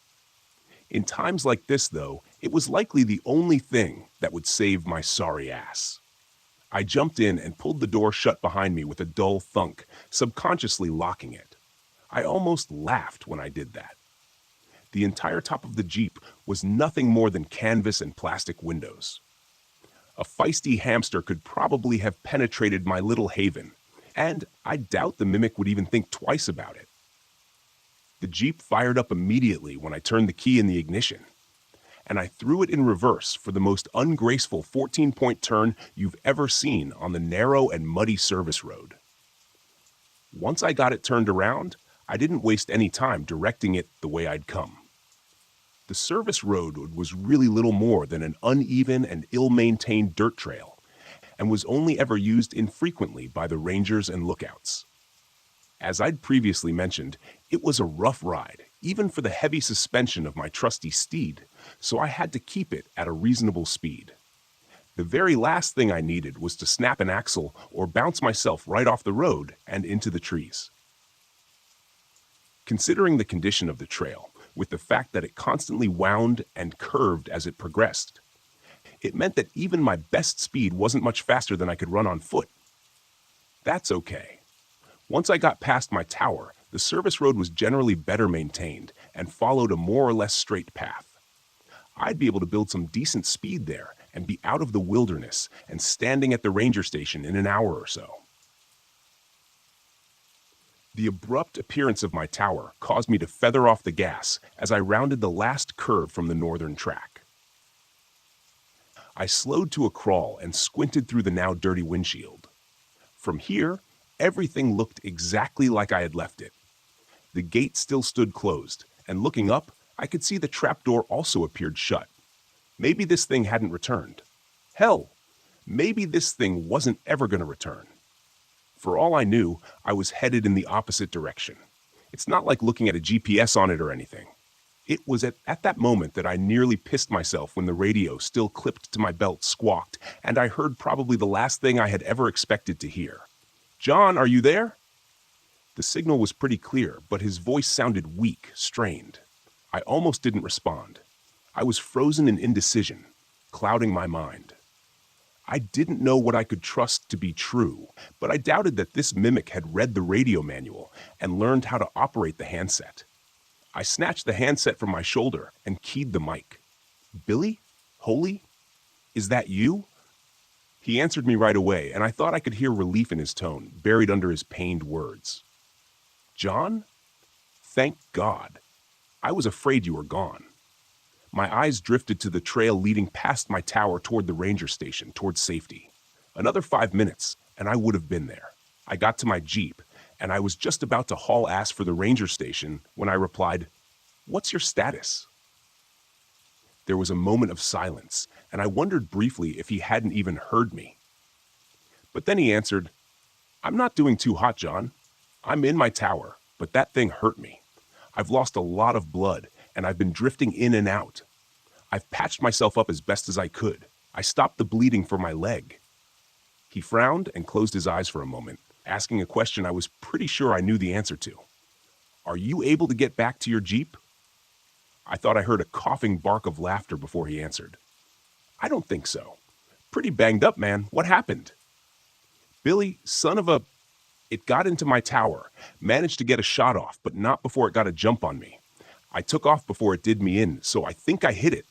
In times like this, though, it was likely the only thing that would save my sorry ass. I jumped in and pulled the door shut behind me with a dull thunk, subconsciously locking it. I almost laughed when I did that. The entire top of the Jeep was nothing more than canvas and plastic windows. A feisty hamster could probably have penetrated my little haven, and I doubt the mimic would even think twice about it. The Jeep fired up immediately when I turned the key in the ignition, and I threw it in reverse for the most ungraceful 14-point turn you've ever seen on the narrow and muddy service road. Once I got it turned around, I didn't waste any time directing it the way I'd come. The service road was really little more than an uneven and ill-maintained dirt trail, and was only ever used infrequently by the rangers and lookouts. As I'd previously mentioned, it was a rough ride, even for the heavy suspension of my trusty steed, so I had to keep it at a reasonable speed. The very last thing I needed was to snap an axle or bounce myself right off the road and into the trees. Considering the condition of the trail, with the fact that it constantly wound and curved as it progressed, it meant that even my best speed wasn't much faster than I could run on foot. That's okay. Once I got past my tower, the service road was generally better maintained and followed a more or less straight path. I'd be able to build some decent speed there and be out of the wilderness and standing at the ranger station in an hour or so. The abrupt appearance of my tower caused me to feather off the gas as I rounded the last curve from the northern track. I slowed to a crawl and squinted through the now dirty windshield. From here, everything looked exactly like I had left it. The gate still stood closed, and looking up, I could see the trapdoor also appeared shut. Maybe this thing hadn't returned. Hell, maybe this thing wasn't ever going to return. For all I knew, I was headed in the opposite direction. It's not like looking at a GPS on it or anything. It was at that moment that I nearly pissed myself when the radio, still clipped to my belt, squawked, and I heard probably the last thing I had ever expected to hear. "John, are you there?" The signal was pretty clear, but his voice sounded weak, strained. I almost didn't respond. I was frozen in indecision, clouding my mind. I didn't know what I could trust to be true, but I doubted that this mimic had read the radio manual and learned how to operate the handset. I snatched the handset from my shoulder and keyed the mic. "Billy? Holy? Is that you?" He answered me right away, and I thought I could hear relief in his tone, buried under his pained words. "John? Thank God. I was afraid you were gone." My eyes drifted to the trail leading past my tower toward the ranger station, toward safety. Another 5 minutes, and I would have been there. I got to my Jeep, and I was just about to haul ass for the ranger station when I replied, "What's your status?" There was a moment of silence, and I wondered briefly if he hadn't even heard me. But then he answered, "I'm not doing too hot, John. I'm in my tower, but that thing hurt me. I've lost a lot of blood, and I've been drifting in and out. I've patched myself up as best as I could. I stopped the bleeding for my leg." He frowned and closed his eyes for a moment, asking a question I was pretty sure I knew the answer to. "Are you able to get back to your Jeep?" I thought I heard a coughing bark of laughter before he answered. "I don't think so. Pretty banged up, man. What happened?" "Billy, son of a... It got into my tower, managed to get a shot off, but not before it got a jump on me. I took off before it did me in, so I think I hit it.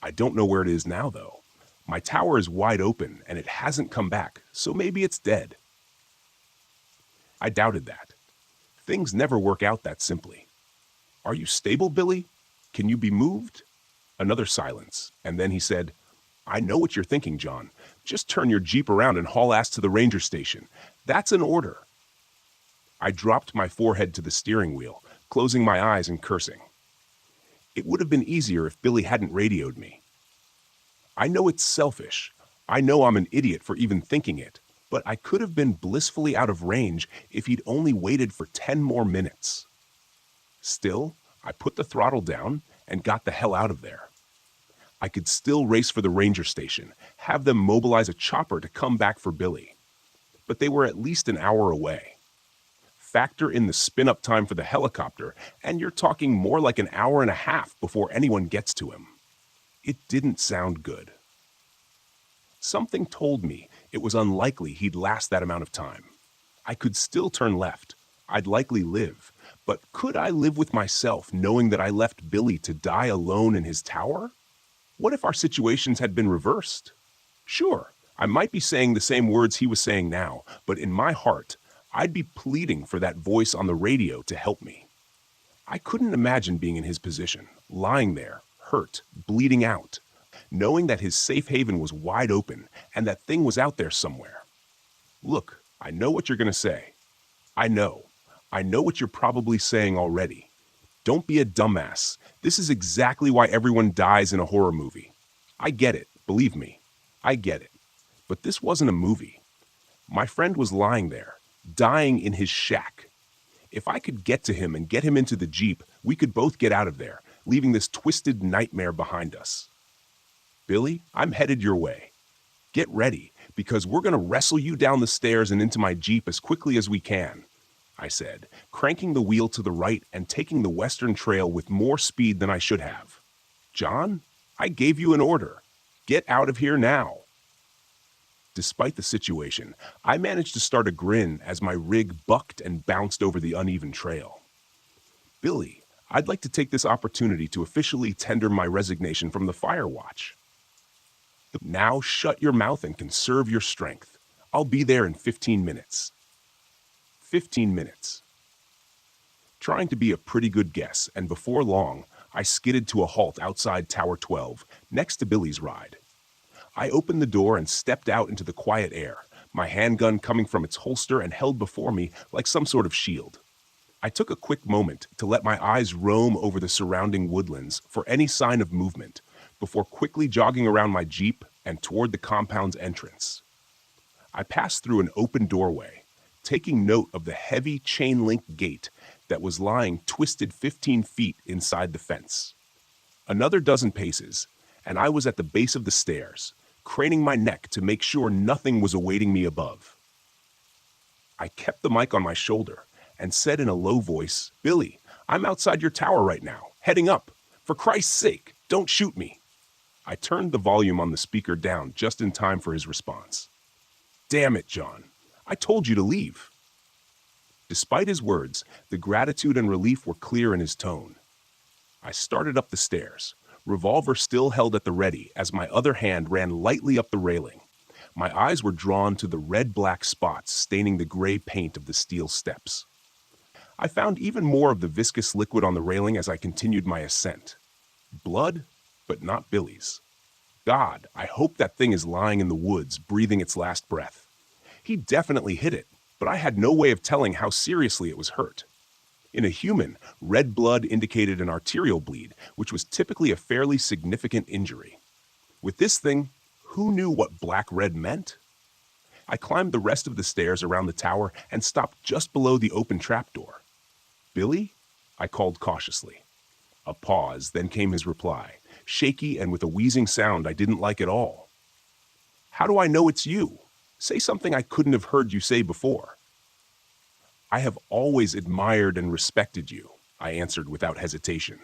I don't know where it is now, though. My tower is wide open, and it hasn't come back, so maybe it's dead." I doubted that. Things never work out that simply. "Are you stable, Billy? Can you be moved?" Another silence, and then he said, "I know what you're thinking, John. Just turn your Jeep around and haul ass to the ranger station. That's an order." I dropped my forehead to the steering wheel, closing my eyes and cursing. It would have been easier if Billy hadn't radioed me. I know it's selfish. I know I'm an idiot for even thinking it, but I could have been blissfully out of range if he'd only waited for 10 more minutes. Still, I put the throttle down and got the hell out of there. I could still race for the ranger station, have them mobilize a chopper to come back for Billy. But they were at least an hour away. Factor in the spin-up time for the helicopter, and you're talking more like an hour and a half before anyone gets to him. It didn't sound good. Something told me it was unlikely he'd last that amount of time. I could still turn left. I'd likely live. But could I live with myself knowing that I left Billy to die alone in his tower? What if our situations had been reversed? Sure, I might be saying the same words he was saying now, but in my heart, I'd be pleading for that voice on the radio to help me. I couldn't imagine being in his position, lying there, hurt, bleeding out, knowing that his safe haven was wide open and that thing was out there somewhere. Look, I know what you're going to say. I know what you're probably saying already. Don't be a dumbass. This is exactly why everyone dies in a horror movie. I get it, believe me. I get it. But this wasn't a movie. My friend was lying there, dying in his shack. If I could get to him and get him into the Jeep, we could both get out of there, leaving this twisted nightmare behind us. Billy, I'm headed your way. Get ready, because we're going to wrestle you down the stairs and into my Jeep as quickly as we can, I said, cranking the wheel to the right and taking the western trail with more speed than I should have. John, I gave you an order. Get out of here now. Despite the situation, I managed to start a grin as my rig bucked and bounced over the uneven trail. Billy, I'd like to take this opportunity to officially tender my resignation from the Fire Watch. Now shut your mouth and conserve your strength. I'll be there in 15 minutes. 15 minutes. Trying to be a pretty good guess, and before long, I skidded to a halt outside Tower 12, next to Billy's ride. I opened the door and stepped out into the quiet air, my handgun coming from its holster and held before me like some sort of shield. I took a quick moment to let my eyes roam over the surrounding woodlands for any sign of movement, before quickly jogging around my Jeep and toward the compound's entrance. I passed through an open doorway, taking note of the heavy chain-link gate that was lying twisted 15 feet inside the fence. Another dozen paces, and I was at the base of the stairs, craning my neck to make sure nothing was awaiting me above. I kept the mic on my shoulder and said in a low voice, "Billy, I'm outside your tower right now, heading up. For Christ's sake, don't shoot me." I turned the volume on the speaker down just in time for his response. "Damn it, John. I told you to leave." Despite his words, the gratitude and relief were clear in his tone. I started up the stairs, revolver still held at the ready as my other hand ran lightly up the railing. My eyes were drawn to the red-black spots staining the gray paint of the steel steps. I found even more of the viscous liquid on the railing as I continued my ascent. Blood, but not Billy's. God, I hope that thing is lying in the woods, breathing its last breath. He definitely hit it, but I had no way of telling how seriously it was hurt. In a human, red blood indicated an arterial bleed, which was typically a fairly significant injury. With this thing, who knew what black-red meant? I climbed the rest of the stairs around the tower and stopped just below the open trapdoor. "Billy?" I called cautiously. A pause, then came his reply, shaky and with a wheezing sound I didn't like at all. "How do I know it's you? Say something I couldn't have heard you say before." "I have always admired and respected you," I answered without hesitation.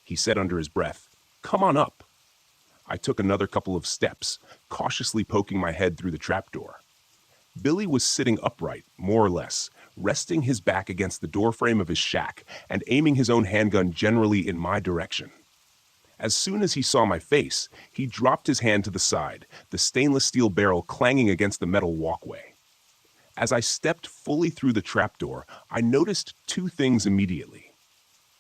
He said under his breath, "Come on up." I took another couple of steps, cautiously poking my head through the trapdoor. Billy was sitting upright, more or less, resting his back against the doorframe of his shack and aiming his own handgun generally in my direction. As soon as he saw my face, he dropped his hand to the side, the stainless steel barrel clanging against the metal walkway. As I stepped fully through the trapdoor, I noticed two things immediately.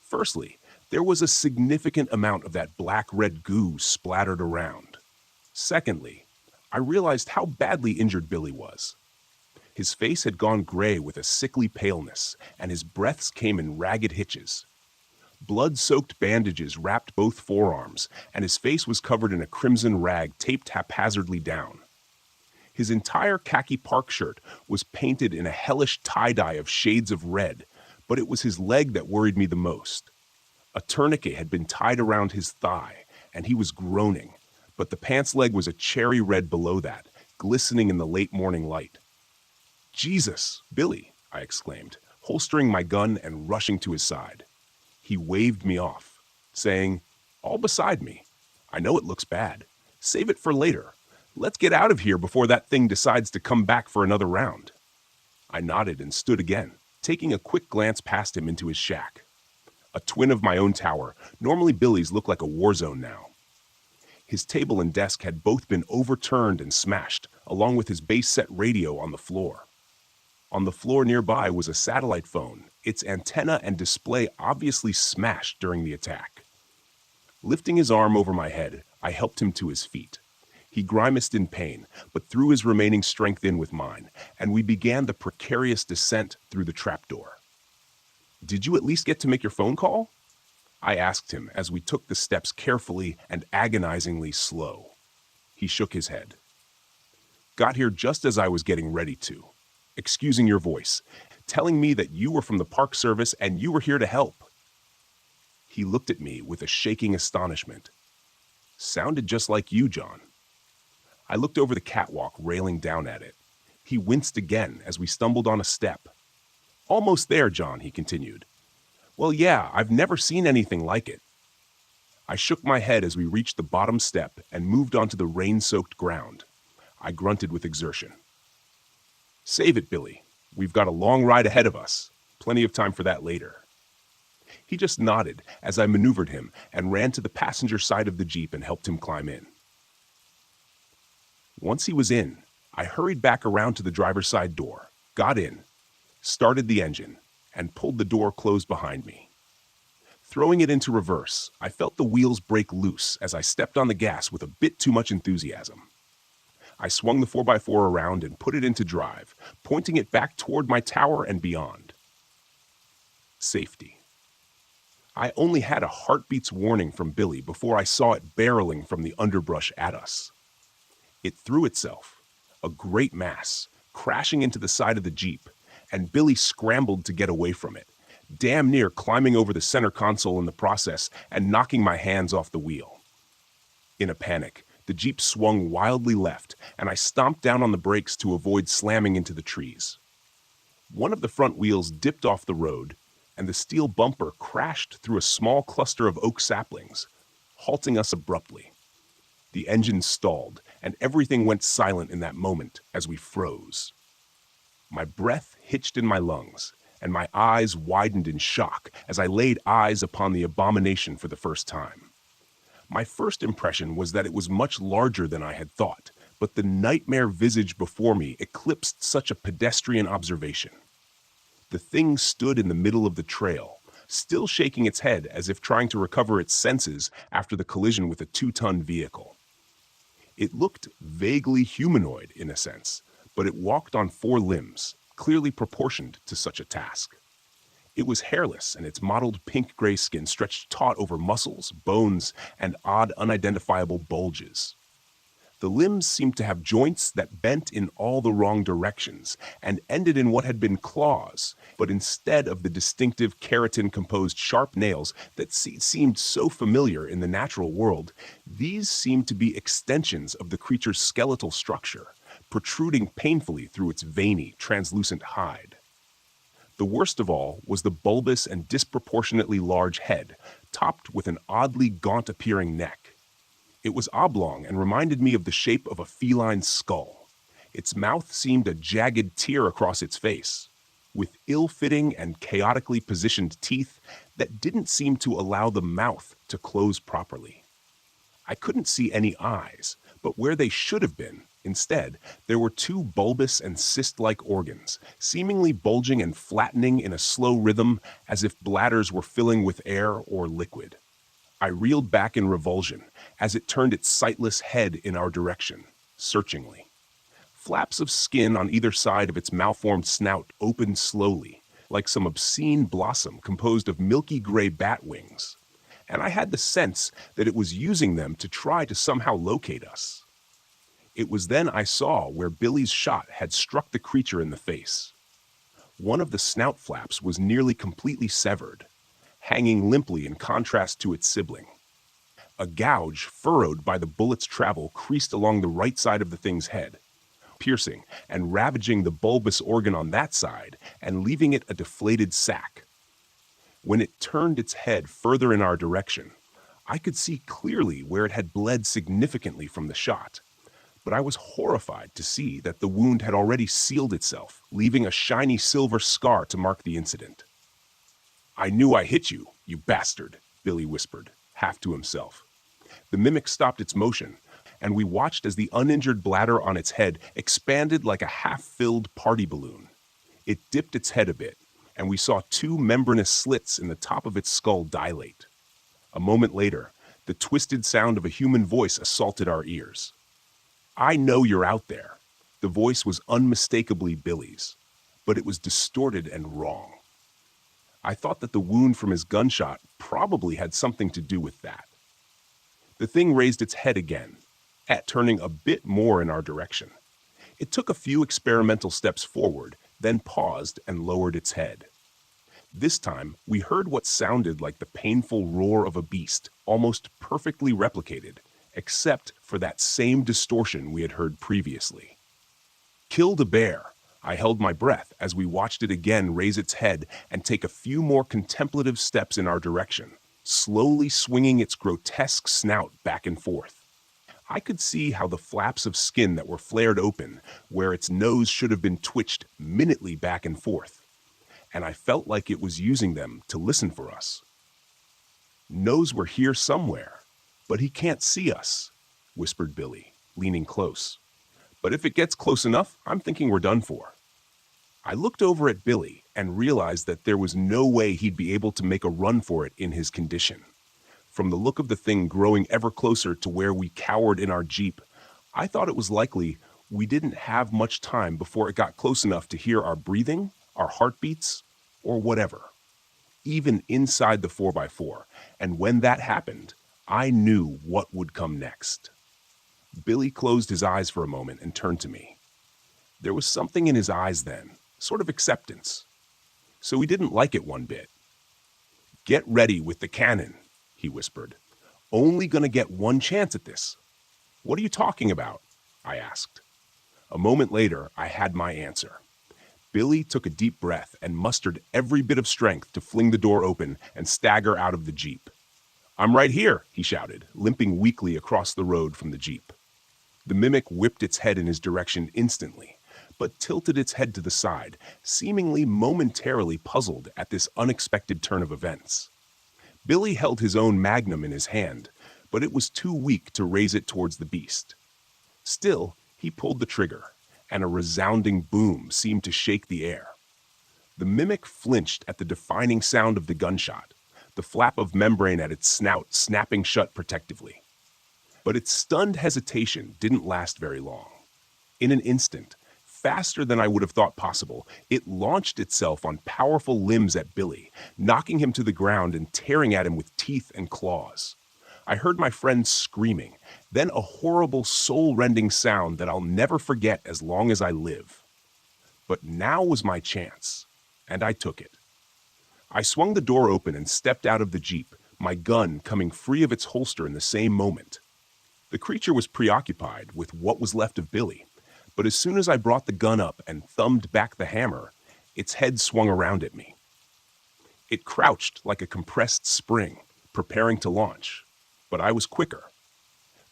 Firstly, there was a significant amount of that black-red goo splattered around. Secondly, I realized how badly injured Billy was. His face had gone gray with a sickly paleness, and his breaths came in ragged hitches. Blood-soaked bandages wrapped both forearms, and his face was covered in a crimson rag taped haphazardly down. His entire khaki park shirt was painted in a hellish tie-dye of shades of red, but it was his leg that worried me the most. A tourniquet had been tied around his thigh, and he was groaning, but the pants leg was a cherry red below that, glistening in the late morning light. "Jesus, Billy," I exclaimed, holstering my gun and rushing to his side. He waved me off, saying, "All beside me. I know it looks bad. Save it for later. Let's get out of here before that thing decides to come back for another round." I nodded and stood again, taking a quick glance past him into his shack. A twin of my own tower, normally Billy's looked like a war zone now. His table and desk had both been overturned and smashed, along with his base-set radio on the floor. On the floor nearby was a satellite phone, its antenna and display obviously smashed during the attack. Lifting his arm over my head, I helped him to his feet. He grimaced in pain, but threw his remaining strength in with mine, and we began the precarious descent through the trapdoor. "Did you at least get to make your phone call?" I asked him as we took the steps carefully and agonizingly slow. He shook his head. "Got here just as I was getting ready to. Excusing your voice, telling me that you were from the Park Service and you were here to help." He looked at me with a shaking astonishment. "Sounded just like you, John." I looked over the catwalk, railing down at it. He winced again as we stumbled on a step. "Almost there, John," he continued. "Well, yeah, I've never seen anything like it." I shook my head as we reached the bottom step and moved onto the rain-soaked ground. I grunted with exertion. "Save it, Billy. We've got a long ride ahead of us. Plenty of time for that later." He just nodded as I maneuvered him and ran to the passenger side of the Jeep and helped him climb in. Once he was in, I hurried back around to the driver's side door, got in, started the engine, and pulled the door closed behind me. Throwing it into reverse, I felt the wheels break loose as I stepped on the gas with a bit too much enthusiasm. I swung the 4x4 around and put it into drive, pointing it back toward my tower and beyond. Safety. I only had a heartbeat's warning from Billy before I saw it barreling from the underbrush at us. It threw itself, a great mass, crashing into the side of the Jeep, and Billy scrambled to get away from it, damn near climbing over the center console in the process and knocking my hands off the wheel. In a panic, the Jeep swung wildly left, and I stomped down on the brakes to avoid slamming into the trees. One of the front wheels dipped off the road, and the steel bumper crashed through a small cluster of oak saplings, halting us abruptly. The engine stalled, and everything went silent in that moment as we froze. My breath hitched in my lungs, and my eyes widened in shock as I laid eyes upon the abomination for the first time. My first impression was that it was much larger than I had thought, but the nightmare visage before me eclipsed such a pedestrian observation. The thing stood in the middle of the trail, still shaking its head as if trying to recover its senses after the collision with a 2-ton vehicle. It looked vaguely humanoid in a sense, but it walked on 4 limbs, clearly proportioned to such a task. It was hairless, and its mottled pink-gray skin stretched taut over muscles, bones, and odd unidentifiable bulges. The limbs seemed to have joints that bent in all the wrong directions and ended in what had been claws, but instead of the distinctive keratin-composed sharp nails that seemed so familiar in the natural world, these seemed to be extensions of the creature's skeletal structure, protruding painfully through its veiny, translucent hide. The worst of all was the bulbous and disproportionately large head, topped with an oddly gaunt-appearing neck. It was oblong and reminded me of the shape of a feline's skull. Its mouth seemed a jagged tear across its face, with ill-fitting and chaotically positioned teeth that didn't seem to allow the mouth to close properly. I couldn't see any eyes, but where they should have been, instead, there were 2 bulbous and cyst-like organs, seemingly bulging and flattening in a slow rhythm as if bladders were filling with air or liquid. I reeled back in revulsion as it turned its sightless head in our direction, searchingly. Flaps of skin on either side of its malformed snout opened slowly, like some obscene blossom composed of milky gray bat wings, and I had the sense that it was using them to try to somehow locate us. It was then I saw where Billy's shot had struck the creature in the face. One of the snout flaps was nearly completely severed, hanging limply in contrast to its sibling. A gouge furrowed by the bullet's travel creased along the right side of the thing's head, piercing and ravaging the bulbous organ on that side and leaving it a deflated sac. When it turned its head further in our direction, I could see clearly where it had bled significantly from the shot, but I was horrified to see that the wound had already sealed itself, leaving a shiny silver scar to mark the incident. "I knew I hit you, you bastard," Billy whispered, half to himself. The mimic stopped its motion, and we watched as the uninjured bladder on its head expanded like a half-filled party balloon. It dipped its head a bit, and we saw 2 membranous slits in the top of its skull dilate. A moment later, the twisted sound of a human voice assaulted our ears. "I know you're out there." The voice was unmistakably Billy's, but it was distorted and wrong. I thought that the wound from his gunshot probably had something to do with that. The thing raised its head again, turning a bit more in our direction. It took a few experimental steps forward, then paused and lowered its head. This time, we heard what sounded like the painful roar of a beast, almost perfectly replicated, except for that same distortion we had heard previously. "Killed a bear." I held my breath as we watched it again raise its head and take a few more contemplative steps in our direction, slowly swinging its grotesque snout back and forth. I could see how the flaps of skin that were flared open, where its nose should have been twitched minutely back and forth, and I felt like it was using them to listen for us. "Knows we're here somewhere, but he can't see us," whispered Billy, leaning close. But if it gets close enough, I'm thinking we're done for. I looked over at Billy and realized that there was no way he'd be able to make a run for it in his condition. From the look of the thing growing ever closer to where we cowered in our Jeep, I thought it was likely we didn't have much time before it got close enough to hear our breathing, our heartbeats, or whatever, even inside the 4x4. And when that happened, I knew what would come next. Billy closed his eyes for a moment and turned to me. There was something in his eyes then, sort of acceptance. So he didn't like it one bit. "Get ready with the cannon," he whispered. "Only gonna get one chance at this." "What are you talking about?" I asked. A moment later, I had my answer. Billy took a deep breath and mustered every bit of strength to fling the door open and stagger out of the Jeep. "I'm right here," he shouted, limping weakly across the road from the Jeep. The mimic whipped its head in his direction instantly, but tilted its head to the side, seemingly momentarily puzzled at this unexpected turn of events. Billy held his own magnum in his hand, but it was too weak to raise it towards the beast. Still, he pulled the trigger, and a resounding boom seemed to shake the air. The mimic flinched at the defining sound of the gunshot, the flap of membrane at its snout snapping shut protectively. But its stunned hesitation didn't last very long. In an instant, faster than I would have thought possible, it launched itself on powerful limbs at Billy, knocking him to the ground and tearing at him with teeth and claws. I heard my friend screaming, then a horrible soul-rending sound that I'll never forget as long as I live. But now was my chance, and I took it. I swung the door open and stepped out of the Jeep, my gun coming free of its holster in the same moment. The creature was preoccupied with what was left of Billy, but as soon as I brought the gun up and thumbed back the hammer, its head swung around at me. It crouched like a compressed spring, preparing to launch, but I was quicker.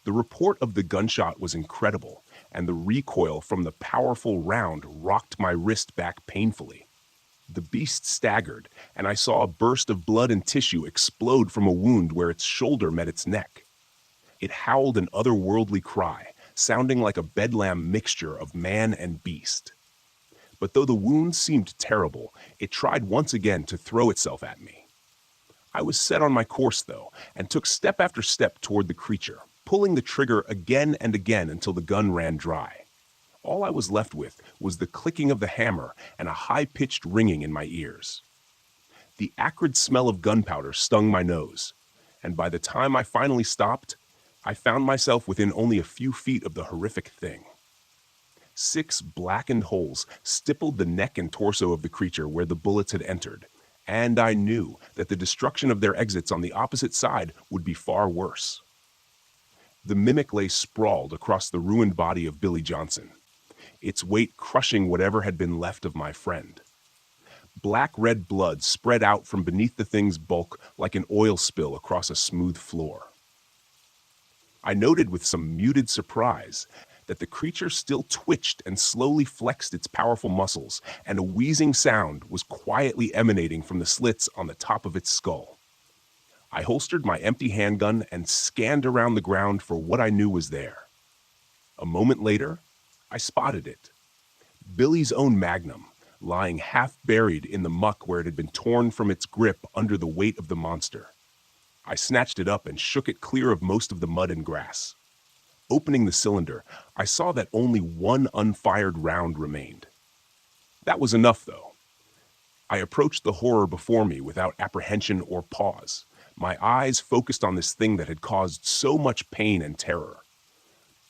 The report of the gunshot was incredible, and the recoil from the powerful round rocked my wrist back painfully. The beast staggered, and I saw a burst of blood and tissue explode from a wound where its shoulder met its neck. It howled an otherworldly cry, sounding like a bedlam mixture of man and beast. But though the wound seemed terrible, it tried once again to throw itself at me. I was set on my course, though, and took step after step toward the creature, pulling the trigger again and again until the gun ran dry. All I was left with was the clicking of the hammer and a high-pitched ringing in my ears. The acrid smell of gunpowder stung my nose, and by the time I finally stopped, I found myself within only a few feet of the horrific thing. 6 blackened holes stippled the neck and torso of the creature where the bullets had entered, and I knew that the destruction of their exits on the opposite side would be far worse. The mimic lay sprawled across the ruined body of Billy Johnson, its weight crushing whatever had been left of my friend. Black-red blood spread out from beneath the thing's bulk like an oil spill across a smooth floor. I noted with some muted surprise that the creature still twitched and slowly flexed its powerful muscles, and a wheezing sound was quietly emanating from the slits on the top of its skull. I holstered my empty handgun and scanned around the ground for what I knew was there. A moment later, I spotted it. Billy's own magnum, lying half buried in the muck where it had been torn from its grip under the weight of the monster. I snatched it up and shook it clear of most of the mud and grass. Opening the cylinder, I saw that only one unfired round remained. That was enough, though. I approached the horror before me without apprehension or pause, my eyes focused on this thing that had caused so much pain and terror.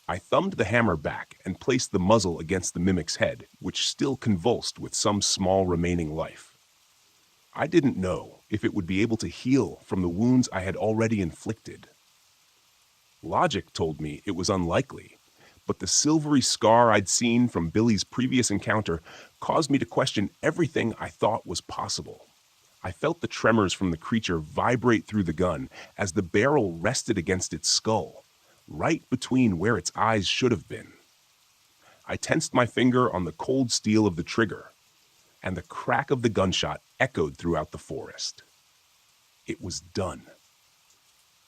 I thumbed the hammer back and placed the muzzle against the mimic's head, which still convulsed with some small remaining life. I didn't know if it would be able to heal from the wounds I had already inflicted. Logic told me it was unlikely, but the silvery scar I'd seen from Billy's previous encounter caused me to question everything I thought was possible. I felt the tremors from the creature vibrate through the gun as the barrel rested against its skull, right between where its eyes should have been. I tensed my finger on the cold steel of the trigger, and the crack of the gunshot echoed throughout the forest. It was done.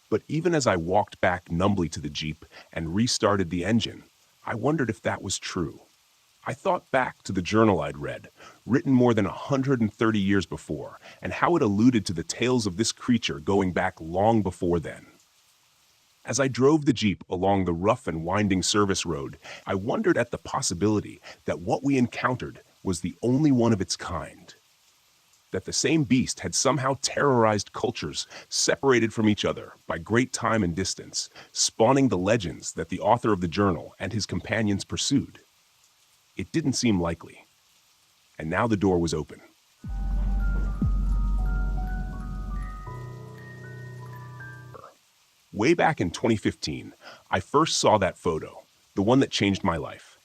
But even as I walked back numbly to the Jeep and restarted the engine, I wondered if that was true. I thought back to the journal I'd read, written more than 130 years before, and how it alluded to the tales of this creature going back long before then. As I drove the Jeep along the rough and winding service road, I wondered at the possibility that what we encountered was the only one of its kind. That the same beast had somehow terrorized cultures separated from each other by great time and distance, spawning the legends that the author of the journal and his companions pursued. It didn't seem likely. And now the door was open. Way back in 2015, I first saw that photo, the one that changed my life.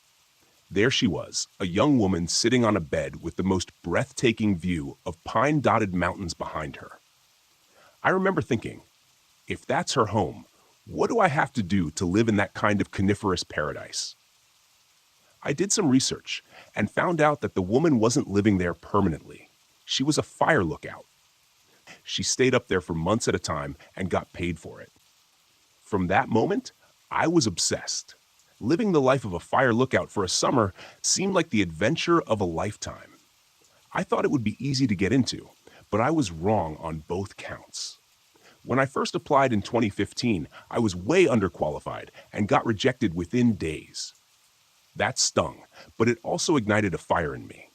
There she was, a young woman sitting on a bed with the most breathtaking view of pine-dotted mountains behind her. I remember thinking, if that's her home, what do I have to do to live in that kind of coniferous paradise? I did some research and found out that the woman wasn't living there permanently. She was a fire lookout. She stayed up there for months at a time and got paid for it. From that moment, I was obsessed. Living the life of a fire lookout for a summer seemed like the adventure of a lifetime. I thought it would be easy to get into, but I was wrong on both counts. When I first applied in 2015, I was way underqualified and got rejected within days. That stung, but it also ignited a fire in me.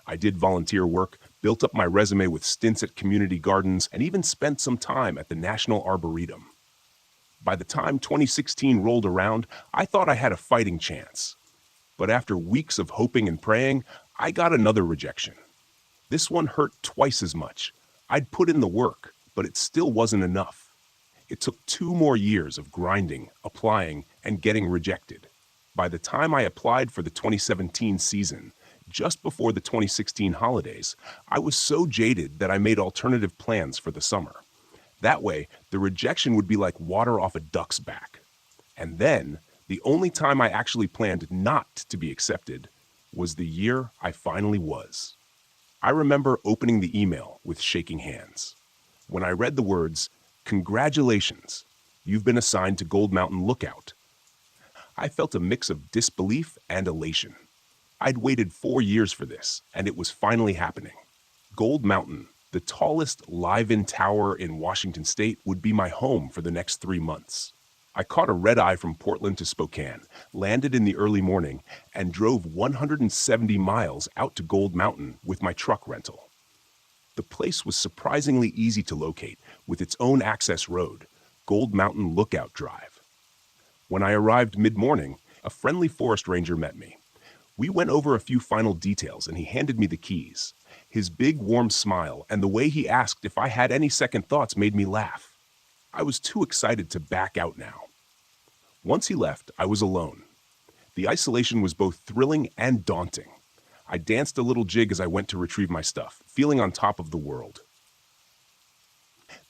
I did volunteer work, built up my resume with stints at community gardens, and even spent some time at the National Arboretum. By the time 2016 rolled around, I thought I had a fighting chance. But after weeks of hoping and praying, I got another rejection. This one hurt twice as much. I'd put in the work, but it still wasn't enough. It took 2 more years of grinding, applying, and getting rejected. By the time I applied for the 2017 season, just before the 2016 holidays, I was so jaded that I made alternative plans for the summer. That way, the rejection would be like water off a duck's back. And then, the only time I actually planned not to be accepted was the year I finally was. I remember opening the email with shaking hands. When I read the words, "Congratulations, you've been assigned to Gold Mountain Lookout," I felt a mix of disbelief and elation. I'd waited 4 years for this, and it was finally happening. Gold Mountain, the tallest live-in tower in Washington state, would be my home for the next 3 months. I caught a red-eye from Portland to Spokane, landed in the early morning, and drove 170 miles out to Gold Mountain with my truck rental. The place was surprisingly easy to locate, with its own access road, Gold Mountain Lookout Drive. When I arrived mid-morning, a friendly forest ranger met me. We went over a few final details, and he handed me the keys. His big, warm smile and the way he asked if I had any second thoughts made me laugh. I was too excited to back out now. Once he left, I was alone. The isolation was both thrilling and daunting. I danced a little jig as I went to retrieve my stuff, feeling on top of the world.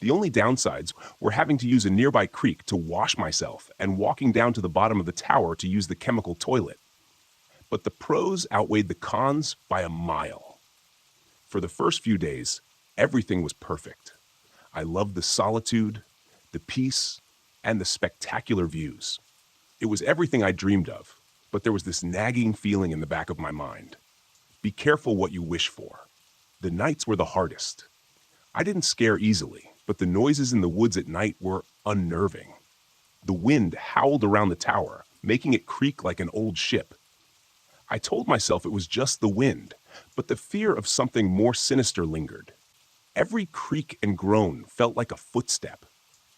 The only downsides were having to use a nearby creek to wash myself and walking down to the bottom of the tower to use the chemical toilet. But the pros outweighed the cons by a mile. For the first few days, everything was perfect. I loved the solitude, the peace, and the spectacular views. It was everything I dreamed of, but there was this nagging feeling in the back of my mind. Be careful what you wish for. The nights were the hardest. I didn't scare easily, but the noises in the woods at night were unnerving. The wind howled around the tower, making it creak like an old ship. I told myself it was just the wind, but the fear of something more sinister lingered. Every creak and groan felt like a footstep.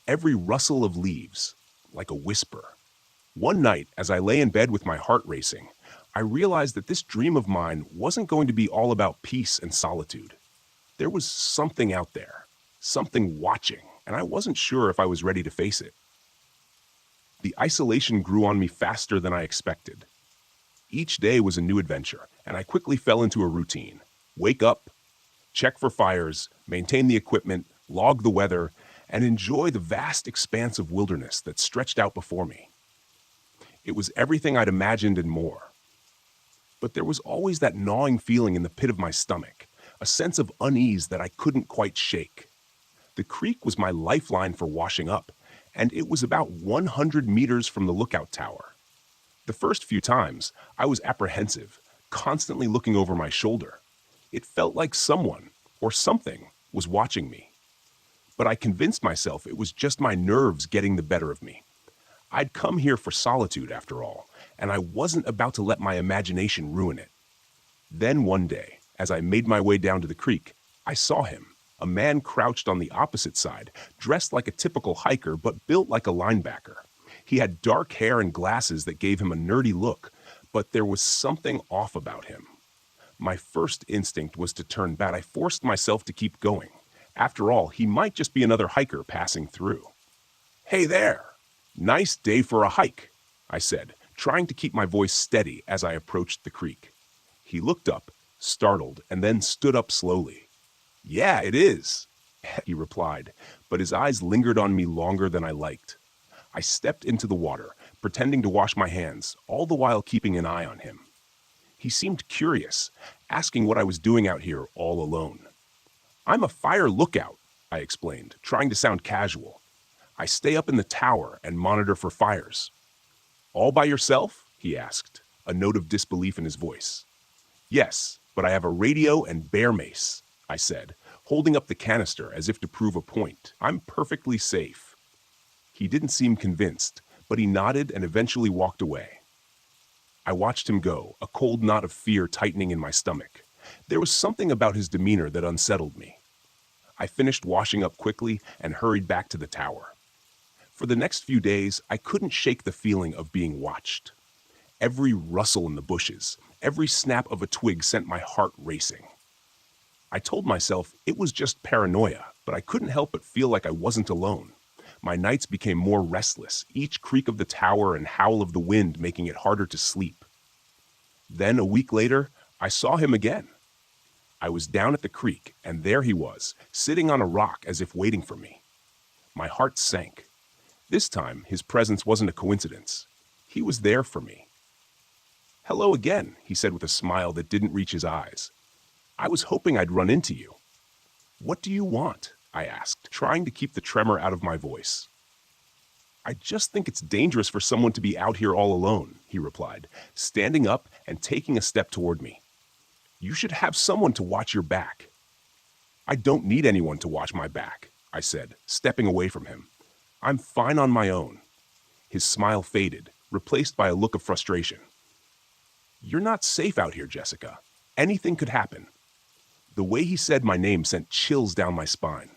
Every rustle of leaves, like a whisper. One night, as I lay in bed with my heart racing, I realized that this dream of mine wasn't going to be all about peace and solitude. There was something out there, something watching, and I wasn't sure if I was ready to face it. The isolation grew on me faster than I expected. Each day was a new adventure, and I quickly fell into a routine. Wake up, check for fires, maintain the equipment, log the weather, and enjoy the vast expanse of wilderness that stretched out before me. It was everything I'd imagined and more. But there was always that gnawing feeling in the pit of my stomach, a sense of unease that I couldn't quite shake. The creek was my lifeline for washing up, and it was about 100 meters from the lookout tower. The first few times, I was apprehensive, constantly looking over my shoulder. It felt like someone, or something, was watching me. But I convinced myself it was just my nerves getting the better of me. I'd come here for solitude, after all, and I wasn't about to let my imagination ruin it. Then one day, as I made my way down to the creek, I saw him, a man crouched on the opposite side, dressed like a typical hiker but built like a linebacker. He had dark hair and glasses that gave him a nerdy look, but there was something off about him. My first instinct was to turn back. I forced myself to keep going. After all, he might just be another hiker passing through. "Hey there! Nice day for a hike," I said, trying to keep my voice steady as I approached the creek. He looked up, startled, and then stood up slowly. "Yeah, it is," he replied, but his eyes lingered on me longer than I liked. I stepped into the water, pretending to wash my hands, all the while keeping an eye on him. He seemed curious, asking what I was doing out here all alone. "I'm a fire lookout," I explained, trying to sound casual. "I stay up in the tower and monitor for fires." "All by yourself?" he asked, a note of disbelief in his voice. "Yes, but I have a radio and bear mace," I said, holding up the canister as if to prove a point. "I'm perfectly safe." He didn't seem convinced, but he nodded and eventually walked away. I watched him go, a cold knot of fear tightening in my stomach. There was something about his demeanor that unsettled me. I finished washing up quickly and hurried back to the tower. For the next few days, I couldn't shake the feeling of being watched. Every rustle in the bushes, every snap of a twig sent my heart racing. I told myself it was just paranoia, but I couldn't help but feel like I wasn't alone. My nights became more restless, each creak of the tower and howl of the wind making it harder to sleep. Then, a week later, I saw him again. I was down at the creek, and there he was, sitting on a rock as if waiting for me. My heart sank. This time, his presence wasn't a coincidence. He was there for me. "Hello again," he said with a smile that didn't reach his eyes. "I was hoping I'd run into you." "What do you want?" I asked, trying to keep the tremor out of my voice. "I just think it's dangerous for someone to be out here all alone," he replied, standing up and taking a step toward me. "You should have someone to watch your back." "I don't need anyone to watch my back," I said, stepping away from him. "I'm fine on my own." His smile faded, replaced by a look of frustration. "You're not safe out here, Jessica. Anything could happen." The way he said my name sent chills down my spine.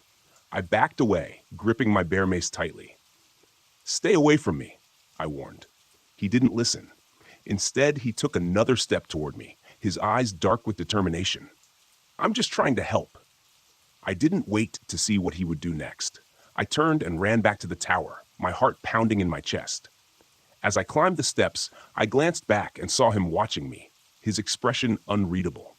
I backed away, gripping my bear mace tightly. "Stay away from me," I warned. He didn't listen. Instead, he took another step toward me, his eyes dark with determination. "I'm just trying to help." I didn't wait to see what he would do next. I turned and ran back to the tower, my heart pounding in my chest. As I climbed the steps, I glanced back and saw him watching me, his expression unreadable.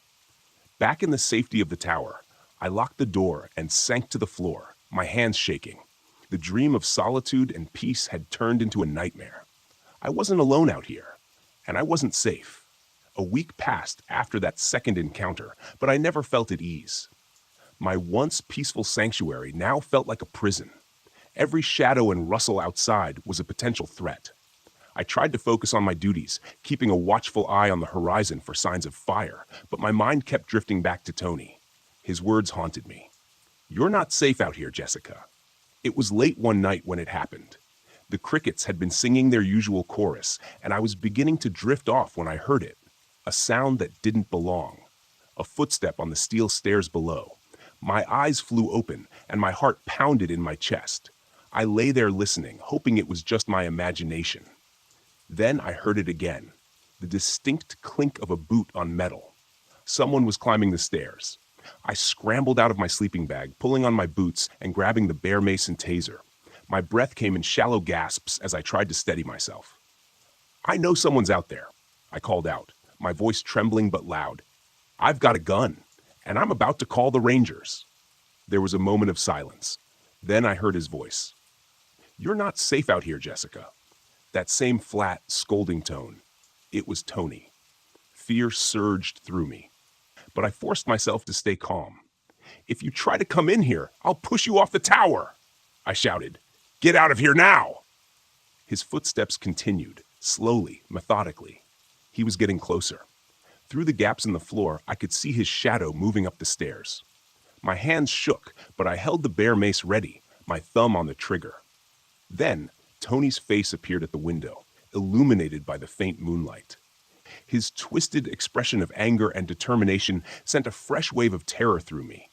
Back in the safety of the tower, I locked the door and sank to the floor, my hands shaking. The dream of solitude and peace had turned into a nightmare. I wasn't alone out here, and I wasn't safe. A week passed after that second encounter, but I never felt at ease. My once peaceful sanctuary now felt like a prison. Every shadow and rustle outside was a potential threat. I tried to focus on my duties, keeping a watchful eye on the horizon for signs of fire, but my mind kept drifting back to Tony. His words haunted me. "You're not safe out here, Jessica." It was late one night when it happened. The crickets had been singing their usual chorus, and I was beginning to drift off when I heard it. A sound that didn't belong. A footstep on the steel stairs below. My eyes flew open, and my heart pounded in my chest. I lay there listening, hoping it was just my imagination. Then I heard it again, the distinct clink of a boot on metal. Someone was climbing the stairs. I scrambled out of my sleeping bag, pulling on my boots and grabbing the bear mace and taser. My breath came in shallow gasps as I tried to steady myself. "I know someone's out there," I called out, my voice trembling but loud. "I've got a gun, and I'm about to call the Rangers." There was a moment of silence. Then I heard his voice. "You're not safe out here, Jessica." That same flat, scolding tone. It was Tony. Fear surged through me. But I forced myself to stay calm. "If you try to come in here, I'll push you off the tower," I shouted. "Get out of here now!" His footsteps continued, Slowly, methodically. He was getting closer. Through the gaps in the floor, I could see his shadow moving up the stairs. My hands shook, but I held the bear mace ready, my thumb on the trigger. Then, Tony's face appeared at the window, illuminated by the faint moonlight. His twisted expression of anger and determination sent a fresh wave of terror through me.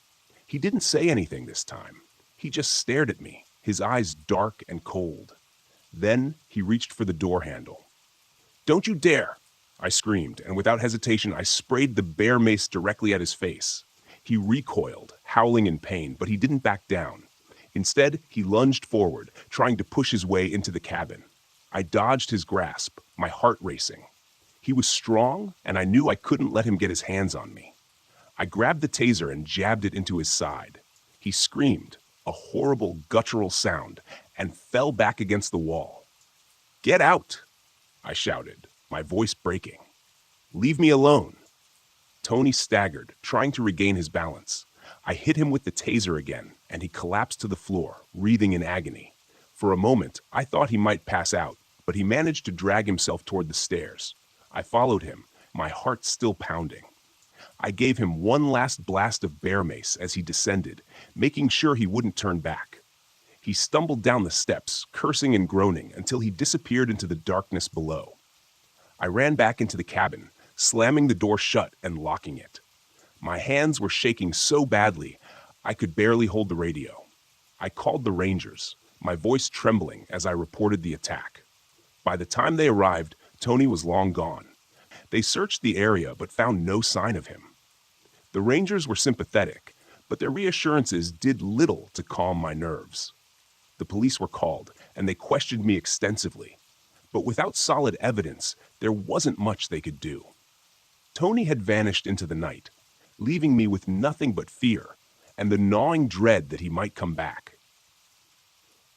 He didn't say anything this time. He just stared at me, his eyes dark and cold. Then he reached for the door handle. "Don't you dare!" I screamed, and without hesitation I sprayed the bear mace directly at his face. He recoiled, howling in pain, but he didn't back down. Instead, he lunged forward, trying to push his way into the cabin. I dodged his grasp, my heart racing. He was strong, and I knew I couldn't let him get his hands on me. I grabbed the taser and jabbed it into his side. He screamed, a horrible guttural sound, and fell back against the wall. "Get out!" I shouted, my voice breaking. "Leave me alone." Tony staggered, trying to regain his balance. I hit him with the taser again, and he collapsed to the floor, writhing in agony. For a moment, I thought he might pass out, but he managed to drag himself toward the stairs. I followed him, my heart still pounding. I gave him one last blast of bear mace as he descended, making sure he wouldn't turn back. He stumbled down the steps, cursing and groaning, until he disappeared into the darkness below. I ran back into the cabin, slamming the door shut and locking it. My hands were shaking so badly, I could barely hold the radio. I called the Rangers, my voice trembling as I reported the attack. By the time they arrived, Tony was long gone. They searched the area but found no sign of him. The Rangers were sympathetic, but their reassurances did little to calm my nerves. The police were called, and they questioned me extensively. But without solid evidence, there wasn't much they could do. Tony had vanished into the night, leaving me with nothing but fear and the gnawing dread that he might come back.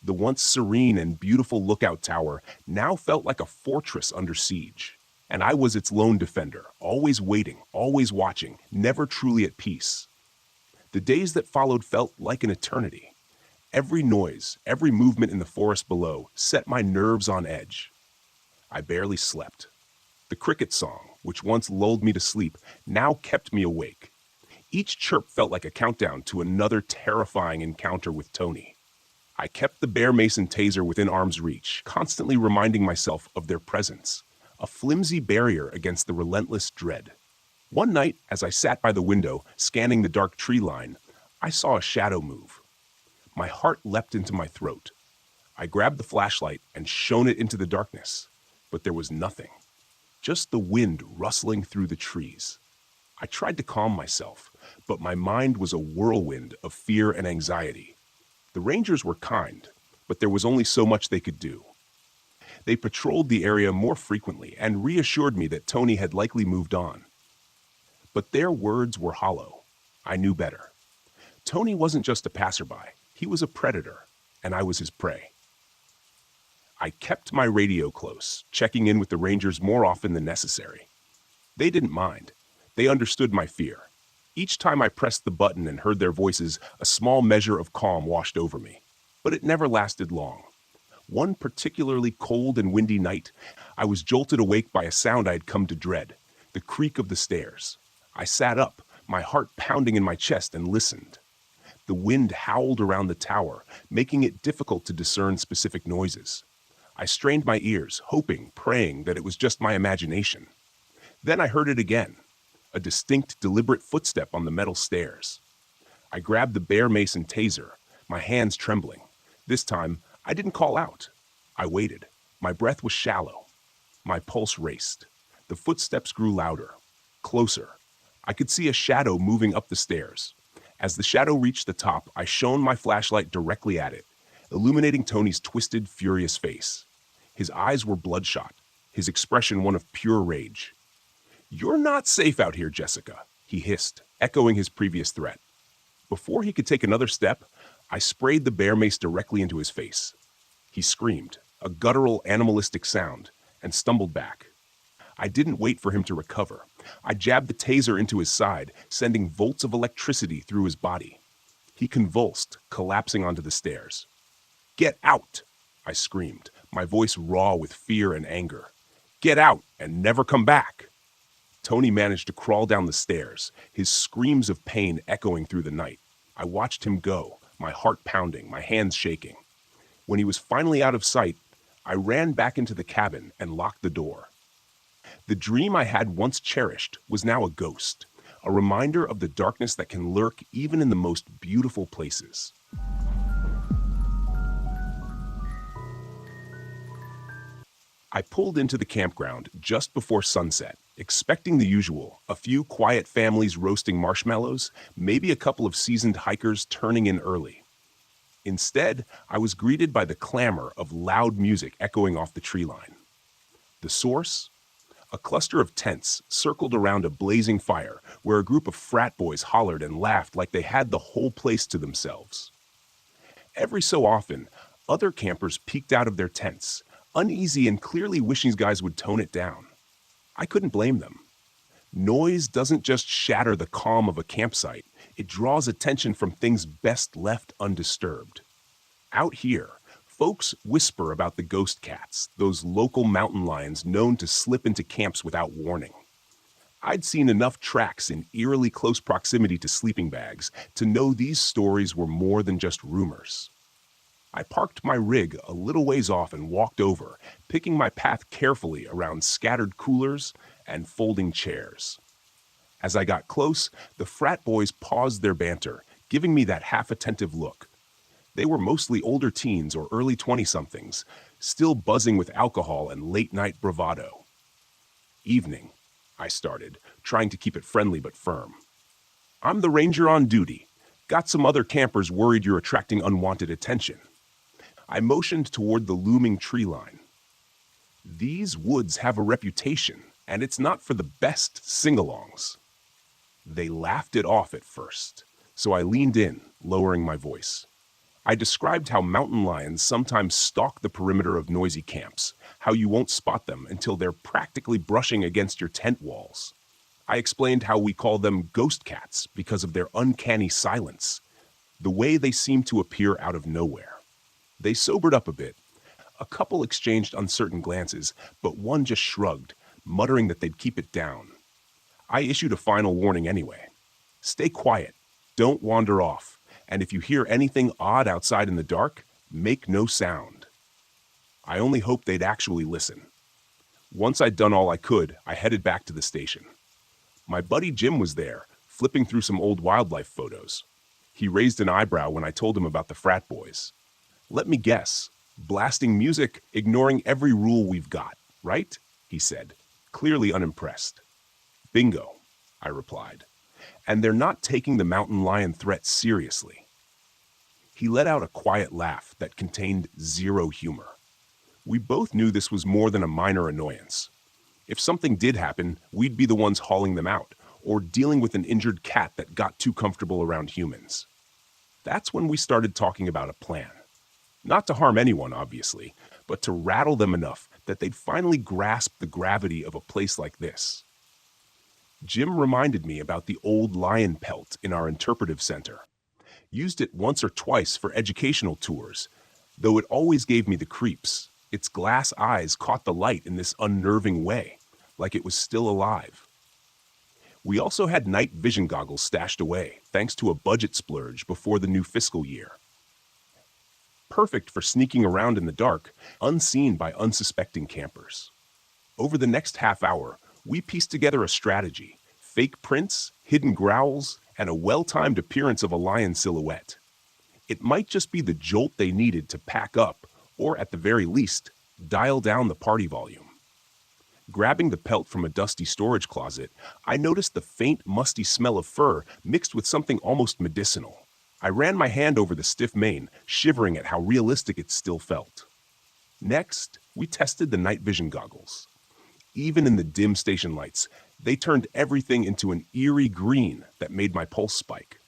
The once serene and beautiful lookout tower now felt like a fortress under siege, and I was its lone defender, always waiting, always watching, never truly at peace. The days that followed felt like an eternity. Every noise, every movement in the forest below set my nerves on edge. I barely slept. The cricket song, which once lulled me to sleep, now kept me awake. Each chirp felt like a countdown to another terrifying encounter with Tony. I kept the bear mace and taser within arm's reach, constantly reminding myself of their presence, a flimsy barrier against the relentless dread. One night, as I sat by the window, scanning the dark tree line, I saw a shadow move. My heart leapt into my throat. I grabbed the flashlight and shone it into the darkness, but there was nothing. Just the wind rustling through the trees. I tried to calm myself, but my mind was a whirlwind of fear and anxiety. The Rangers were kind, but there was only so much they could do. They patrolled the area more frequently and reassured me that Tony had likely moved on. But their words were hollow. I knew better. Tony wasn't just a passerby. He was a predator, and I was his prey. I kept my radio close, checking in with the Rangers more often than necessary. They didn't mind. They understood my fear. Each time I pressed the button and heard their voices, a small measure of calm washed over me. But it never lasted long. One particularly cold and windy night, I was jolted awake by a sound I had come to dread, the creak of the stairs. I sat up, my heart pounding in my chest, and listened. The wind howled around the tower, making it difficult to discern specific noises. I strained my ears, hoping, praying that it was just my imagination. Then I heard it again, a distinct, deliberate footstep on the metal stairs. I grabbed the bear mace and taser, my hands trembling. This time, I didn't call out. I waited. My breath was shallow. My pulse raced. The footsteps grew louder, closer. I could see a shadow moving up the stairs. As the shadow reached the top, I shone my flashlight directly at it, illuminating Tony's twisted, furious face. His eyes were bloodshot, his expression one of pure rage. "You're not safe out here, Jessica," he hissed, echoing his previous threat. Before he could take another step, I sprayed the bear mace directly into his face. He screamed, a guttural, animalistic sound, and stumbled back. I didn't wait for him to recover. I jabbed the taser into his side, sending volts of electricity through his body. He convulsed, collapsing onto the stairs. "Get out!" I screamed, my voice raw with fear and anger. Get out and never come back. Tony managed to crawl down the stairs, his screams of pain echoing through the night. I watched him go, my heart pounding, my hands shaking. When he was finally out of sight, I ran back into the cabin and locked the door. The dream I had once cherished was now a ghost, a reminder of the darkness that can lurk even in the most beautiful places. I pulled into the campground just before sunset, expecting the usual, a few quiet families roasting marshmallows, maybe a couple of seasoned hikers turning in early. Instead, I was greeted by the clamor of loud music echoing off the tree line. The source? A cluster of tents circled around a blazing fire where a group of frat boys hollered and laughed like they had the whole place to themselves. Every so often, other campers peeked out of their tents, uneasy and clearly wishing guys would tone it down. I couldn't blame them. Noise doesn't just shatter the calm of a campsite, it draws attention from things best left undisturbed. Out here, folks whisper about the ghost cats, those local mountain lions known to slip into camps without warning. I'd seen enough tracks in eerily close proximity to sleeping bags to know these stories were more than just rumors. I parked my rig a little ways off and walked over, picking my path carefully around scattered coolers and folding chairs. As I got close, the frat boys paused their banter, giving me that half-attentive look. They were mostly older teens or early 20-somethings, still buzzing with alcohol and late-night bravado. Evening, I started, trying to keep it friendly but firm. I'm the ranger on duty. Got some other campers worried you're attracting unwanted attention. I motioned toward the looming tree line. These woods have a reputation, and it's not for the best sing-alongs. They laughed it off at first, so I leaned in, lowering my voice. I described how mountain lions sometimes stalk the perimeter of noisy camps, how you won't spot them until they're practically brushing against your tent walls. I explained how we call them ghost cats because of their uncanny silence, the way they seem to appear out of nowhere. They sobered up a bit. A couple exchanged uncertain glances, but one just shrugged, muttering that they'd keep it down. I issued a final warning anyway. Stay quiet, don't wander off, and if you hear anything odd outside in the dark, make no sound. I only hoped they'd actually listen. Once I'd done all I could, I headed back to the station. My buddy Jim was there, flipping through some old wildlife photos. He raised an eyebrow when I told him about the frat boys. Let me guess, blasting music, ignoring every rule we've got, right? He said, clearly unimpressed. Bingo, I replied. And they're not taking the mountain lion threat seriously. He let out a quiet laugh that contained zero humor. We both knew this was more than a minor annoyance. If something did happen, we'd be the ones hauling them out, or dealing with an injured cat that got too comfortable around humans. That's when we started talking about a plan. Not to harm anyone, obviously, but to rattle them enough that they'd finally grasp the gravity of a place like this. Jim reminded me about the old lion pelt in our interpretive center. Used it once or twice for educational tours, though it always gave me the creeps. Its glass eyes caught the light in this unnerving way, like it was still alive. We also had night vision goggles stashed away, thanks to a budget splurge before the new fiscal year. Perfect for sneaking around in the dark, unseen by unsuspecting campers. Over the next half hour, we pieced together a strategy, fake prints, hidden growls, and a well-timed appearance of a lion silhouette. It might just be the jolt they needed to pack up, or at the very least, dial down the party volume. Grabbing the pelt from a dusty storage closet, I noticed the faint, musty smell of fur mixed with something almost medicinal. I ran my hand over the stiff mane, shivering at how realistic it still felt. Next, we tested the night vision goggles. Even in the dim station lights, they turned everything into an eerie green that made my pulse spike.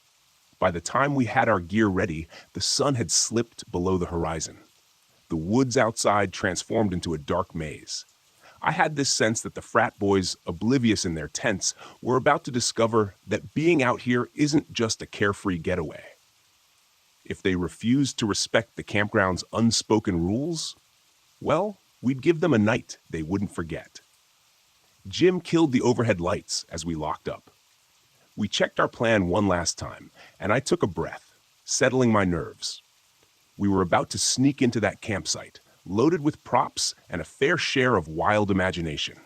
By the time we had our gear ready, the sun had slipped below the horizon. The woods outside transformed into a dark maze. I had this sense that the frat boys, oblivious in their tents, were about to discover that being out here isn't just a carefree getaway. If they refused to respect the campground's unspoken rules, well, We'd give them a night they wouldn't forget. Jim killed the overhead lights as we locked up. We checked our plan one last time, and I took a breath, settling my nerves. We were about to sneak into that campsite, loaded with props and a fair share of wild imagination.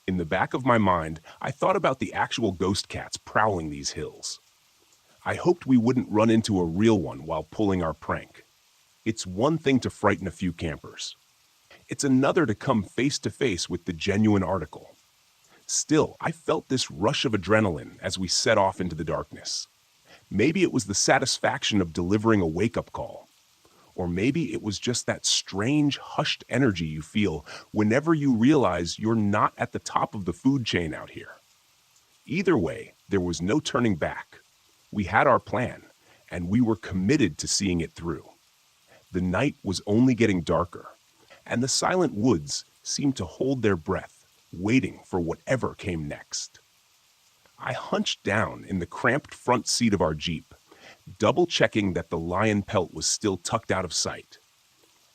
In the back of my mind, I thought about the actual ghost cats prowling these hills. I hoped we wouldn't run into a real one while pulling our prank. It's one thing to frighten a few campers. It's another to come face to face with the genuine article. Still, I felt this rush of adrenaline as we set off into the darkness. Maybe it was the satisfaction of delivering a wake-up call. Or maybe it was just that strange, hushed energy you feel whenever you realize you're not at the top of the food chain out here. Either way, there was no turning back. We had our plan, and we were committed to seeing it through. The night was only getting darker, and the silent woods seemed to hold their breath, waiting for whatever came next. I hunched down in the cramped front seat of our Jeep, double-checking that the lion pelt was still tucked out of sight.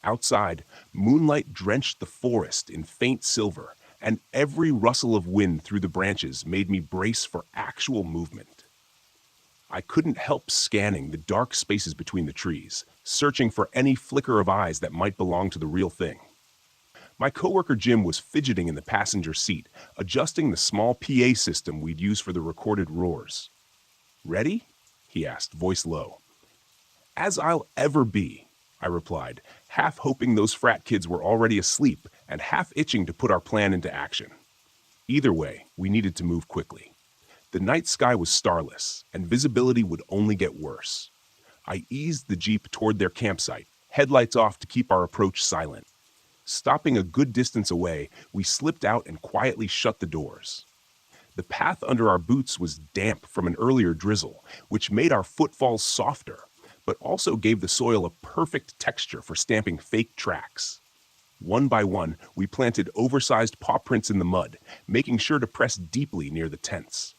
Outside, moonlight drenched the forest in faint silver, and every rustle of wind through the branches made me brace for actual movement. I couldn't help scanning the dark spaces between the trees, searching for any flicker of eyes that might belong to the real thing. My coworker Jim was fidgeting in the passenger seat, adjusting the small PA system we'd use for the recorded roars. "Ready?" he asked, voice low. "As I'll ever be," I replied, half hoping those frat kids were already asleep and half itching to put our plan into action. Either way, we needed to move quickly. The night sky was starless, and visibility would only get worse. I eased the Jeep toward their campsite, headlights off to keep our approach silent. Stopping a good distance away, we slipped out and quietly shut the doors. The path under our boots was damp from an earlier drizzle, which made our footfalls softer, but also gave the soil a perfect texture for stamping fake tracks. One by one, we planted oversized paw prints in the mud, making sure to press deeply near the tents.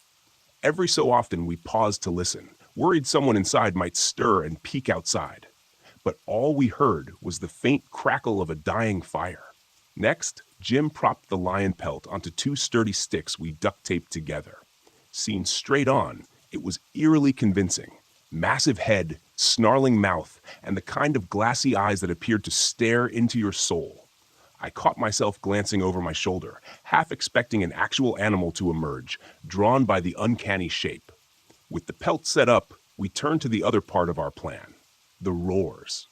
Every so often, we paused to listen, worried someone inside might stir and peek outside. But all we heard was the faint crackle of a dying fire. Next, Jim propped the lion pelt onto two sturdy sticks we duct-taped together. Seen straight on, it was eerily convincing. Massive head, snarling mouth, and the kind of glassy eyes that appeared to stare into your soul. I caught myself glancing over my shoulder, half expecting an actual animal to emerge, drawn by the uncanny shape. With the pelt set up, we turned to the other part of our plan, the roars.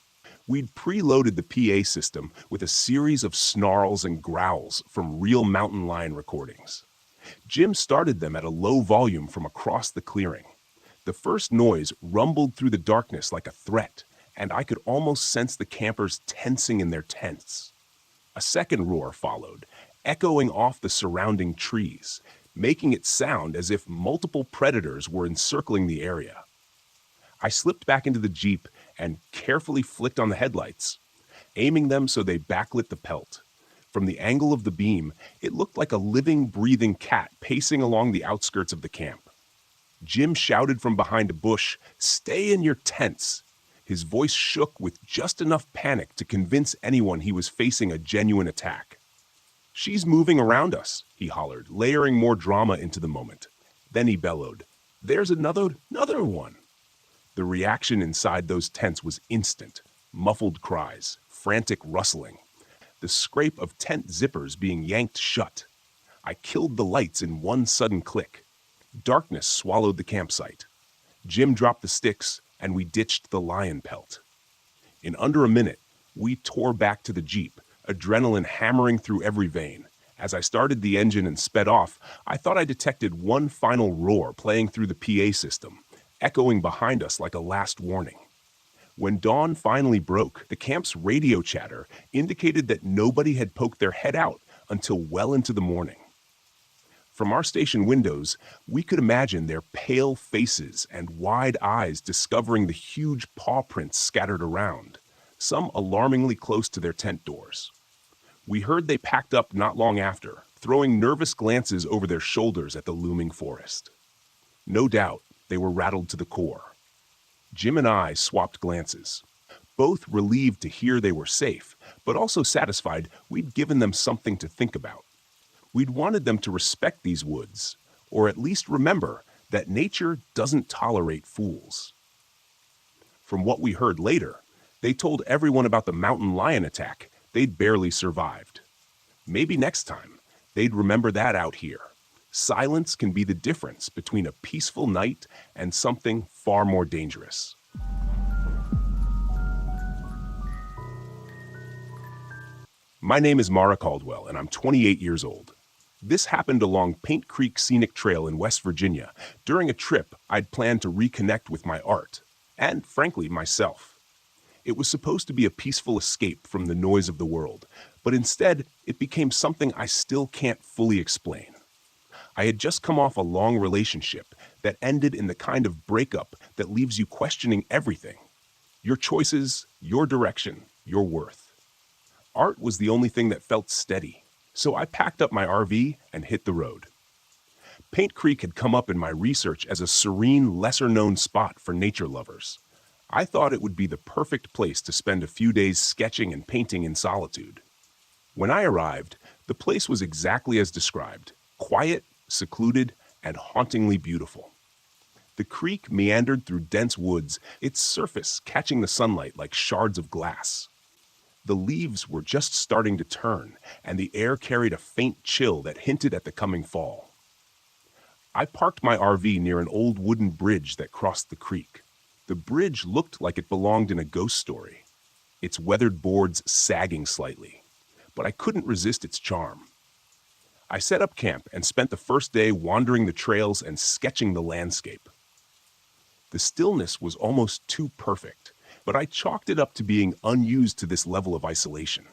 We'd preloaded the PA system with a series of snarls and growls from real mountain lion recordings. Jim started them at a low volume from across the clearing. The first noise rumbled through the darkness like a threat, and I could almost sense the campers tensing in their tents. A second roar followed, echoing off the surrounding trees, making it sound as if multiple predators were encircling the area. I slipped back into the Jeep and carefully flicked on the headlights, aiming them so they backlit the pelt. From the angle of the beam, it looked like a living, breathing cat pacing along the outskirts of the camp. Jim shouted from behind a bush, "Stay in your tents." His voice shook with just enough panic to convince anyone he was facing a genuine attack. "She's moving around us," he hollered, layering more drama into the moment. Then he bellowed, "There's another one." The reaction inside those tents was instant. Muffled cries, frantic rustling, the scrape of tent zippers being yanked shut. I killed the lights in one sudden click. Darkness swallowed the campsite. Jim dropped the sticks, and we ditched the lion pelt. In under a minute, we tore back to the Jeep, adrenaline hammering through every vein. As I started the engine and sped off, I thought I detected one final roar playing through the PA system, echoing behind us like a last warning. When dawn finally broke, the camp's radio chatter indicated that nobody had poked their head out until well into the morning. From our station windows, we could imagine their pale faces and wide eyes discovering the huge paw prints scattered around, some alarmingly close to their tent doors. We heard they packed up not long after, throwing nervous glances over their shoulders at the looming forest. No doubt, they were rattled to the core. Jim and I swapped glances. both relieved to hear they were safe, but also satisfied we'd given them something to think about. We'd wanted them to respect these woods, or at least remember that nature doesn't tolerate fools. From what we heard later, they told everyone about the mountain lion attack they'd barely survived. Maybe next time, they'd remember that out here. Silence can be the difference between a peaceful night and something far more dangerous. My name is Mara Caldwell, and I'm 28 years old. This happened along Paint Creek Scenic Trail in West Virginia during a trip I'd planned to reconnect with my art, and frankly, myself. It was supposed to be a peaceful escape from the noise of the world, but instead, it became something I still can't fully explain. I had just come off a long relationship that ended in the kind of breakup that leaves you questioning everything: your choices, your direction, your worth. Art was the only thing that felt steady, so I packed up my RV and hit the road. Paint Creek had come up in my research as a serene, lesser-known spot for nature lovers. I thought it would be the perfect place to spend a few days sketching and painting in solitude. When I arrived, the place was exactly as described: quiet, secluded, and hauntingly beautiful. The creek meandered through dense woods, its surface catching the sunlight like shards of glass. The leaves were just starting to turn, and the air carried a faint chill that hinted at the coming fall. I parked my RV near an old wooden bridge that crossed the creek. The bridge looked like it belonged in a ghost story, its weathered boards sagging slightly, but I couldn't resist its charm. I set up camp and spent the first day wandering the trails and sketching the landscape. The stillness was almost too perfect, but I chalked it up to being unused to this level of isolation.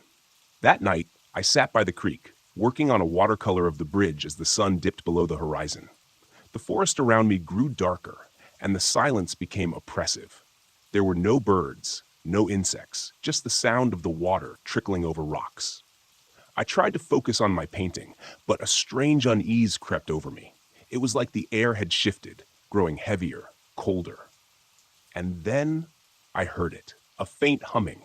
That night, I sat by the creek, working on a watercolor of the bridge as the sun dipped below the horizon. The forest around me grew darker, and the silence became oppressive. There were no birds, no insects, just the sound of the water trickling over rocks. I tried to focus on my painting, but a strange unease crept over me. It was like the air had shifted, growing heavier, colder. And then I heard it, a faint humming.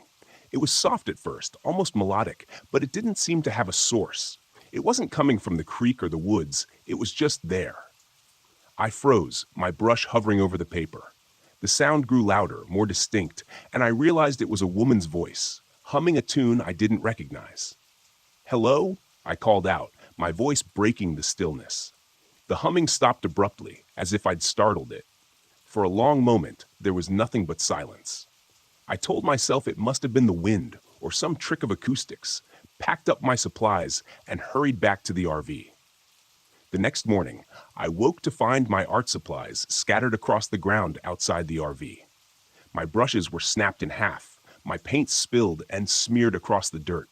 It was soft at first, almost melodic, but it didn't seem to have a source. It wasn't coming from the creek or the woods, it was just there. I froze, my brush hovering over the paper. The sound grew louder, more distinct, and I realized it was a woman's voice, humming a tune I didn't recognize. "Hello?" I called out, my voice breaking the stillness. The humming stopped abruptly, as if I'd startled it. For a long moment, there was nothing but silence. I told myself it must have been the wind or some trick of acoustics, packed up my supplies, and hurried back to the RV. The next morning, I woke to find my art supplies scattered across the ground outside the RV. My brushes were snapped in half, my paint spilled and smeared across the dirt.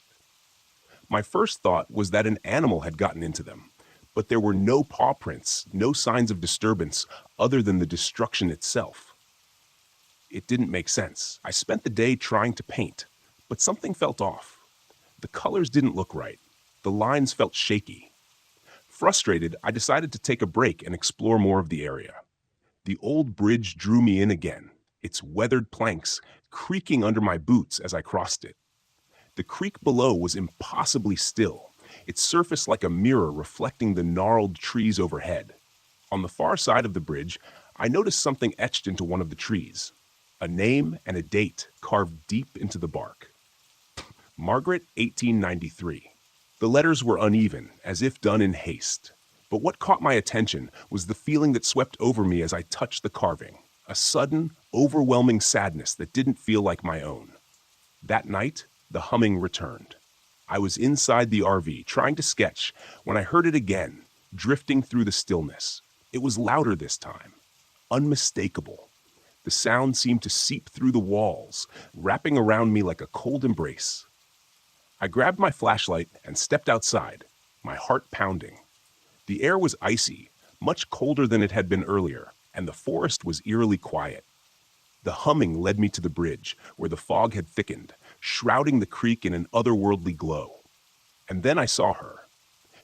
My first thought was that an animal had gotten into them, but there were no paw prints, no signs of disturbance other than the destruction itself. It didn't make sense. I spent the day trying to paint, but something felt off. The colors didn't look right. The lines felt shaky. Frustrated, I decided to take a break and explore more of the area. The old bridge drew me in again, its weathered planks creaking under my boots as I crossed it. The creek below was impossibly still, its surface like a mirror reflecting the gnarled trees overhead. On the far side of the bridge, I noticed something etched into one of the trees, a name and a date carved deep into the bark. Margaret, 1893. The letters were uneven, as if done in haste. But what caught my attention was the feeling that swept over me as I touched the carving, a sudden, overwhelming sadness that didn't feel like my own. That night, the humming returned. I was inside the RV, trying to sketch, when I heard it again, drifting through the stillness. It was louder this time, unmistakable. The sound seemed to seep through the walls, wrapping around me like a cold embrace. I grabbed my flashlight and stepped outside, my heart pounding. The air was icy, much colder than it had been earlier, and the forest was eerily quiet. The humming led me to the bridge, where the fog had thickened, shrouding the creek in an otherworldly glow. And then I saw her.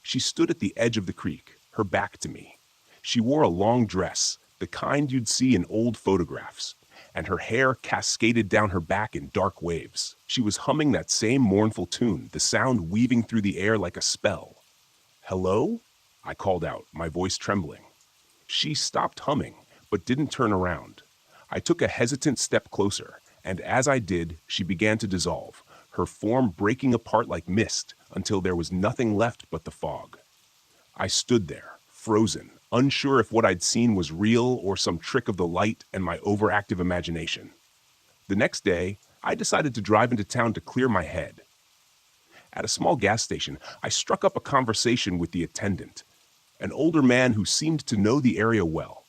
She stood at the edge of the creek, her back to me. She wore a long dress, the kind you'd see in old photographs, and her hair cascaded down her back in dark waves. She was humming that same mournful tune, the sound weaving through the air like a spell. "Hello?" I called out, my voice trembling. She stopped humming, but didn't turn around. I took a hesitant step closer, and as I did, she began to dissolve, her form breaking apart like mist until there was nothing left but the fog. I stood there, frozen, unsure if what I'd seen was real or some trick of the light and my overactive imagination. The next day, I decided to drive into town to clear my head. At a small gas station, I struck up a conversation with the attendant, an older man who seemed to know the area well.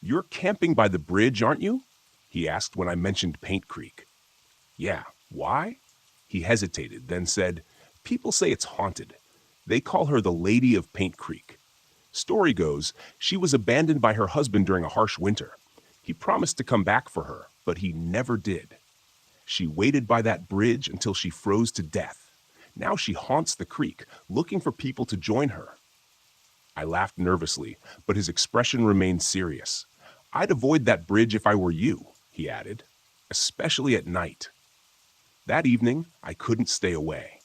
"You're camping by the bridge, aren't you?" he asked when I mentioned Paint Creek. "Yeah, why?" He hesitated, then said, "People say it's haunted. They call her the Lady of Paint Creek. Story goes, she was abandoned by her husband during a harsh winter. He promised to come back for her, but he never did. She waited by that bridge until she froze to death. Now she haunts the creek, looking for people to join her." I laughed nervously, but his expression remained serious. "I'd avoid that bridge if I were you," he added, "especially at night." That evening, I couldn't stay away.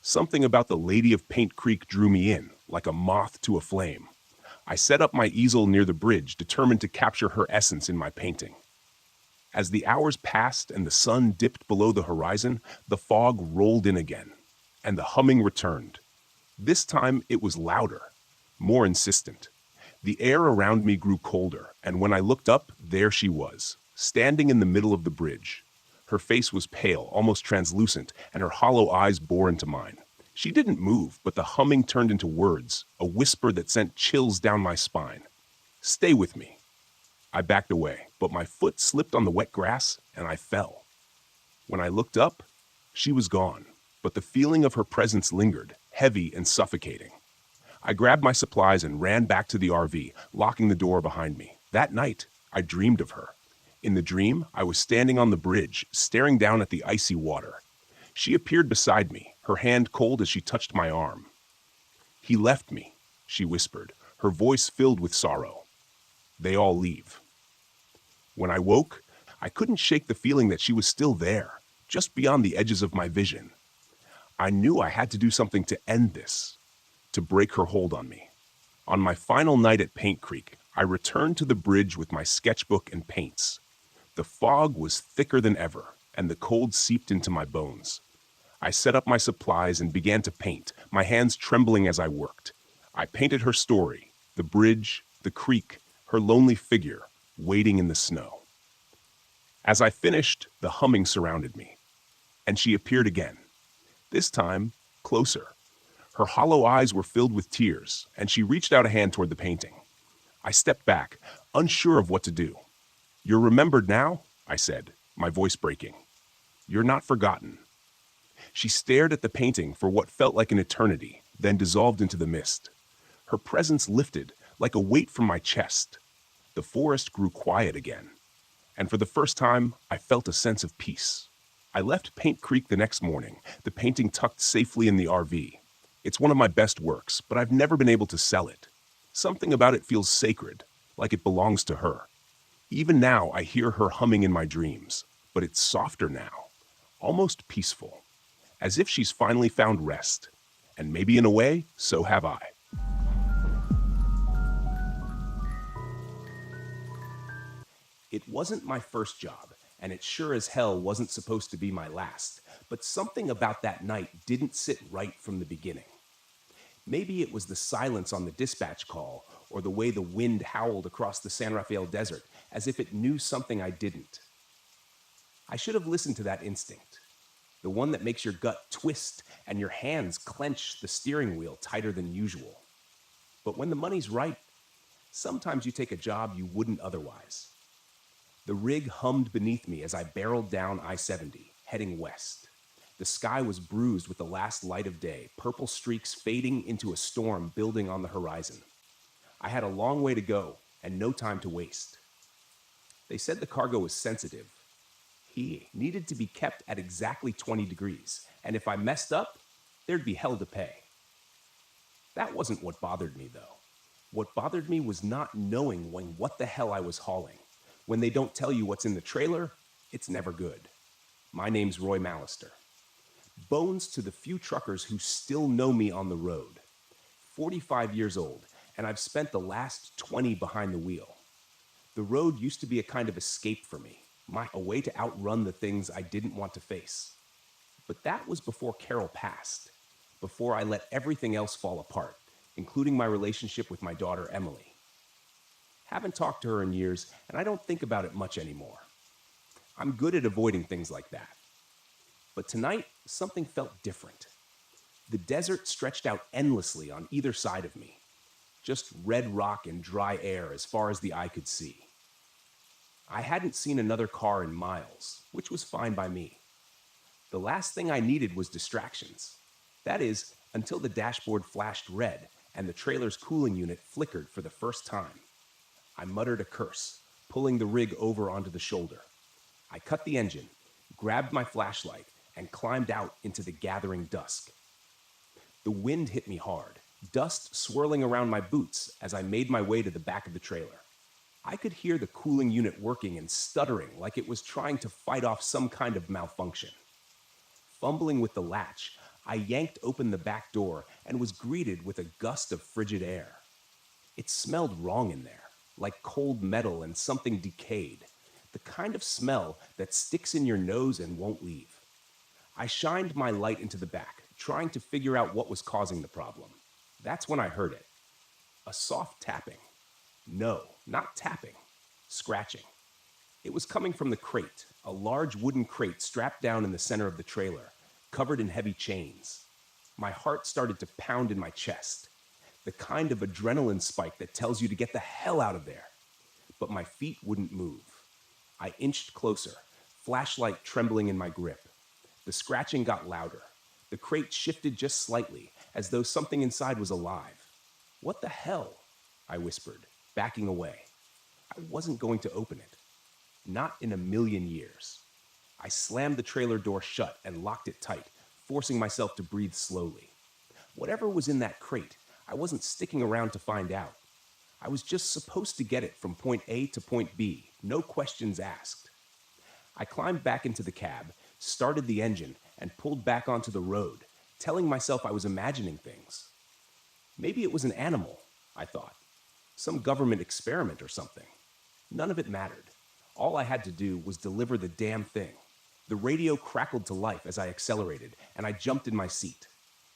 Something about the Lady of Paint Creek drew me in, like a moth to a flame. I set up my easel near the bridge, determined to capture her essence in my painting. As the hours passed and the sun dipped below the horizon, the fog rolled in again, and the humming returned. This time it was louder, more insistent. The air around me grew colder, and when I looked up, there she was, standing in the middle of the bridge. Her face was pale, almost translucent, and her hollow eyes bore into mine. She didn't move, but the humming turned into words, a whisper that sent chills down my spine. "Stay with me." I backed away, but my foot slipped on the wet grass, and I fell. When I looked up, she was gone, but the feeling of her presence lingered, heavy and suffocating. I grabbed my supplies and ran back to the RV, locking the door behind me. That night, I dreamed of her. In the dream, I was standing on the bridge, staring down at the icy water. She appeared beside me, her hand cold as she touched my arm. "He left me," she whispered, her voice filled with sorrow. "They all leave." When I woke, I couldn't shake the feeling that she was still there, just beyond the edges of my vision. I knew I had to do something to end this, to break her hold on me. On my final night at Paint Creek, I returned to the bridge with my sketchbook and paints. The fog was thicker than ever, and the cold seeped into my bones. I set up my supplies and began to paint, my hands trembling as I worked. I painted her story, the bridge, the creek, her lonely figure, waiting in the snow. As I finished, the humming surrounded me, and she appeared again. This time, closer. Her hollow eyes were filled with tears, and she reached out a hand toward the painting. I stepped back, unsure of what to do. "You're remembered now," I said, my voice breaking. "You're not forgotten." She stared at the painting for what felt like an eternity, then dissolved into the mist. Her presence lifted, like a weight from my chest. The forest grew quiet again, and for the first time, I felt a sense of peace. I left Paint Creek the next morning, the painting tucked safely in the RV. It's one of my best works, but I've never been able to sell it. Something about it feels sacred, like it belongs to her. Even now, I hear her humming in my dreams, but it's softer now, almost peaceful, as if she's finally found rest. And maybe in a way, so have I. It wasn't my first job, and it sure as hell wasn't supposed to be my last, but something about that night didn't sit right from the beginning. Maybe it was the silence on the dispatch call, or the way the wind howled across the San Rafael desert, as if it knew something I didn't. I should have listened to that instinct, the one that makes your gut twist and your hands clench the steering wheel tighter than usual. But when the money's right, sometimes you take a job you wouldn't otherwise. The rig hummed beneath me as I barreled down I-70, heading west. The sky was bruised with the last light of day, purple streaks fading into a storm building on the horizon. I had a long way to go and no time to waste. They said the cargo was sensitive. He needed to be kept at exactly 20 degrees, and if I messed up, there'd be hell to pay. That wasn't what bothered me, though. What bothered me was not knowing what the hell I was hauling. When they don't tell you what's in the trailer, it's never good. My name's Roy Mallister. Bones to the few truckers who still know me on the road. 45 years old, and I've spent the last 20 behind the wheel. The road used to be a kind of escape for me, a way to outrun the things I didn't want to face. But that was before Carol passed, before I let everything else fall apart, including my relationship with my daughter Emily. Haven't talked to her in years, and I don't think about it much anymore. I'm good at avoiding things like that. But tonight, something felt different. The desert stretched out endlessly on either side of me, just red rock and dry air as far as the eye could see. I hadn't seen another car in miles, which was fine by me. The last thing I needed was distractions. That is, until the dashboard flashed red and the trailer's cooling unit flickered for the first time. I muttered a curse, pulling the rig over onto the shoulder. I cut the engine, grabbed my flashlight, and climbed out into the gathering dusk. The wind hit me hard, dust swirling around my boots as I made my way to the back of the trailer. I could hear the cooling unit working and stuttering like it was trying to fight off some kind of malfunction. Fumbling with the latch, I yanked open the back door and was greeted with a gust of frigid air. It smelled wrong in there, like cold metal and something decayed, the kind of smell that sticks in your nose and won't leave. I shined my light into the back, trying to figure out what was causing the problem. That's when I heard it. A soft tapping. No, not tapping. Scratching. It was coming from the crate, a large wooden crate strapped down in the center of the trailer, covered in heavy chains. My heart started to pound in my chest, the kind of adrenaline spike that tells you to get the hell out of there. But my feet wouldn't move. I inched closer, flashlight trembling in my grip. The scratching got louder. The crate shifted just slightly, as though something inside was alive. "What the hell?" I whispered, backing away. I wasn't going to open it. Not in a million years. I slammed the trailer door shut and locked it tight, forcing myself to breathe slowly. Whatever was in that crate, I wasn't sticking around to find out. I was just supposed to get it from point A to point B, no questions asked. I climbed back into the cab, started the engine, and pulled back onto the road, telling myself I was imagining things. Maybe it was an animal, I thought. Some government experiment or something. None of it mattered. All I had to do was deliver the damn thing. The radio crackled to life as I accelerated, and I jumped in my seat.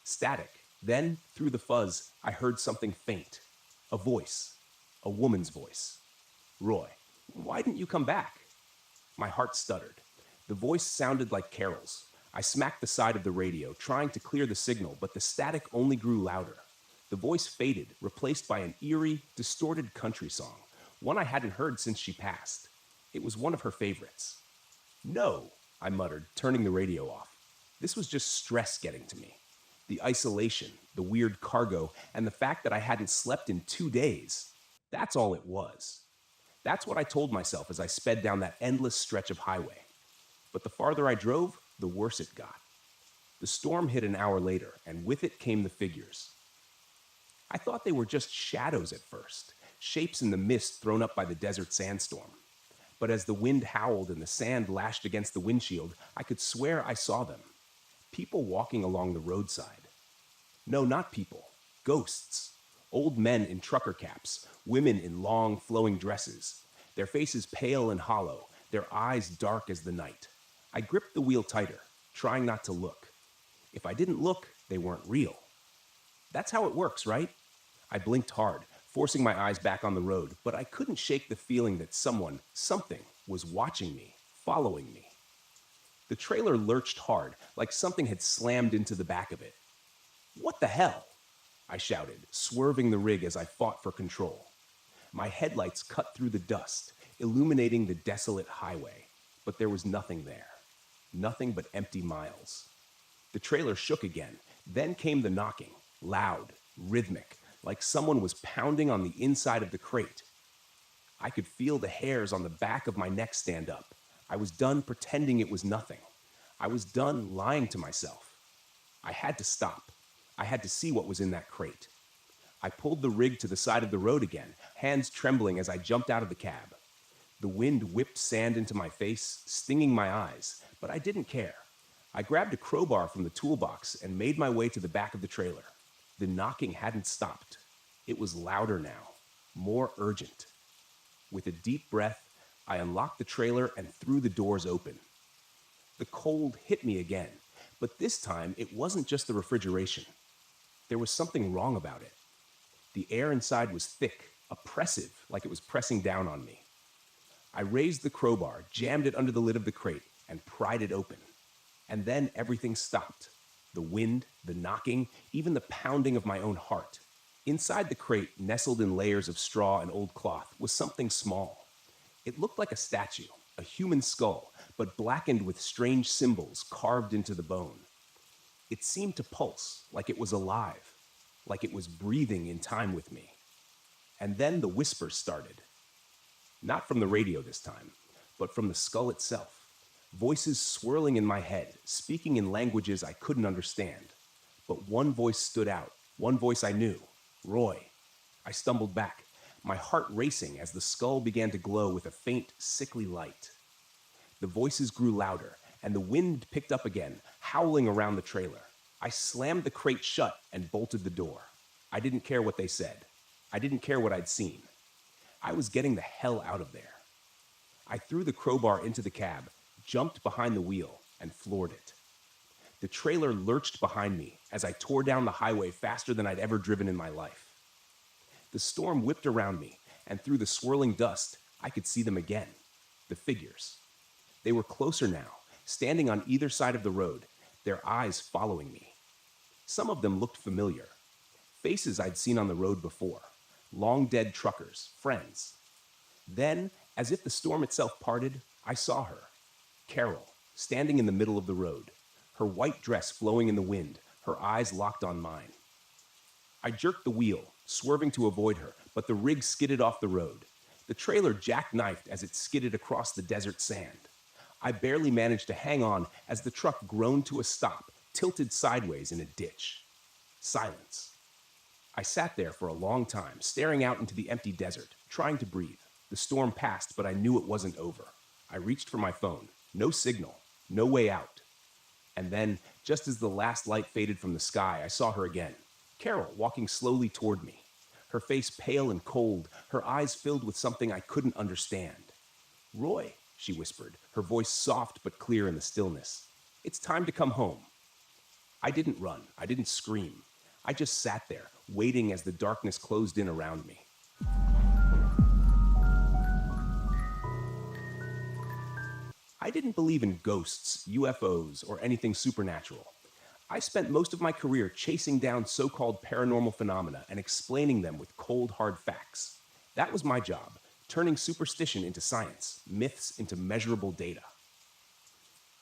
Static. Then, through the fuzz, I heard something faint. A voice. A woman's voice. "Roy, why didn't you come back?" My heart stuttered. The voice sounded like Carol's. I smacked the side of the radio, trying to clear the signal, but the static only grew louder. The voice faded, replaced by an eerie, distorted country song, one I hadn't heard since she passed. It was one of her favorites. "No," I muttered, turning the radio off. This was just stress getting to me. The isolation, the weird cargo, and the fact that I hadn't slept in 2 days. That's all it was. That's what I told myself as I sped down that endless stretch of highway. But the farther I drove, the worse it got. The storm hit an hour later, and with it came the figures. I thought they were just shadows at first, shapes in the mist thrown up by the desert sandstorm. But as the wind howled and the sand lashed against the windshield, I could swear I saw them. People walking along the roadside. No, not people. Ghosts. Old men in trucker caps, women in long, flowing dresses, their faces pale and hollow, their eyes dark as the night. I gripped the wheel tighter, trying not to look. If I didn't look, they weren't real. That's how it works, right? I blinked hard, forcing my eyes back on the road, but I couldn't shake the feeling that someone, something, was watching me, following me. The trailer lurched hard, like something had slammed into the back of it. "What the hell?" I shouted, swerving the rig as I fought for control. My headlights cut through the dust, illuminating the desolate highway, but there was nothing there. Nothing but empty miles. The trailer shook again, then came the knocking, loud, rhythmic, like someone was pounding on the inside of the crate. I could feel the hairs on the back of my neck stand up. I was done pretending it was nothing. I was done lying to myself. I had to stop. I had to see what was in that crate. I pulled the rig to the side of the road again, hands trembling as I jumped out of the cab. The wind whipped sand into my face, stinging my eyes, but I didn't care. I grabbed a crowbar from the toolbox and made my way to the back of the trailer. The knocking hadn't stopped. It was louder now, more urgent. With a deep breath, I unlocked the trailer and threw the doors open. The cold hit me again, but this time it wasn't just the refrigeration. There was something wrong about it. The air inside was thick, oppressive, like it was pressing down on me. I raised the crowbar, jammed it under the lid of the crate, and pried it open. And then everything stopped. The wind, the knocking, even the pounding of my own heart. Inside the crate, nestled in layers of straw and old cloth, was something small. It looked like a statue, a human skull, but blackened with strange symbols carved into the bone. It seemed to pulse, like it was alive, like it was breathing in time with me. And then the whispers started. Not from the radio this time, but from the skull itself. Voices swirling in my head, speaking in languages I couldn't understand. But one voice stood out, one voice I knew, Roy. I stumbled back, my heart racing as the skull began to glow with a faint, sickly light. The voices grew louder, and the wind picked up again, howling around the trailer. I slammed the crate shut and bolted the door. I didn't care what they said. I didn't care what I'd seen. I was getting the hell out of there. I threw the crowbar into the cab, jumped behind the wheel, and floored it. The trailer lurched behind me as I tore down the highway faster than I'd ever driven in my life. The storm whipped around me, and through the swirling dust, I could see them again. The figures. They were closer now, standing on either side of the road, their eyes following me. Some of them looked familiar. Faces I'd seen on the road before. Long-dead truckers, friends. Then, as if the storm itself parted, I saw her. Carol, standing in the middle of the road, her white dress flowing in the wind, her eyes locked on mine. I jerked the wheel, swerving to avoid her, but the rig skidded off the road. The trailer jackknifed as it skidded across the desert sand. I barely managed to hang on as the truck groaned to a stop, tilted sideways in a ditch. Silence. I sat there for a long time, staring out into the empty desert, trying to breathe. The storm passed, but I knew it wasn't over. I reached for my phone. No signal. No way out. And then, just as the last light faded from the sky, I saw her again. Carol, walking slowly toward me. Her face pale and cold, her eyes filled with something I couldn't understand. "Roy," she whispered, her voice soft but clear in the stillness. "It's time to come home." I didn't run. I didn't scream. I just sat there, waiting as the darkness closed in around me. I didn't believe in ghosts, UFOs, or anything supernatural. I spent most of my career chasing down so-called paranormal phenomena and explaining them with cold, hard facts. That was my job, turning superstition into science, myths into measurable data.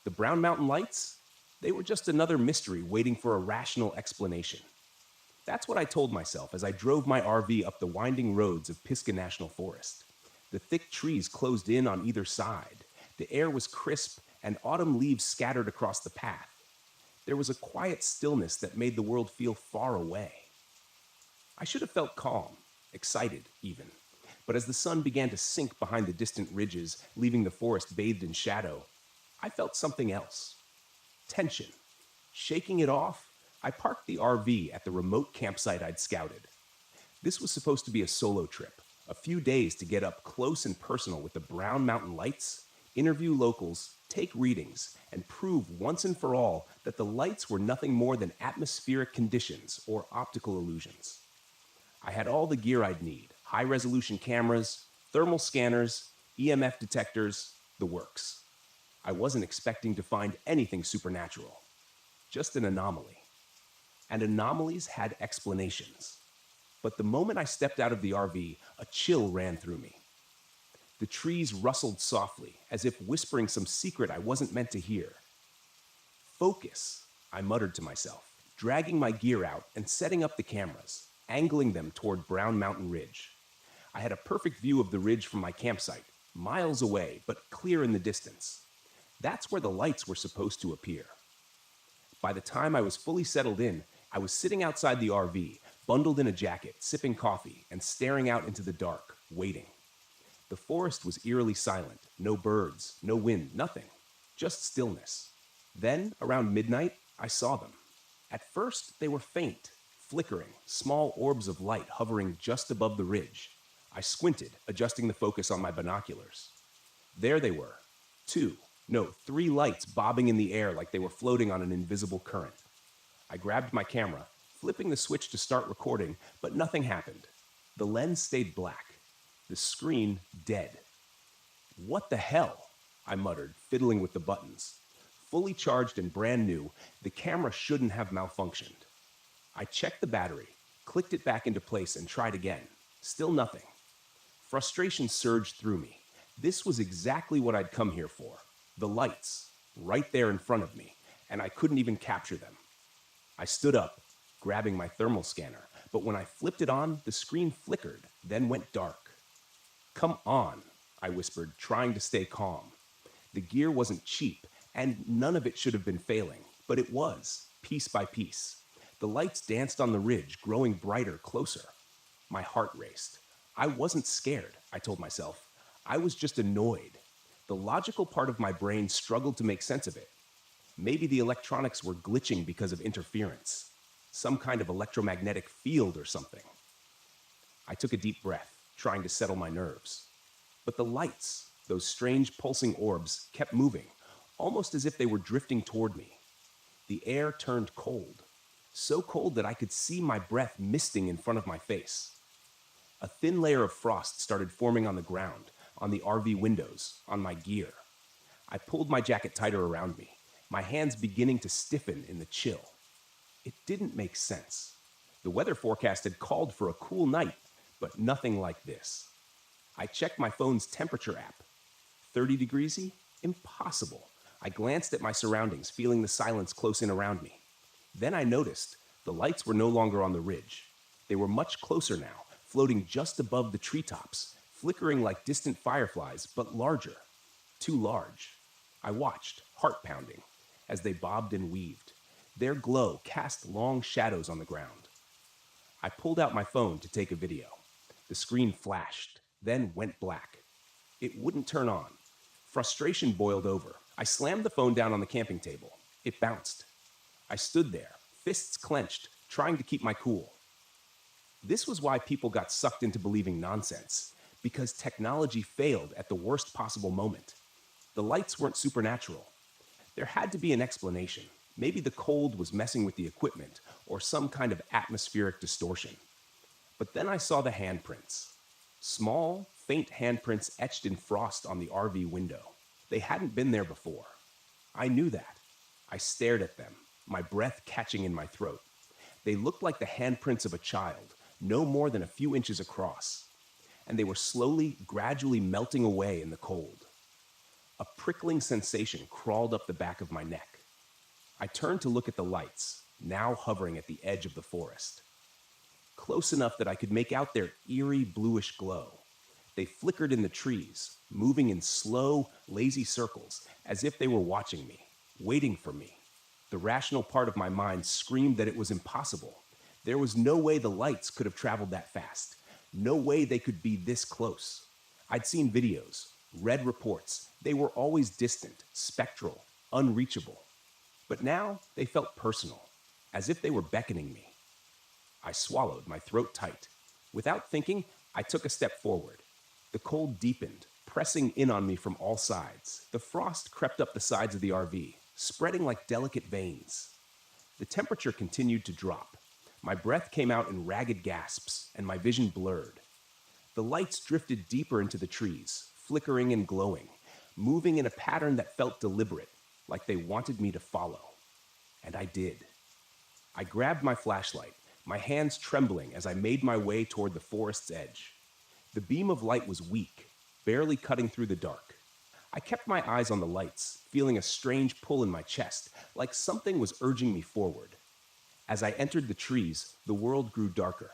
The Brown Mountain Lights? They were just another mystery waiting for a rational explanation. That's what I told myself as I drove my RV up the winding roads of Pisgah National Forest. The thick trees closed in on either side. The air was crisp, and autumn leaves scattered across the path. There was a quiet stillness that made the world feel far away. I should have felt calm, excited even. But as the sun began to sink behind the distant ridges, leaving the forest bathed in shadow, I felt something else. Tension. Shaking it off, I parked the RV at the remote campsite I'd scouted. This was supposed to be a solo trip, a few days to get up close and personal with the Brown Mountain Lights, interview locals, take readings, and prove once and for all that the lights were nothing more than atmospheric conditions or optical illusions. I had all the gear I'd need, high-resolution cameras, thermal scanners, EMF detectors, the works. I wasn't expecting to find anything supernatural, just an anomaly. And anomalies had explanations. But the moment I stepped out of the RV, a chill ran through me. The trees rustled softly, as if whispering some secret I wasn't meant to hear. "Focus," I muttered to myself, dragging my gear out and setting up the cameras, angling them toward Brown Mountain Ridge. I had a perfect view of the ridge from my campsite, miles away, but clear in the distance. That's where the lights were supposed to appear. By the time I was fully settled in, I was sitting outside the RV, bundled in a jacket, sipping coffee, and staring out into the dark, waiting. The forest was eerily silent. No birds, no wind, nothing. Just stillness. Then, around midnight, I saw them. At first, they were faint, flickering, small orbs of light hovering just above the ridge. I squinted, adjusting the focus on my binoculars. There they were. Two, no, three lights bobbing in the air like they were floating on an invisible current. I grabbed my camera, flipping the switch to start recording, but nothing happened. The lens stayed black. The screen dead. What the hell? I muttered, fiddling with the buttons. Fully charged and brand new, the camera shouldn't have malfunctioned. I checked the battery, clicked it back into place, and tried again. Still nothing. Frustration surged through me. This was exactly what I'd come here for. The lights, right there in front of me, and I couldn't even capture them. I stood up, grabbing my thermal scanner, but when I flipped it on, the screen flickered, then went dark. "Come on," I whispered, trying to stay calm. The gear wasn't cheap, and none of it should have been failing, but it was, piece by piece. The lights danced on the ridge, growing brighter, closer. My heart raced. I wasn't scared, I told myself. I was just annoyed. The logical part of my brain struggled to make sense of it. Maybe the electronics were glitching because of interference. Some kind of electromagnetic field or something. I took a deep breath, trying to settle my nerves. But the lights, those strange pulsing orbs, kept moving, almost as if they were drifting toward me. The air turned cold, so cold that I could see my breath misting in front of my face. A thin layer of frost started forming on the ground, on the RV windows, on my gear. I pulled my jacket tighter around me, my hands beginning to stiffen in the chill. It didn't make sense. The weather forecast had called for a cool night, but nothing like this. I checked my phone's temperature app. 30 degrees? Impossible. I glanced at my surroundings, feeling the silence close in around me. Then I noticed the lights were no longer on the ridge. They were much closer now, floating just above the treetops, flickering like distant fireflies, but larger. Too large. I watched, heart pounding, as they bobbed and weaved. Their glow cast long shadows on the ground. I pulled out my phone to take a video. The screen flashed, then went black. It wouldn't turn on. Frustration boiled over. I slammed the phone down on the camping table. It bounced. I stood there, fists clenched, trying to keep my cool. This was why people got sucked into believing nonsense, because technology failed at the worst possible moment. The lights weren't supernatural. There had to be an explanation. Maybe the cold was messing with the equipment, or some kind of atmospheric distortion. But then I saw the handprints. Small, faint handprints etched in frost on the RV window. They hadn't been there before. I knew that. I stared at them, my breath catching in my throat. They looked like the handprints of a child, no more than a few inches across. And they were slowly, gradually melting away in the cold. A prickling sensation crawled up the back of my neck. I turned to look at the lights, now hovering at the edge of the forest. Close enough that I could make out their eerie bluish glow. They flickered in the trees, moving in slow, lazy circles, as if they were watching me, waiting for me. The rational part of my mind screamed that it was impossible. There was no way the lights could have traveled that fast. No way they could be this close. I'd seen videos, read reports. They were always distant, spectral, unreachable. But now they felt personal, as if they were beckoning me. I swallowed, my throat tight. Without thinking, I took a step forward. The cold deepened, pressing in on me from all sides. The frost crept up the sides of the RV, spreading like delicate veins. The temperature continued to drop. My breath came out in ragged gasps, and my vision blurred. The lights drifted deeper into the trees, flickering and glowing, moving in a pattern that felt deliberate, like they wanted me to follow. And I did. I grabbed my flashlight, my hands trembling as I made my way toward the forest's edge. The beam of light was weak, barely cutting through the dark. I kept my eyes on the lights, feeling a strange pull in my chest, like something was urging me forward. As I entered the trees, the world grew darker.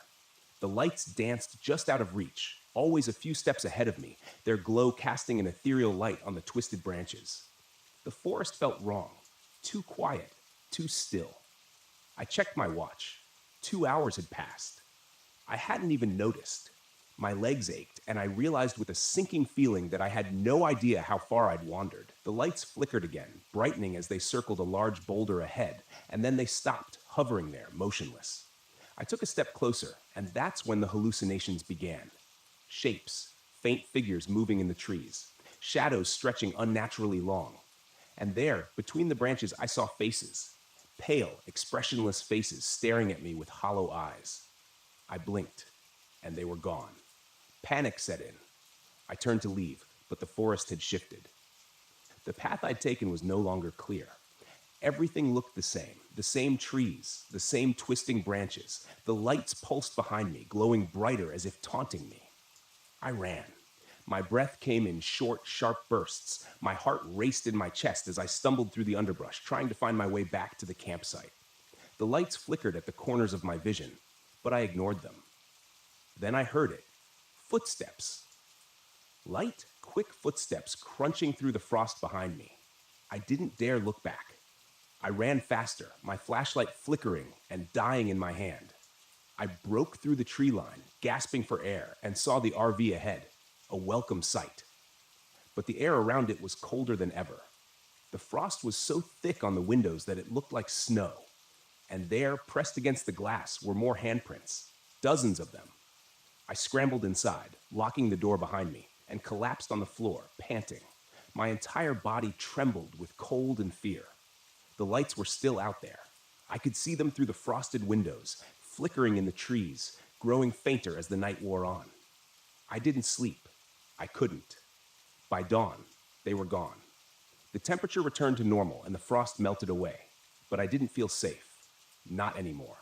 The lights danced just out of reach, always a few steps ahead of me, their glow casting an ethereal light on the twisted branches. The forest felt wrong, too quiet, too still. I checked my watch. 2 hours had passed. I hadn't even noticed. My legs ached, and I realized with a sinking feeling that I had no idea how far I'd wandered. The lights flickered again, brightening as they circled a large boulder ahead, and then they stopped, hovering there, motionless. I took a step closer, and that's when the hallucinations began. Shapes, faint figures moving in the trees, shadows stretching unnaturally long. And there, between the branches, I saw faces. Pale, expressionless faces staring at me with hollow eyes. I blinked, and they were gone. Panic set in. I turned to leave, but the forest had shifted. The path I'd taken was no longer clear. Everything looked the same trees, the same twisting branches. The lights pulsed behind me, glowing brighter as if taunting me. I ran. My breath came in short, sharp bursts. My heart raced in my chest as I stumbled through the underbrush, trying to find my way back to the campsite. The lights flickered at the corners of my vision, but I ignored them. Then I heard it. Footsteps. Light, quick footsteps crunching through the frost behind me. I didn't dare look back. I ran faster, my flashlight flickering and dying in my hand. I broke through the tree line, gasping for air, and saw the RV ahead, a welcome sight. But the air around it was colder than ever. The frost was so thick on the windows that it looked like snow. And there, pressed against the glass, were more handprints, dozens of them. I scrambled inside, locking the door behind me, and collapsed on the floor, panting. My entire body trembled with cold and fear. The lights were still out there. I could see them through the frosted windows, flickering in the trees, growing fainter as the night wore on. I didn't sleep. I couldn't. By dawn, they were gone. The temperature returned to normal and the frost melted away, but I didn't feel safe. Not anymore.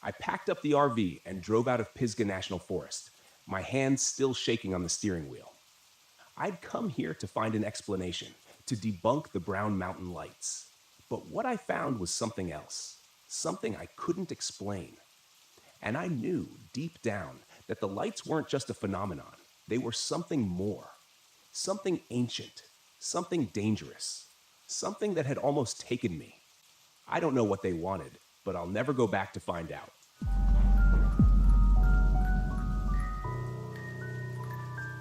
I packed up the RV and drove out of Pisgah National Forest, my hands still shaking on the steering wheel. I'd come here to find an explanation, to debunk the Brown Mountain lights. But what I found was something else, something I couldn't explain. And I knew, deep down, that the lights weren't just a phenomenon. They were something more. Something ancient, something dangerous, something that had almost taken me. I don't know what they wanted, but I'll never go back to find out.